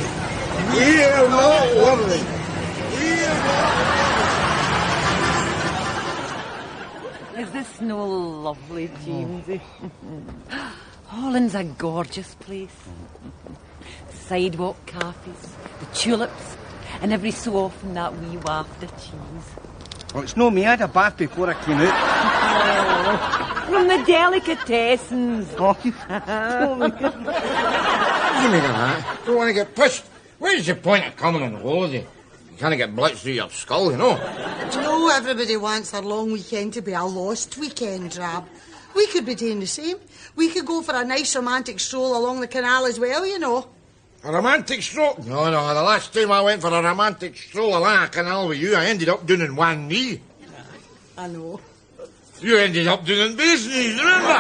We're not worthy. Is this no lovely, Jamesie? Holland's a gorgeous place. Sidewalk cafes, the tulips, and every so often that wee waft of cheese. Well, it's no me. I had a bath before I came out. From the delicatessens. Oh, You mean that? Don't want to get pushed. Where's the point of coming on holiday? You can't get blitzed through your skull, you know. Do you know everybody wants their long weekend to be a lost weekend, Rab? We could be doing the same. We could go for a nice romantic stroll along the canal as well, you know. A romantic stroll? No, the last time I went for a romantic stroll along a canal with you, I ended up doing in one knee. I know. You ended up doing in both knees, remember?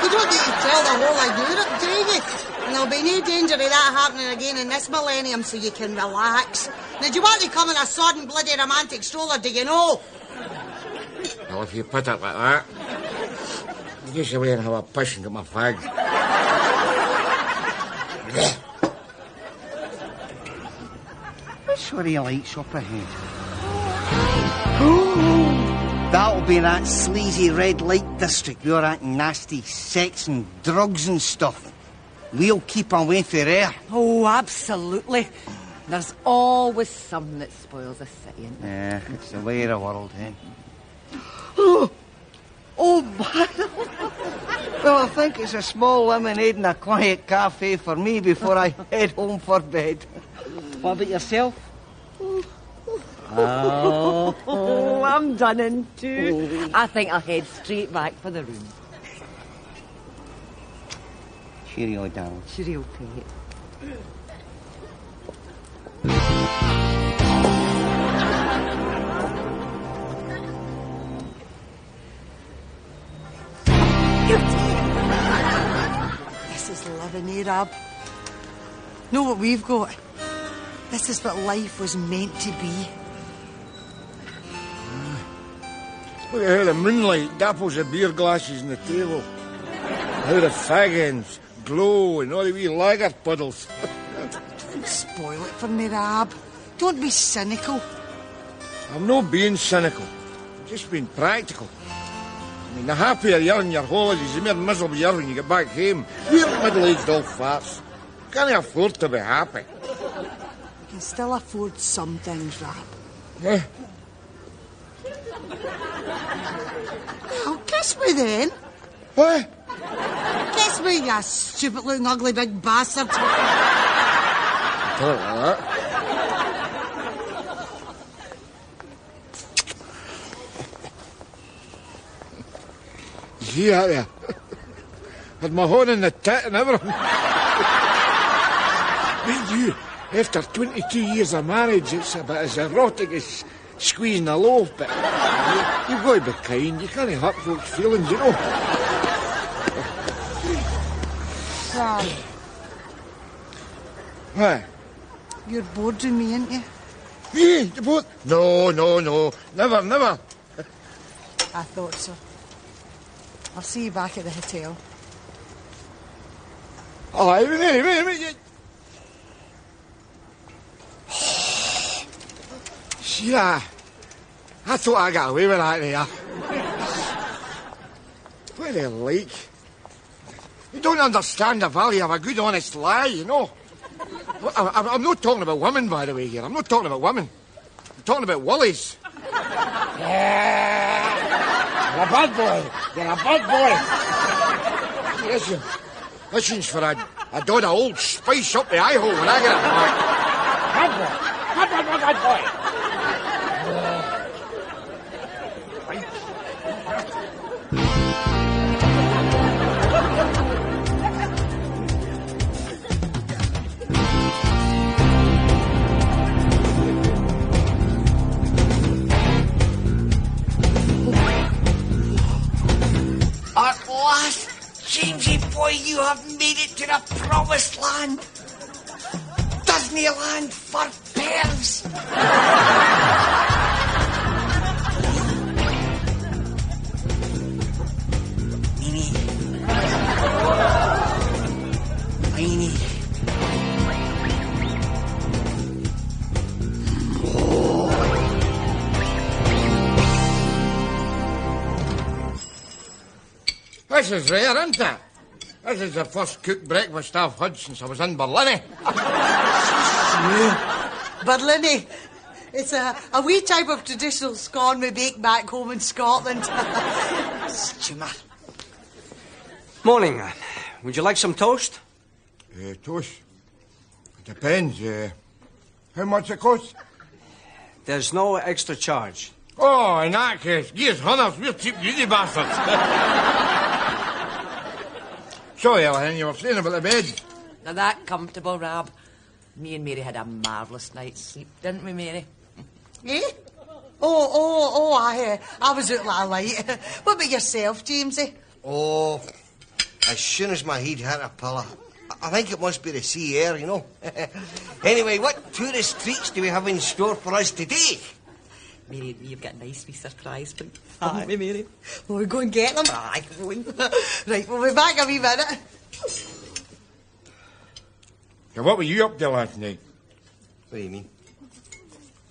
You don't need to tell the whole of Europe, do you? And there'll be no danger of that happening again in this millennium, so you can relax. Now, do you want to come on a sudden bloody romantic stroll, or do you know? Well, if you put it like that, I'll just away and have a push and get my fags. Which way are lights up ahead? That'll be that sleazy red light district with all that nasty sex and drugs and stuff. We'll keep away from there. Oh, absolutely. There's always something that spoils a city. Yeah, it's the way of the world, eh? Oh, my. Well, I think it's a small lemonade and a quiet cafe for me before I head home for bed. What about yourself? Oh, I'm done in too. I think I'll head straight back for the room. Cheerio, darling. Cheerio, Pete. This is living, eh, Rab? Know what we've got? This is what life was meant to be. Look at how the moonlight dapples the beer glasses on the table. How the fag ends glow and all the wee lager puddles. Don't spoil it for me, Rab. Don't be cynical. I'm not being cynical. I'm just being practical. I mean, the happier you are in your holidays, the more miserable you are when you get back home. We're middle-aged old farts. Can't afford to be happy. You can still afford some things, Rab. Eh? Well, kiss me then. What? Kiss me, you stupid-looking, ugly big bastard. Talk like that. See that there? Had my horn in the tit and everything. Mind you, after 22 years of marriage, it's about as erotic as squeezing a loaf, but you've got to be kind. You can't hurt folks' feelings, you know. Rab, What? you're bored with me, ain't you? Me? The boat? No. Never. I thought so. I'll see you back at the hotel. Oh, wait. See that? I thought I got away with that there. What are they like? You don't understand the value of a good, honest lie, you know. I'm not talking about women, by the way, here. I'm not talking about women. I'm talking about willies. Yeah. You're a bad boy. You're a bad boy. Listen. Listen's for a dod of old spice up the eye hole when I get it back. Bad boy. At last, Jamesie boy, you have made it to the promised land. Disneyland for pervs. Mini. This is rare, isn't it? This is the first cooked breakfast I've had since I was in Berlin. Berlin. It's a wee type of traditional scone we bake back home in Scotland. Steamer. Morning. Would you like some toast? Toast? It depends. How much it costs? There's no extra charge. Oh, in that case, yes, hunters, we're cheap greedy bastards. Sorry, Ellen, you were saying about the bed. Now that comfortable, Rab. Me and Mary had a marvellous night's sleep, didn't we, Mary? Eh? I was out like a light. What about yourself, Jamesie? Oh, as soon as my head hit a pillar, I think it must be the sea air, you know. Anyway, what tourist treats do we have in store for us today? Mary, you've got a nice wee surprise for me. Aye, Mary. Will we go and get them? Aye, go on. Right, we'll be back a wee minute. So what were you up to last night? What do you mean?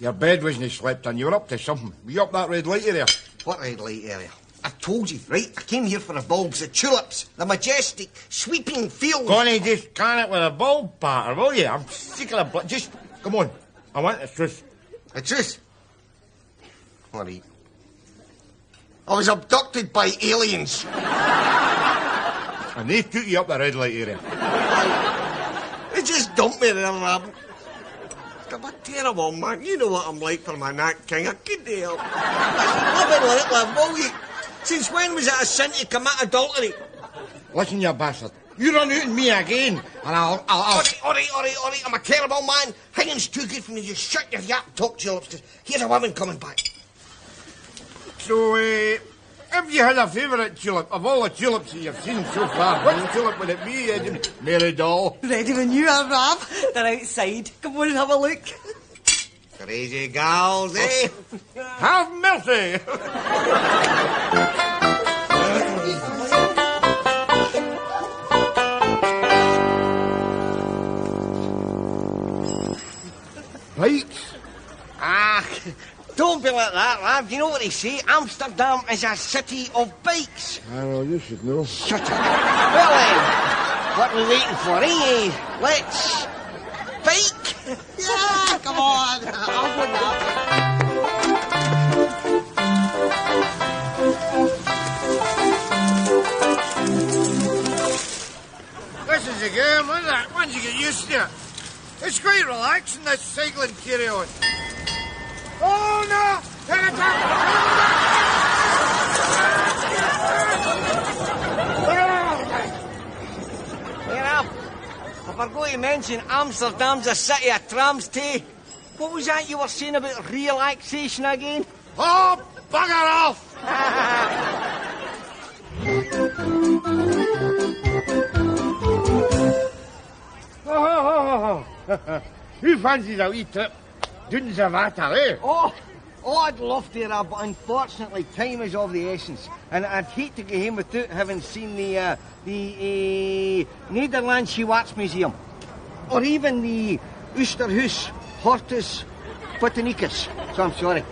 Your bed wasn't slept on. You were up to something. Were you up that red light area? What red light area? I told you, right? I came here for the bulbs, the tulips, the majestic, sweeping fields. Connie, just can it with a bulb patter, will you? I'm sick of the... Just, come on. I want the truth. The truth? All right. I was abducted by aliens. And they took you up the red light area. They just dumped me there, Rab. I'm a terrible man. You know what I'm like for my Nat King. I couldn't help. Live and let live, will you? Since when was it a sin to commit adultery? Listen, you bastard. You run out on me again, and I'll... All right. I'm a terrible man. Hanging's too good for me. Just shut your yap, talk tulips, because here's a woman coming back. So, if you had a favourite tulip, of all the tulips that you've seen so far, which tulip would it be, Mary doll? Ready when you are, Rab. They're outside. Come on and have a look. Crazy gals, eh? Have mercy! Bikes? Don't be like that, Rab. You know what they say? Amsterdam is a city of bikes. Well, you should know. Shut up. Well then, what are we waiting for, eh? Let's... bike? Yeah, come on. I'll go now. This is a game, isn't it? Once you get used to it. It's quite relaxing, this cycling carry-on. Oh, no! Take it back! Hey, Rab, I forgot to mention Amsterdam's a city of trams, too. What was that you were saying about relaxation again? Oh, bugger off! Who fancies a wee trip? Down Zavata, eh? Oh, I'd love to, Rab, but unfortunately time is of the essence. And I'd hate to go home without having seen the Nederlands Museum. Or even the Oosterhuis Hortus Botanicus. So I'm sorry.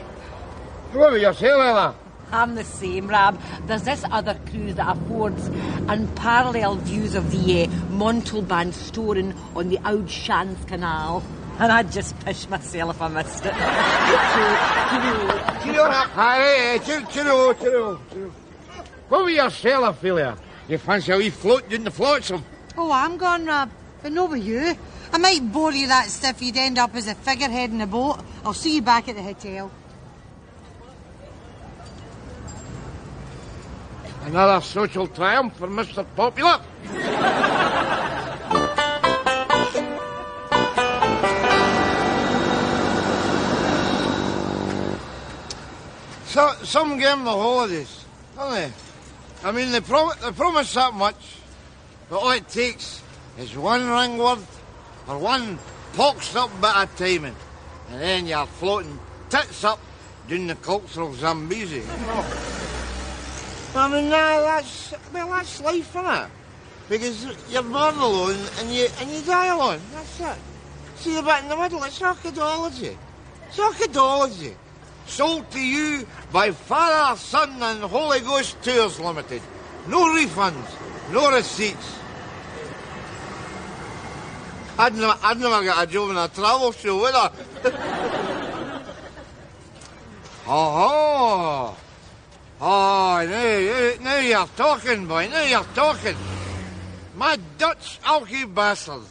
What about yourself, Ella? I'm the same, Rab. There's this other cruise that affords unparalleled views of the Montalban storing on the Oud Shans Canal. And I'd just pish myself if I missed it. Cheerio. What about yourself, Ophelia? You fancy a wee float down the flotsam? Oh, I'm gone, Rab. But no with you. I might bore you that stiff you'd end up as a figurehead in a boat. I'll see you back at the hotel. Another social triumph for Mr. Popular. So, some give them the holidays, don't they? I mean, they promise that much, but all it takes is one wrong word or one poxed up bit of timing, and then you're floating tits up down the cultural Zambezi. I mean, that's life, innit? Because you're born alone and you die alone. That's it. See the bit in the middle? It's archaeology. Sold to you by Father, Son and Holy Ghost Tours Limited. No refunds. No receipts. I'd never get a job in a travel show, would I? Oh, now you're talking, boy. Now you're talking. My Dutch alky bastard.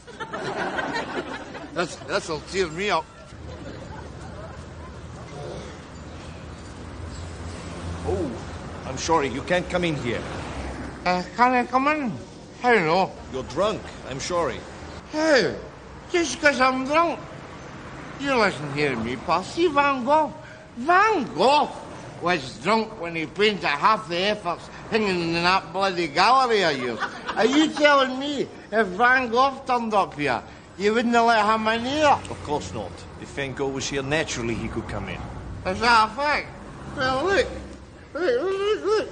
This'll cheer me up. Oh, I'm sorry, you can't come in here. Can I come in? How no? You're drunk, I'm sorry. How? Just 'cause I'm drunk? You listen here to me, pal. See Van Gogh? Van Gogh was drunk when he painted half the efforts hanging in that bloody gallery of yours. Are you telling me if Van Gogh turned up here, you wouldn't have let him in here? Of course not. If Van Gogh was here, naturally he could come in. Is that a fact? Well, look. Look.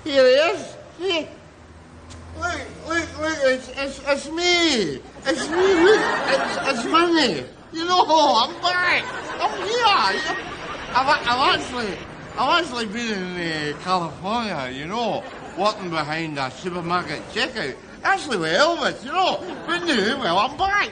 Here he is. See? Look, it's me. It's me, look. It's money. You know, I'm back. I'm here. I've actually been in California, you know, working behind a supermarket checkout. Actually with Elvis, you know. But no, well, I'm back.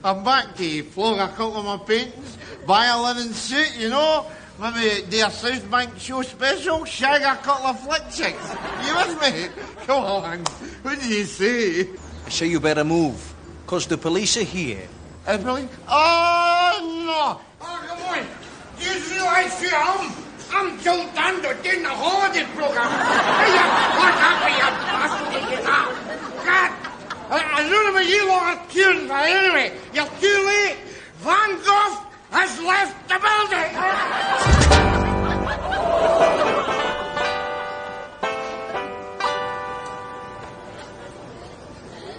I'm back to flog a couple of my paintings, buy a linen suit, you know. Maybe do a South Bank show special, shag a couple of flick chicks. You with me? Come on. What do you say? I say you better move, 'cause the police are here. The police? Oh, no. Oh, come on. Do you realise who I'm Joe Dando doing the holiday programme. What happened, you bastard, you know? God, I don't know what you lot are cheering for anyway. You're too late. Van Gogh has left the building.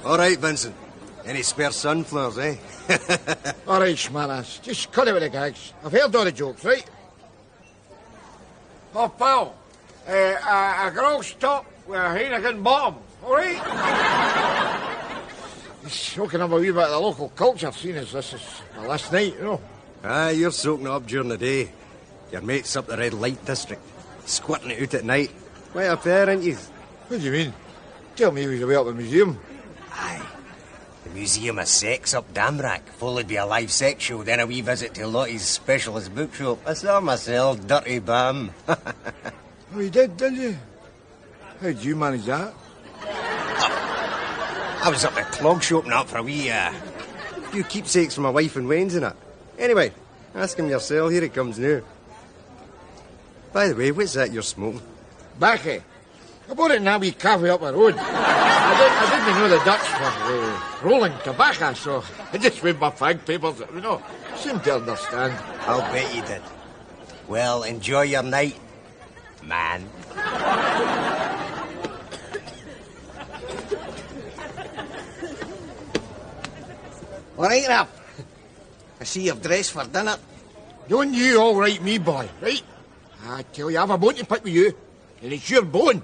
All right, Vincent. Any spare sunflowers, eh? All right, Schmaras. Just cut it with the gags. I've heard all the jokes, right? Oh, pal. A grog stop with a Heineken bottom, all right? Soaking up a wee bit of the local culture, seeing as this is my last night, you know. Ah, you're soaking up during the day. Your mate's up the red light district, squirting it out at night. Quite a pair, aren't you? What do you mean? Tell me he was away up the museum. Aye. The Museum of Sex up Damrack, followed by a live sex show, then a wee visit to Lottie's specialist bookshop. I saw myself, dirty bum. Oh, you did you? How'd you manage that? I was up at clog shopping up for a wee, few keepsakes for my wife and Wayne's and it. Anyway, ask him yourself, here it comes now. By the way, what's that you're smoking? Baccy. I bought it in that wee cafe up the road. I didn't know the Dutch were rolling tobacco, so I just waved my fag papers, you know. Seemed to understand. I'll bet you did. Well, enjoy your night, man. All right, Rap. I see you've dressed for dinner. Don't you all right me, boy, right? I tell you, I have a bone to pick with you, and it's your bone.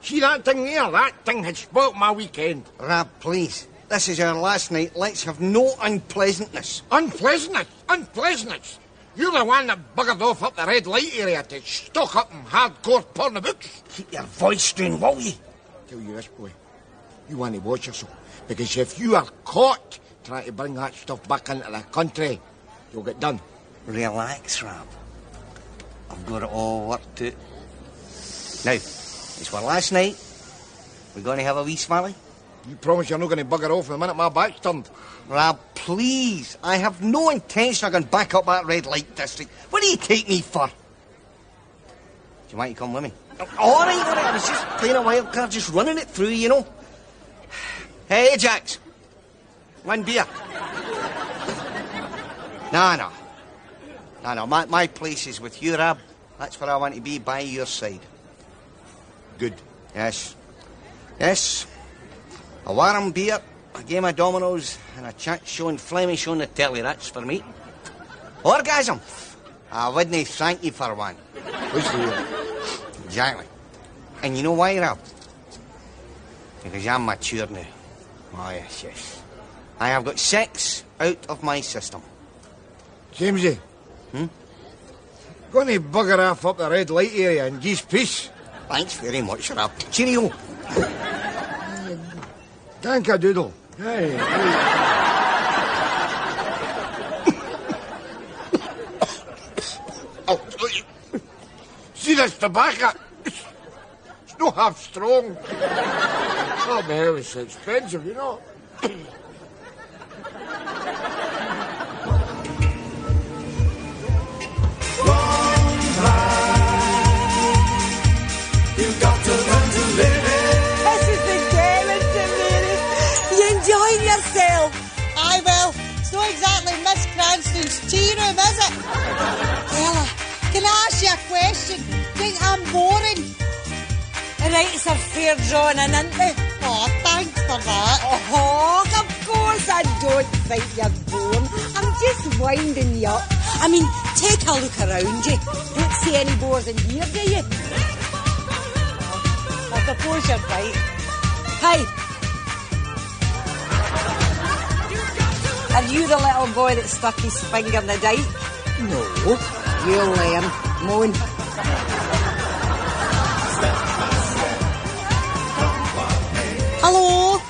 See that thing there? That thing had spoilt my weekend. Rab, please. This is our last night. Let's have no unpleasantness. Unpleasantness? You're the one that buggered off up the red light area to stock up in hardcore porno books. Keep your voice down, will you? Tell you this, boy. You want to watch yourself. Because if you are caught trying to bring that stuff back into the country, you'll get done. Relax, Rab. I've got it all worked out. Now, it's our last night. We're going to have a wee smiley. You promise you're not going to bugger off the minute my back's turned? Rab, please. I have no intention of going back up that red light district. What do you take me for? Do you want to come with me? All right. I was just playing a wild card, just running it through, you know. Hey, Jax. One beer. No. My place is with you, Rab. That's where I want to be, by your side. Good. Yes. A warm beer, a game of dominoes, and a chat showing Flemish on the telly. That's for me. Orgasm. I wouldn't thank you for one. What's the Exactly. And you know why, Rab? Because I'm mature now. Oh, yes. I have got sex out of my system. Jamesie. Going to bugger off up the red light area and geese peace. Thanks very much, Rab. Cheerio. Thank a doodle. Hey. Oh, see this tobacco? It's not half strong. Oh, the hell, it's expensive, you know. You've got to learn to live it. This is the game, Mary. You enjoying yourself? Aye, well, it's not exactly Miss Cranston's tea room, is it? Ella, can I ask you a question? Think I'm boring? Right, it's a fair drawing, isn't it? Oh, thanks for that. Oh, of course I don't think you're bored. I'm just winding you up. I mean, take a look around you. Don't see any bores in here, do you? I suppose you're right. Hey! Are you the little boy that stuck his finger in the dike? No. You'll learn. Moan. Hello?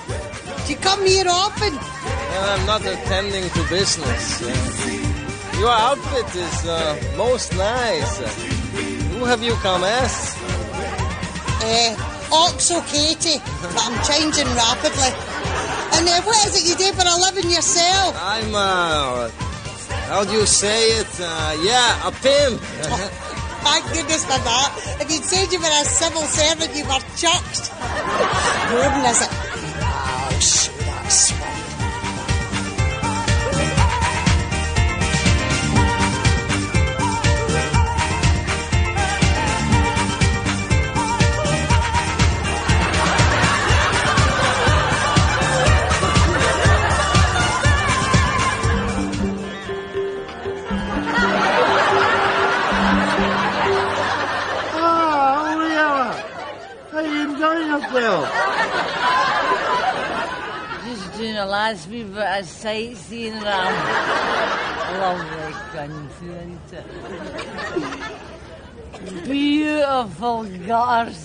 Do you come here often? Well, I'm not attending to business. Your outfit is most nice. Who have you come as? Oxo Katie, but I'm changing rapidly. And what is it you do for a living yourself? I'm, how do you say it? Yeah, a pimp. Thank goodness for that. If you'd said you were a civil servant, you were chucked. Gordon, is it? Oh, shoot, that's swell. Just doing a last wee bit of sightseeing around. Lovely country, isn't it? Beautiful gutters.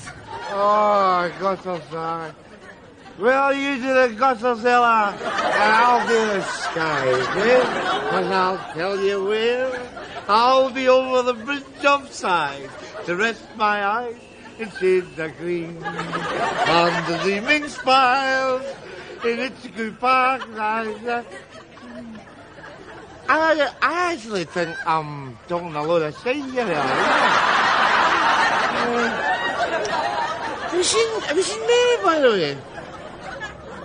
Oh, gutters, aye. Well, you do the gutters, Ella, and I'll do the skies, eh? And I'll tell you where. I'll be over the bridge of sighs to rest my eyes in shades of green. Under dreaming smiles in Ichiku Park. I actually think I'm talking a load of shit here. Have you seen Mary, by the way?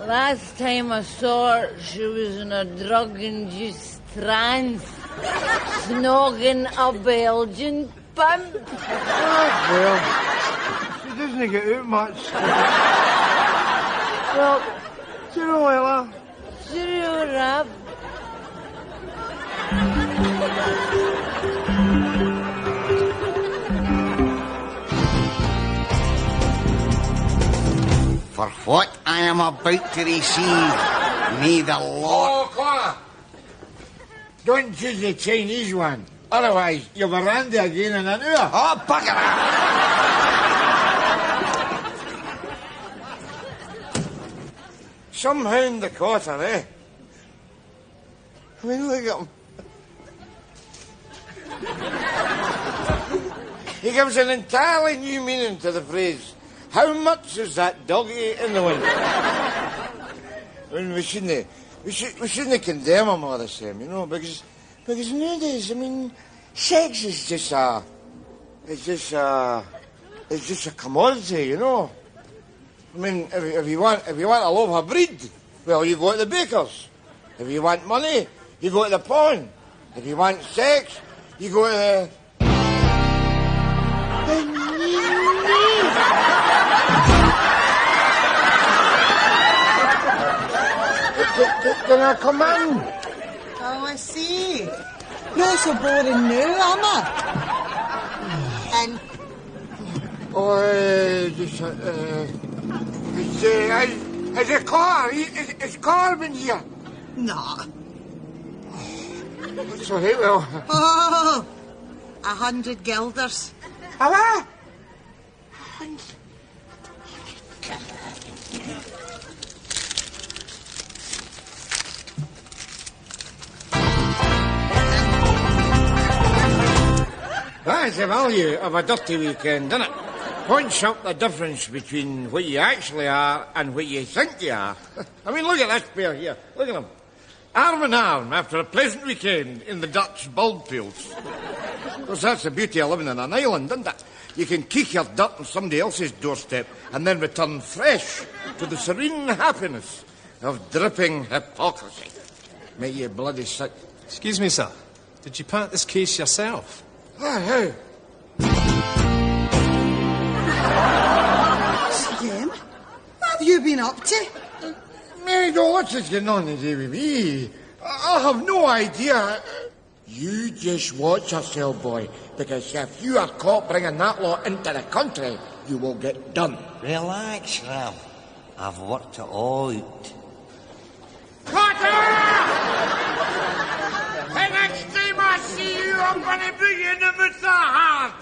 Last time I saw her, she was in a drug-induced trance, snogging a Belgian pimp. Oh, well, she doesn't get out much. Well, cheerio, Ella. Cheerio, Rab. For what I am about to receive, may the Lord... Oh, Cora! Don't choose the Chinese one. Otherwise, you'll be randy again in an hour. Oh, bugger Some hound the quarter, eh? I mean, look at him. He gives an entirely new meaning to the phrase, how much is that doggy in the wind? I mean, we shouldn't condemn him all the same, you know, because nowadays, I mean, sex is just a commodity, you know. I mean, if you want a loaf of bread, well, you go to the baker's. If you want money, you go to the pawn. If you want sex, you go to the Can I come in? Oh, I see. Not so boring now, am I? And... Is a car? Is Carmen here? No. Sorry, well... Oh, 100 guilders. Hello? pants. That's the value of a dirty weekend, isn't it? Points up the difference between what you actually are and what you think you are. I mean, look at this pair here. Look at them. Arm in arm after a pleasant weekend in the Dutch bulbfields. Of course, that's the beauty of living in an island, isn't it? You can kick your dirt on somebody else's doorstep and then return fresh to the serene happiness of dripping hypocrisy. Make you bloody sick. Excuse me, sir. Did you part this case yourself? How? Jim, what have you been up to? Mary, what's going on today with me? I have no idea. You just watch yourself, boy, because if you are caught bringing that lot into the country, you will get done. Relax, Ralph. I've worked it all out. The next time I see you, I'm going to put you in the mouth hard.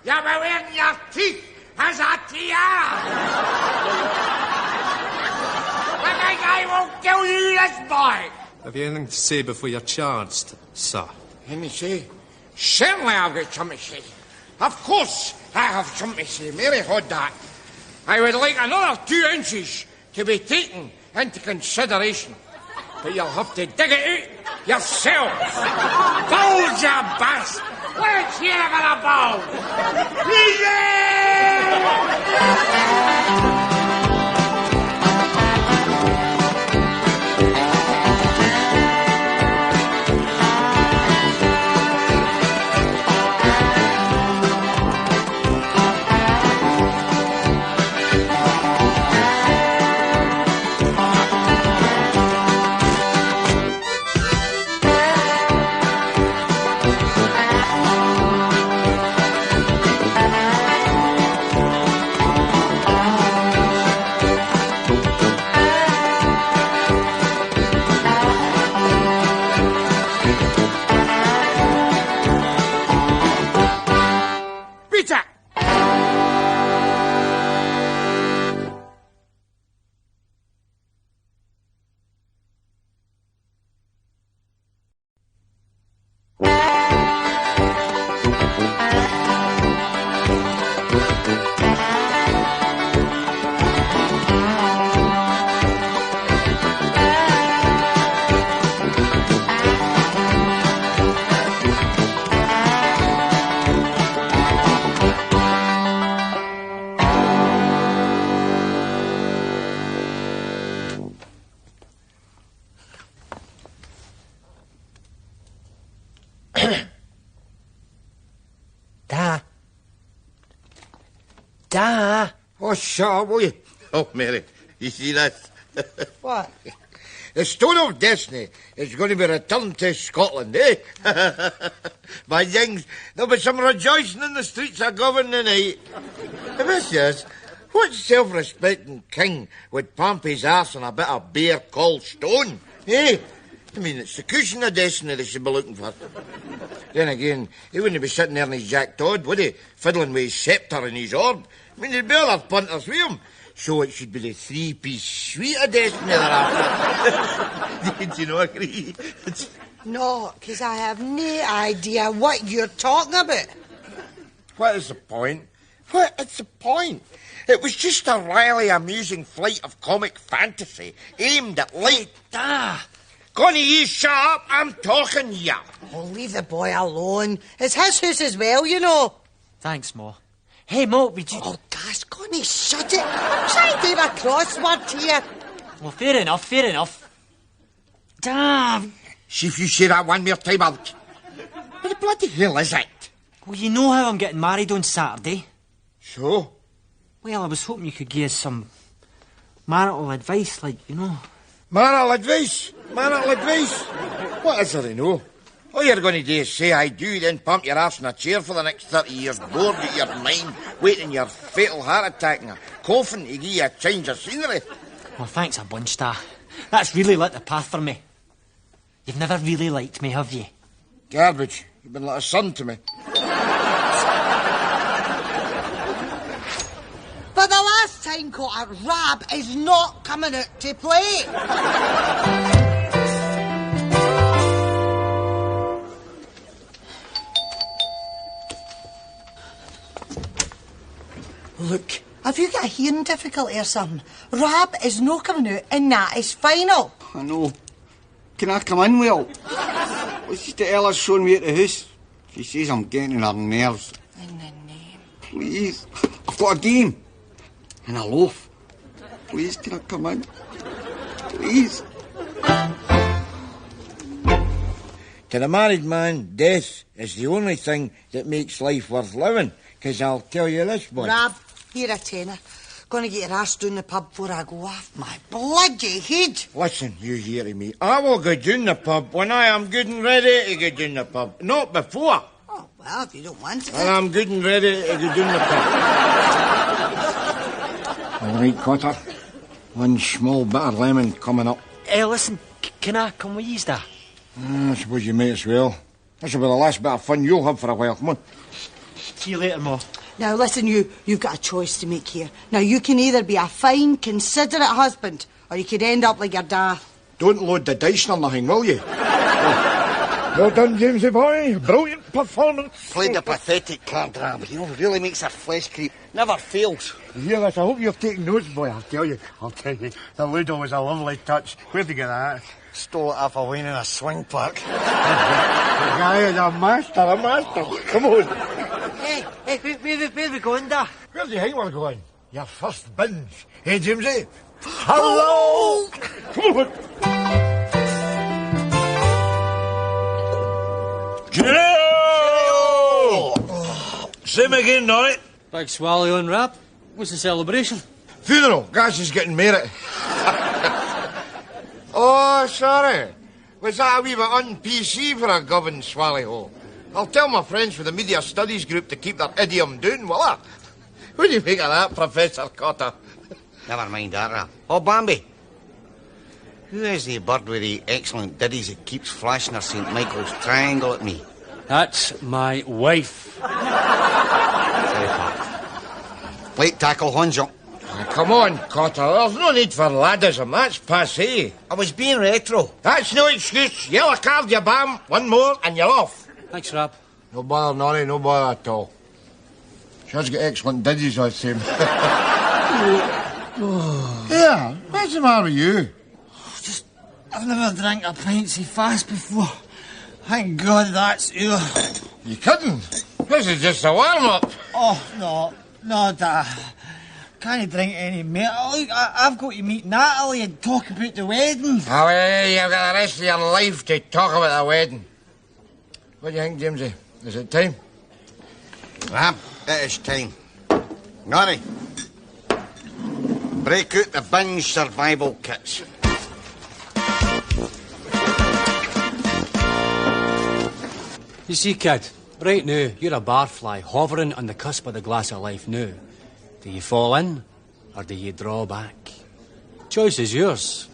You'll be wearing your teeth as a tiara. I think I will kill you, this boy. Have you anything to say before you're charged, sir? Anything to say? Certainly I've got something to say. Of course I have something to say. Mary had that. I would like another 2 inches to be taken into consideration. But you'll have to dig it out yourself. Bulbs, you bastard! Let's hear about a bulb! Da. Oh, shut up, will you? Oh, Mary, you see that? What? The Stone of Destiny is going to be returned to Scotland, eh? My things, there'll be some rejoicing in the streets of Govan tonight. The best is, what self-respecting king would pump his arse on a bit of beer called stone, eh? I mean, it's the cushion of destiny they should be looking for. Then again, he wouldn't be sitting there in his Jack Todd, would he? Fiddling with his sceptre and his orb. I mean, there'd be other punters with him. So it should be the 3-piece suite of destiny they're after. Did you not agree? No, because I have no idea what you're talking about. What is the point? What is the point? It was just a wryly amusing flight of comic fantasy aimed at light. Connie, you shut up. I'm talking ya. Oh, leave the boy alone. It's his house as well, you know. Thanks, Ma. Hey, Ma, would you... Oh, gosh, Connie, shut it. Try to do a crossword here. Well, fair enough. Damn. See if you say that one more time, I'll... What the bloody hell is it? Well, you know how I'm getting married on Saturday. So? Well, I was hoping you could give us some marital advice, like, you know. Marital advice? Marital advice? What is there to know? All you're going to do is say I do, then pump your arse in a chair for the next 30 years, bored out your mind, waiting your fatal heart attack and a coffin to give you a change of scenery. Well, thanks a bunch, Da. That's really lit the path for me. You've never really liked me, have you? Garbage. You've been like a son to me. time, Cotter. Rab is not coming out to play. Look, have you got a hearing difficulty or something? Rab is not coming out, and that is final. I know. Can I come in, Will? What's just the Ella's showing me at the house? She says I'm getting on her nerves. In the name. Please. I've got a game. And a loaf. Please, can I come in? Please. To the married man, death is the only thing that makes life worth living. 'Cause I'll tell you this, boy. Rab, here a tenner. Gonna get your ass down the pub before I go off my bloody head. Listen, you hear me. I will go down the pub when I am good and ready to go down the pub. Not before. Oh, well, if you don't want to. When I'm good and ready to go down the pub. All right, Cotter. One small bit of lemon coming up. Listen, can I come with you, Dad? I suppose you may as well. This will be the last bit of fun you'll have for a while. Come on. See you later, Ma. Now, listen, you've got a choice to make here. Now, you can either be a fine, considerate husband, or you could end up like your dad. Don't load the dice or nothing, will you? Well done, Jamesie boy. Brilliant performance. Played a pathetic card, Rab. You know, really makes her flesh creep. Never fails. You hear this? I hope you've taken notes, boy. I'll tell you. The Ludo was a lovely touch. Where'd you get that? Stole it off a wine in a swing park. The guy is a master. Come on. Hey, where are we going, Dad? Where do you think we're going? Your first binge. Hey, Jamesie. Hello! Come on. Cheerio! Same again, Norrie. Big swally on Rab. What's the celebration? Funeral. Gas is getting married. Oh, sorry. Was that a wee bit un-PC for a governed swally-hole? I'll tell my friends from the media studies group to keep their idiom down, will I? What do you think of that, Professor Cotter? Never mind that, Rab. Oh, Bambi. Who is the bird with the excellent ditties that keeps flashing her St. Michael's triangle at me? That's my wife. Late tackle, Honjo. Come on, Cotter. There's no need for laddism. That's passé. I was being retro. That's no excuse. Yellow card, you bam. One more and you're off. Thanks, Rab. No bother, Norrie. No bother at all. She has got excellent ditties, I'd say. Yeah, what's the matter with you? I've never drank a pint so fast before. Thank God that's you. You kidding? This is just a warm-up. Oh, no, Dad. Can't drink any more. Look, I've got to meet Natalie and talk about the wedding. Oh, well, you've got the rest of your life to talk about the wedding. What do you think, Jamesie? Is it time? Rab, it is time. Norrie, break out the Binge survival kits. You see, kid, right now, you're a barfly hovering on the cusp of the glass of life now. Do you fall in, or do you draw back? Choice is yours.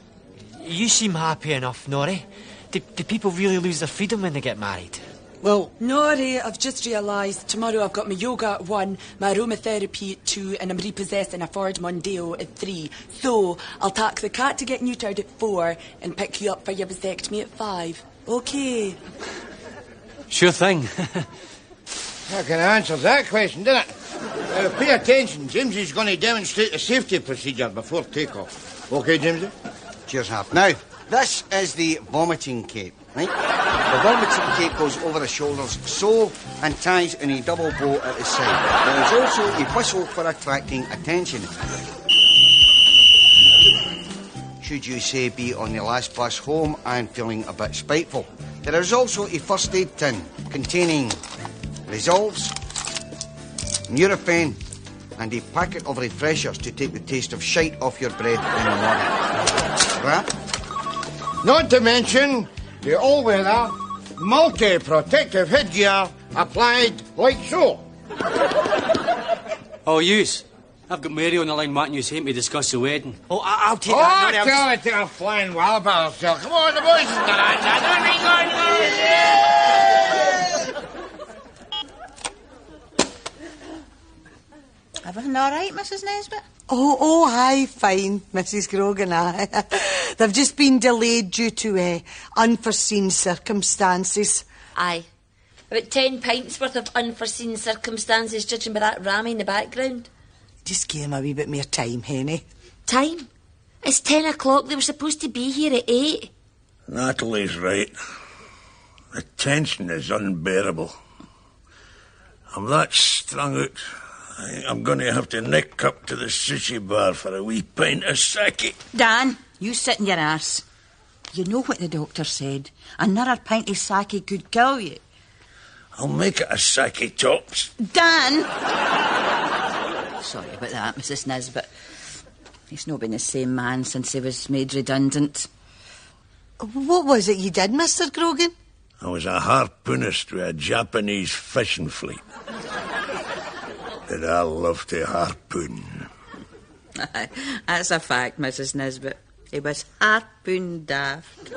You seem happy enough, Norrie. Do people really lose their freedom when they get married? Well, Norrie, I've just realised tomorrow I've got my yoga at 1, my aromatherapy at 2, and I'm repossessing a Ford Mondeo at 3. So I'll take the cat to get neutered at 4 and pick you up for your vasectomy at 5. Okay. Sure thing. That kind of answers that question, doesn't it? Pay attention. Jamesie's going to demonstrate the safety procedure before takeoff. OK, Jamesie? Cheers, Hap. Now, this is the vomiting cape, right? The vomiting cape goes over the shoulders, so, and ties in a double bow at the side. There is also a whistle for attracting attention. Should you, say, be on the last bus home and feeling a bit spiteful. There is also a first aid tin containing Resolves, Nurofen, and a packet of refreshers to take the taste of shite off your breath in the morning. Right? Not to mention the all-weather, multi-protective headgear applied like so. Oh, yous. I've got Mary on the line wanting you him to discuss the wedding. Oh, I'll take that. Oh, tell her to a flying wallop of herself. Come on, the boys. Have everything all right, Mrs. Nesbitt? Oh, aye, fine, Mrs. Grogan, aye. They've just been delayed due to unforeseen circumstances. Aye. About 10 pints worth of unforeseen circumstances, judging by that rammy in the background. Just give them a wee bit more time, Henny. Time? It's 10 o'clock. They were supposed to be here at 8. Natalie's right. The tension is unbearable. I'm that strung out. I think I'm going to have to nick up to the sushi bar for a wee pint of sake. Dan, you sit in your arse. You know what the doctor said. Another pint of sake could kill you. I'll make it a sake tops. Dan! Sorry about that, Mrs. Nesbitt. He's not been the same man since he was made redundant. What was it you did, Mr. Grogan? I was a harpoonist with a Japanese fishing fleet. Did I love to harpoon? That's a fact, Mrs. Nesbitt. He was harpoon daft.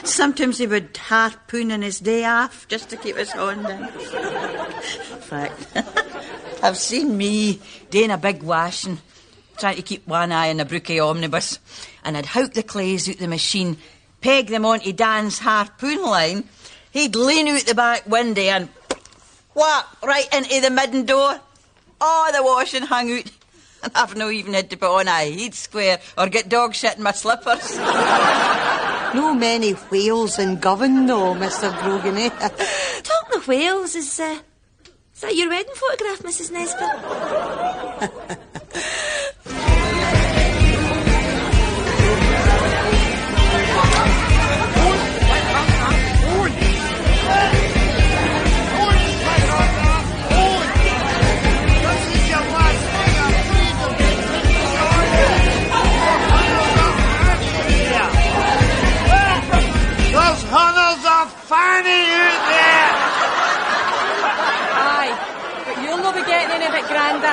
Sometimes he would harpoon on his day off just to keep his hand in. In fact, I've seen me doing a big washing, trying to keep one eye on the brookie omnibus, and I'd hook the clays out the machine, peg them onto Dan's harpoon line. He'd lean out the back window and whap right into the midden door. All the washing hung out. And I've no even had to put on a heat square or get dog shit in my slippers. No many whales in Govan, though, Mr. Grogan, eh? Talking of whales, is that your wedding photograph, Mrs. Nesbitt? Hunters of fanny out there! Aye, but you'll not be getting any of it, Granda.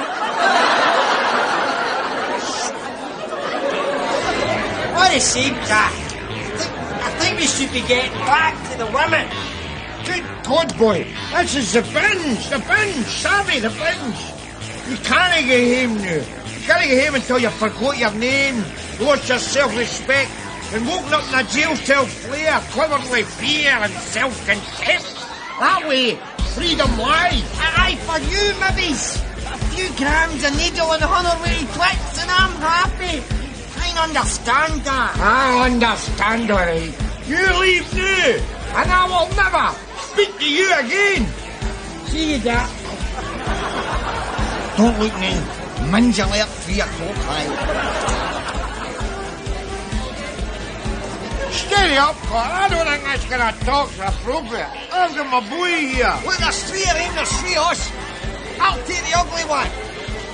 What a shame, Jack. I think we should be getting back to the women. Good God, boy. This is the binge, savvy, the binge. You can't get home now. You can't get home until you forgot your name, lost your self-respect, and woken up in a jail cell flare, covered with fear and self-contempt. That way, freedom lies. Aye, for you, mibbies. A few grams of needle and 100 wee twits and I'm happy. I understand that. I understand, all right. You leave now, and I will never speak to you again. See you, Dad. Don't look now. Minge alert 3 o'clock, aye. Steady up, Cor. I don't think this kind of talk's appropriate. I've got my boy here. Look, there's 3 of them, there's 3 of us. I'll take the ugly one.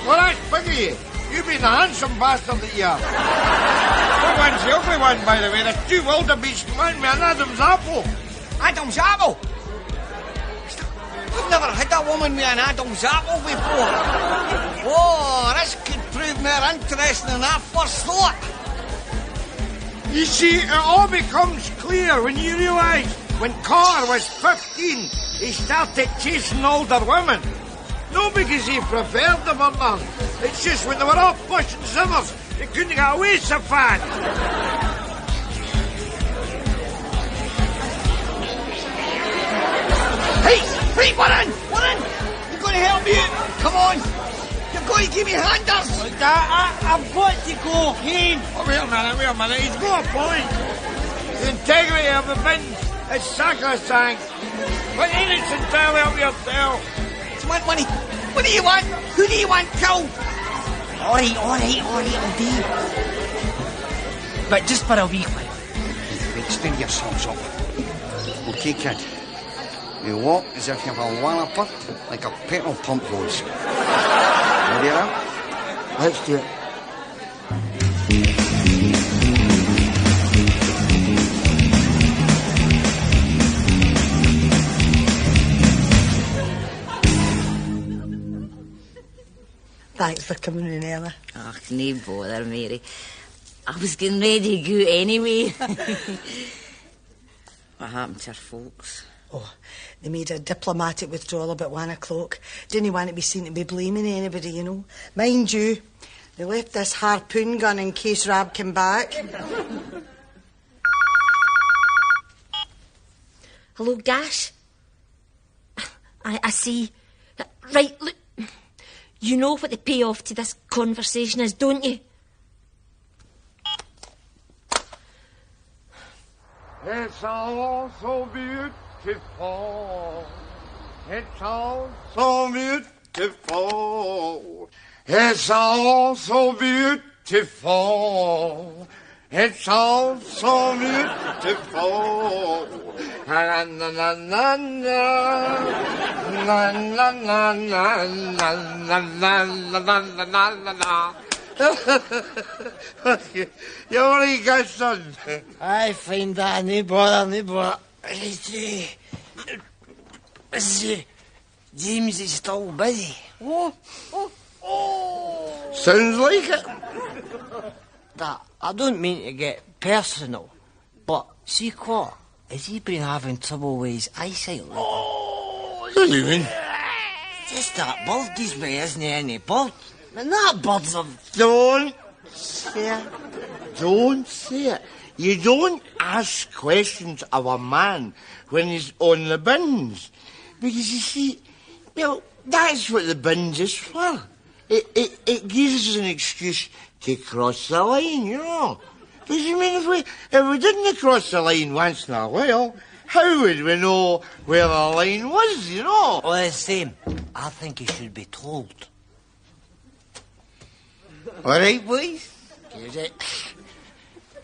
Well, that's big of you. You've been the handsome bastard that you are. What one's the ugly one, by the way? There's 2 wildebeest men with an Adam's apple. Adam's apple? We've never had a woman with an Adam's apple before. Oh, this could prove more interesting than I first thought. You see, it all becomes clear when you realise when Carr was 15, he started chasing older women. Not because he preferred them or none. It's just when they were all pushing zimmers, they couldn't get away so fast. Hey, we're in! You're going to help me out? Come on! You're going to give me handers! I've got to go home. Oh, wait a minute. He's got a point. The integrity of the binge is sacrosanct. But then it's entirely up yourself. Do you want money? What do you want? Who do you want killed? All right, I'll do. But just for a wee while. Wait, stand yourselves up. OK, kid. You walk as if you've a wallopper, like a petrol pump hose. Ready now? Let's do it. Thanks for coming in, Ella. Oh, no bother, Mary. I was getting ready to go anyway. What happened to our folks? Oh, they made a diplomatic withdrawal about 1 o'clock. Didn't want to be seen to be blaming anybody, you know. Mind you, they left this harpoon gun in case Rab came back. Hello, Gash? I see. Right, look. You know what the payoff to this conversation is, don't you? It's all so beautiful. It's all so beautiful. It's all so beautiful. It's all so beautiful. Na na na na na na na na na na na na na na. You only got son. I find that no bother. James is still busy. Sounds like it. That, I don't mean to get personal, but see what? Has he been having trouble with his eyesight lately? What do you mean? Just that bird he's with isn't any bird. And that bird's a... Don't say it. Don't say it. You don't ask questions of a man when he's on the binge. Because you see, well, that's what the binge is for. It gives us an excuse to cross the line, you know. Because, I mean, if we didn't cross the line once in a while, how would we know where the line was, you know? Well, the same. I think he should be told. All right, boys? Get it?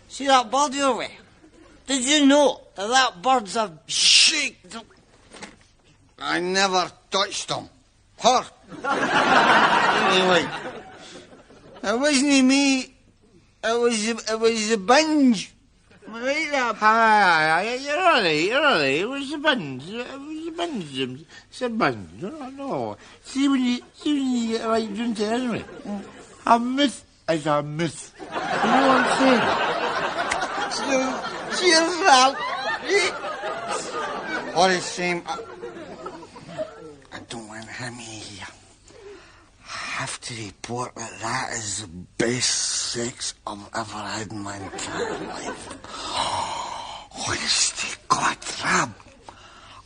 See that bird you're with? Did you know that bird's a... Shake! I never touched him. Her. Anyway, it wasn't me. It was the binge. Right up. Aye, you're all right. It was the binge. Jim. It's a binge. No. See when you get right into it, anyway. A myth is a myth. You know what I'm saying? Cheers, Ralph. What a shame. I don't want him here. I have to report that is the best sex I've ever had in my entire life. Honest to God, Rab,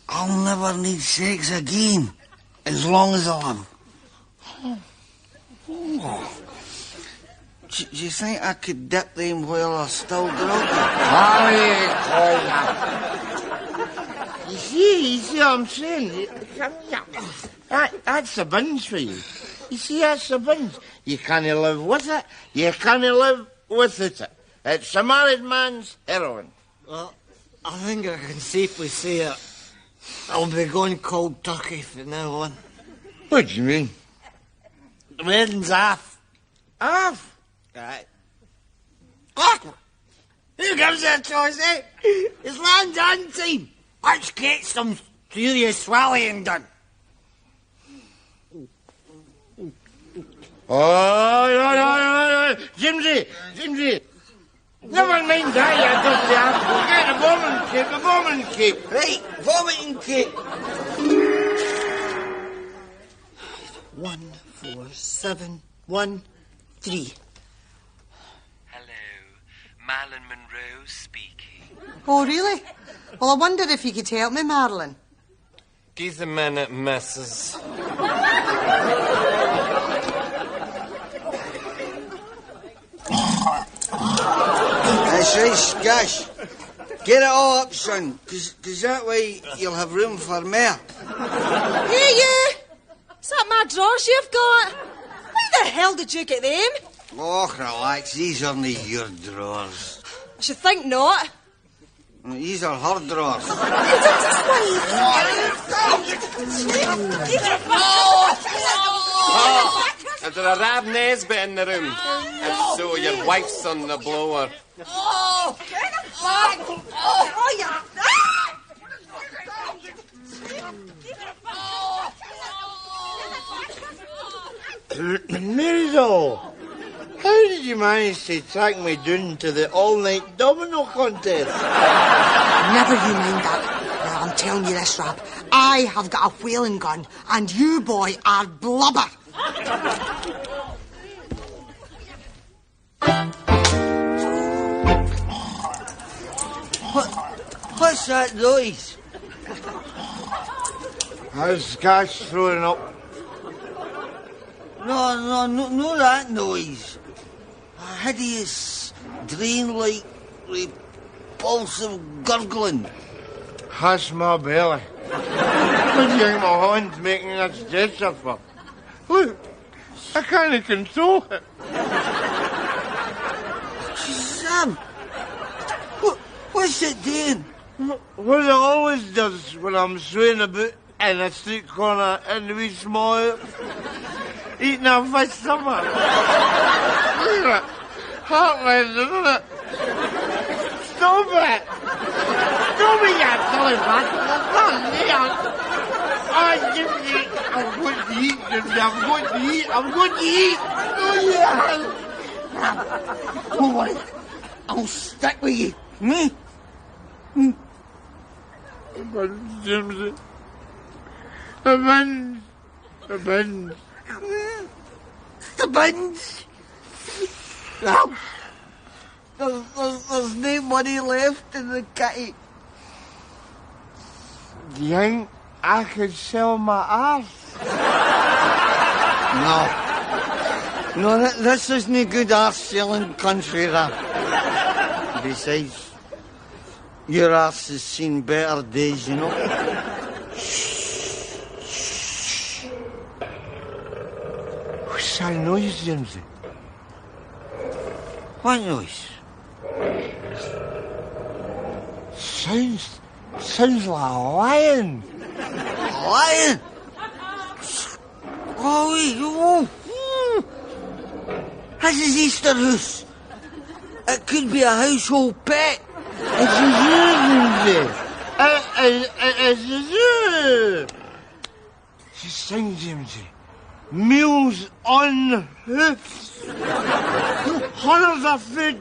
I'll never need sex again as long as I live. Do you think I could dip them while they're still groggy? You see what I'm saying? Come here. That's the binge for you. You see, that's the binge. You can't live with it. You can't live with it. It's a married man's heroin. Well, I think I can safely say it. I'll be going cold turkey from now on. What do you mean? The wedding's off. Off? Right. Who gives you a choice, eh? It's land on time. Let's get some serious swallowing done. Oh, no. Jamesie. Never mind that, you dirty ass. Get a bombing cape. Right, vomiting cape. 14713. Marilyn Monroe speaking. Oh, really? Well, I wonder if you could help me, Marilyn. Give a minute, missus. That's right, Gash. Get it all up, son, because that way you'll have room for more. Hey, you! Is that my drawers you've got? Why the hell did you get them? Oh, relax. These aren't your drawers. I should think not. These are her drawers. Is there a Rab Nesbitt in the room? If so, your wife's on the blower. Mirizo, how did you manage to track me down to the all-night domino contest? Never you mind that. Well, I'm telling you this, Rab. I have got a whaling gun, and you, boy, are blubber. What's that noise? How's gas throwing up? No, that noise. A hideous, drain-like, repulsive gurgling. Hush my belly. What do you think my hand's making this gesture for? Look, I can't control it. Sam, what's it doing? What it always does when I'm swaying about in a street corner in the wee small house, eating a fish supper. Look at it. Heartland, isn't it? Stop it! Stop it, you silly bastard! It's not there! Oh, Jamesie, I'm going to eat, Jamesie. I'm going to eat! Oh, yeah! Don't worry. I'll stick with you. Me? But, Jamesie, the bins. The bins. The bins? Well, there's no money left in the kitty. Do you think I could sell my arse? No, this isn't good arse-selling country, Rab. Besides, your arse has seen better days, you know. What's that noise, Jamesie? What noise? Sounds like a lion. A lion? Oh, wait, This is Easter house. It could be a household pet. It's a zoo, Jamesie. It's a zoo. Just think, Jamesie. Meals on hoofs. Hundreds of food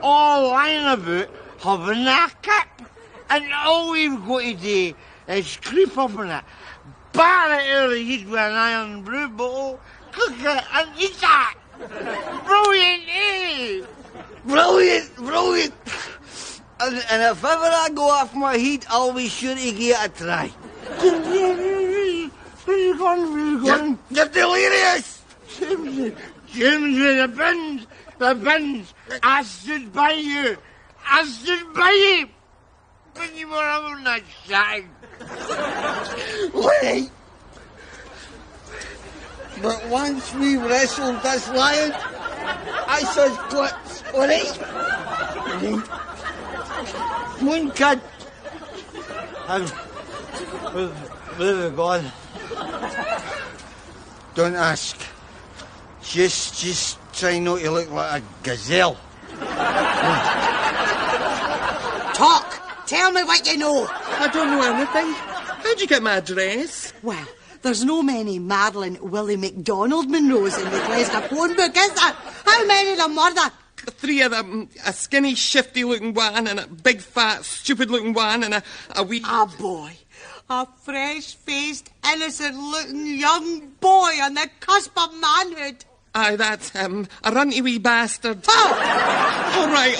all lying about, having a kick. And all we've got to do is creep up on it, bar it out of the heat with an iron brew bottle, cook it and eat it. Brilliant, eh? Brilliant. And if ever I go off my heat, I'll be sure to give it a try. Where you going? You're delirious. Jamesie, the bins. I stood by you. When you were on that shag. Wait. But once we wrestled this lion, I saw clips, alright? One kid. Where have we gone? Don't ask. Just try not to look like a gazelle. Talk! Tell me what you know. I don't know anything. How'd you get my address? Well, there's no many Marilyn Willie MacDonald Monroes in the Glasgow phone book, is there? How many of them were there? 3 of them. A skinny, shifty-looking one, and a big, fat, stupid-looking one, and a wee... A boy. A fresh-faced, innocent-looking young boy on the cusp of manhood. Aye, that's him. A runty wee bastard. Oh!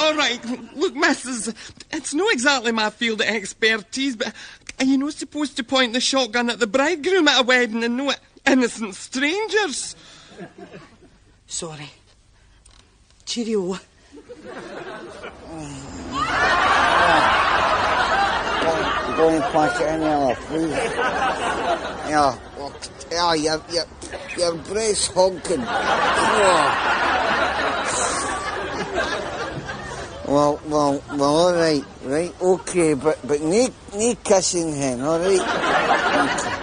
All right. Look, missus, it's not exactly my field of expertise, but are you not supposed to point the shotgun at the bridegroom at a wedding and no at innocent strangers? Sorry. Cheerio. Go and pass it in there, please. Your breast's honking. Well, all right, okay, but no kissing hen, all right? Okay.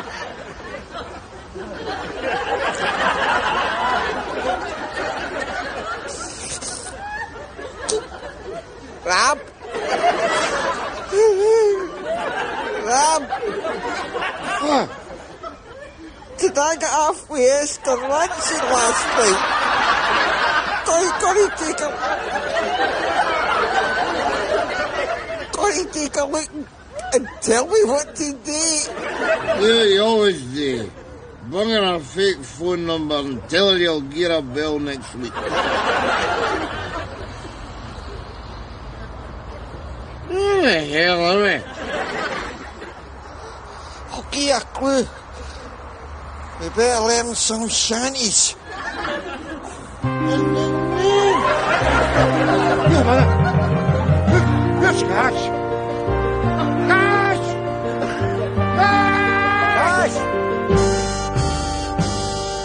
Rob? What? Did I get off with Esther Lansing last night? Gotta take a look and tell me what to do. Yeah, you always do. Bring her a fake phone number and tell her you'll get a bill next week. Who the hell are we? I'll give you a clue. We better learn some shanties. Wait a minute. Where's Cash? Cash! Cash!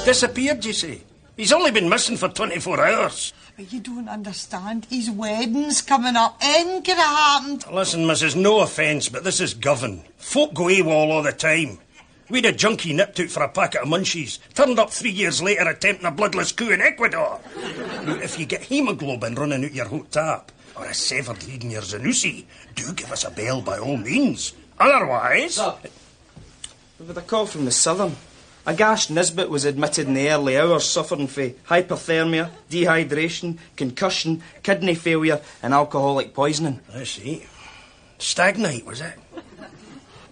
Disappeared, you say? He's only been missing for 24 hours. But you don't understand. His wedding's coming up. Anything could have happened. Listen, missus, no offence, but this is Govan. Folk go AWOL all the time. We had a junkie nipped out for a packet of munchies, turned up 3 years later attempting a bloodless coup in Ecuador. Now, if you get haemoglobin running out your hot tap, or a severed lead in your Zanussi, do give us a bell by all means. Otherwise... Sir, we've had a call from the Southern. A gashed Nesbitt was admitted in the early hours suffering from hypothermia, dehydration, concussion, kidney failure and alcoholic poisoning. I see. Stag night, was it?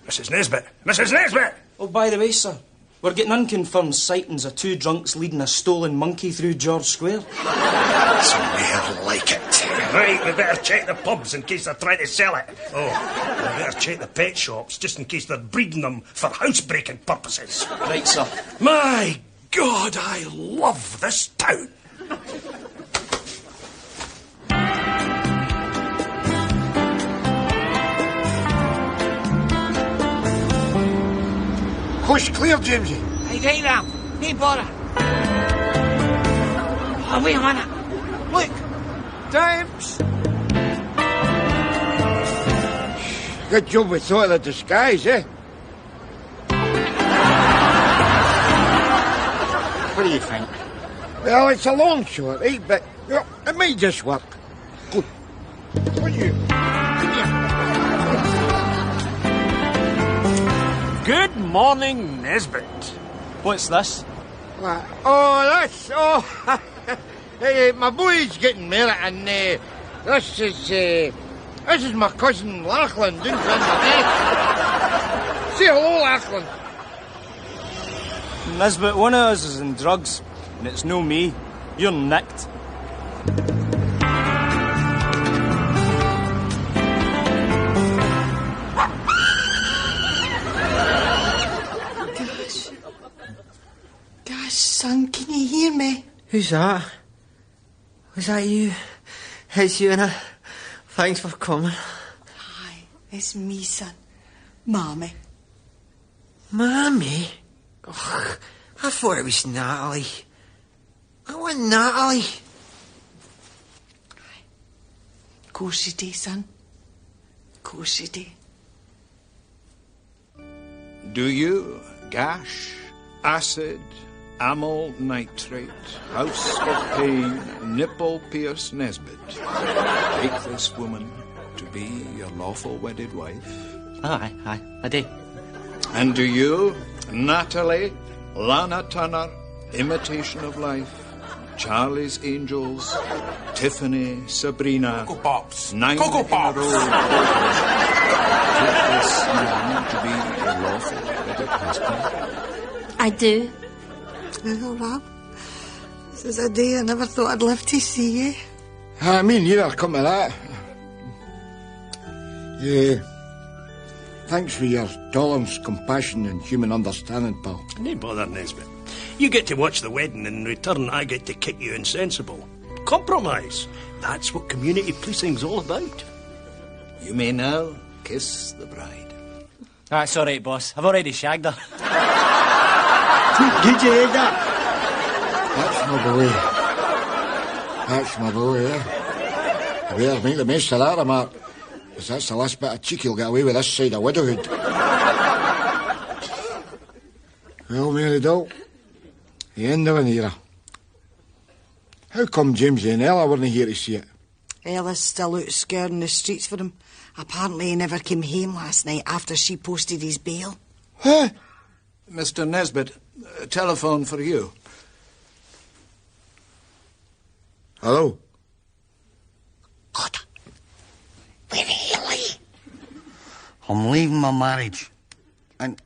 Mrs. Nesbitt! Mrs. Nesbitt! Oh, by the way, sir, we're getting unconfirmed sightings of 2 drunks leading a stolen monkey through George Square. Somewhere like it. Right, we better check the pubs in case they're trying to sell it. Oh, we better check the pet shops just in case they're breeding them for housebreaking purposes. Right, sir. My God, I love this town. Coast clear, Jamesie. Hey, right now. No bother. Oh, wait a minute. Look. Times. Good job we thought of the disguise, eh? What do you think? Well, it's a long shot, eh? But well, it might just work. Good. What do you... Good morning, Nesbitt. What's this? What? Oh, that's... Oh, hey, my boy's getting married, and this is my cousin Lachlan doing for him. Say hello, Lachlan. Nesbitt, one of us is in drugs, and it's no me. You're nicked. Gosh, son, can you hear me? Who's that? Was that you? It's you, Anna. Thanks for coming. Aye, it's me, son. Mommy. Mommy? Oh, I thought it was Natalie. I want Natalie. Of course you do, son. Of course you do. Do you? Gash, acid, amyl nitrate, house of pain, nipple pierce Nesbitt. Take this woman to be your lawful wedded wife. Aye, I do. And do you, Natalie, Lana Turner, Imitation of Life, Charlie's Angels, Tiffany, Sabrina, Cocoa Pops. 9 Cocoa in a Pops. row. Take this man to be your lawful wedded husband. I do. Oh, Rob. This is a day I never thought I'd live to see you. I mean, neither come to that. Thanks for your tolerance, compassion, and human understanding, pal. No bother, Nesbitt. You get to watch the wedding, and in return I get to kick you insensible. Compromise. That's what community policing's all about. You may now kiss the bride. That's all right, boss. I've already shagged her. Did you hear that? That's my boy, eh? You better make the most of that, Mark. Because that's the last bit of cheek you'll get away with this side of widowhood. Well, Mary Doll, the end of an era. How come Jamesie and Ella weren't here to see it? Ella's still out scouring the streets for him. Apparently he never came home last night after she posted his bail. Huh? Mr. Nesbitt, telephone for you. Hello? Where are you, Lee? I'm leaving my marriage. And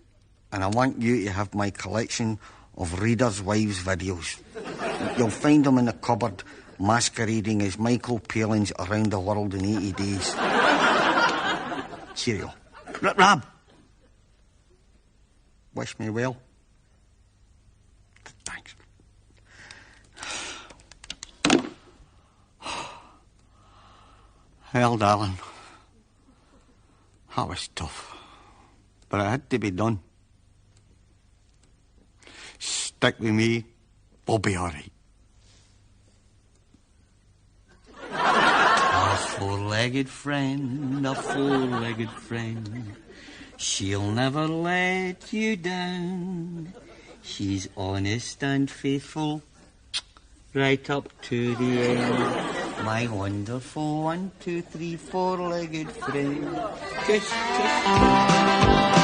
I want you to have my collection of Reader's Wives videos. You'll find them in the cupboard, masquerading as Michael Palin's Around the World in 80 Days. Cheerio. Rab! Wish me well. Thanks. Well, darling, that was tough, but it had to be done. Stick with me, we'll be all right. A four-legged friend, a four-legged friend. She'll never let you down. She's honest and faithful, right up to the end. My wonderful 1, 2, 3, four-legged friend. Kiss, kiss.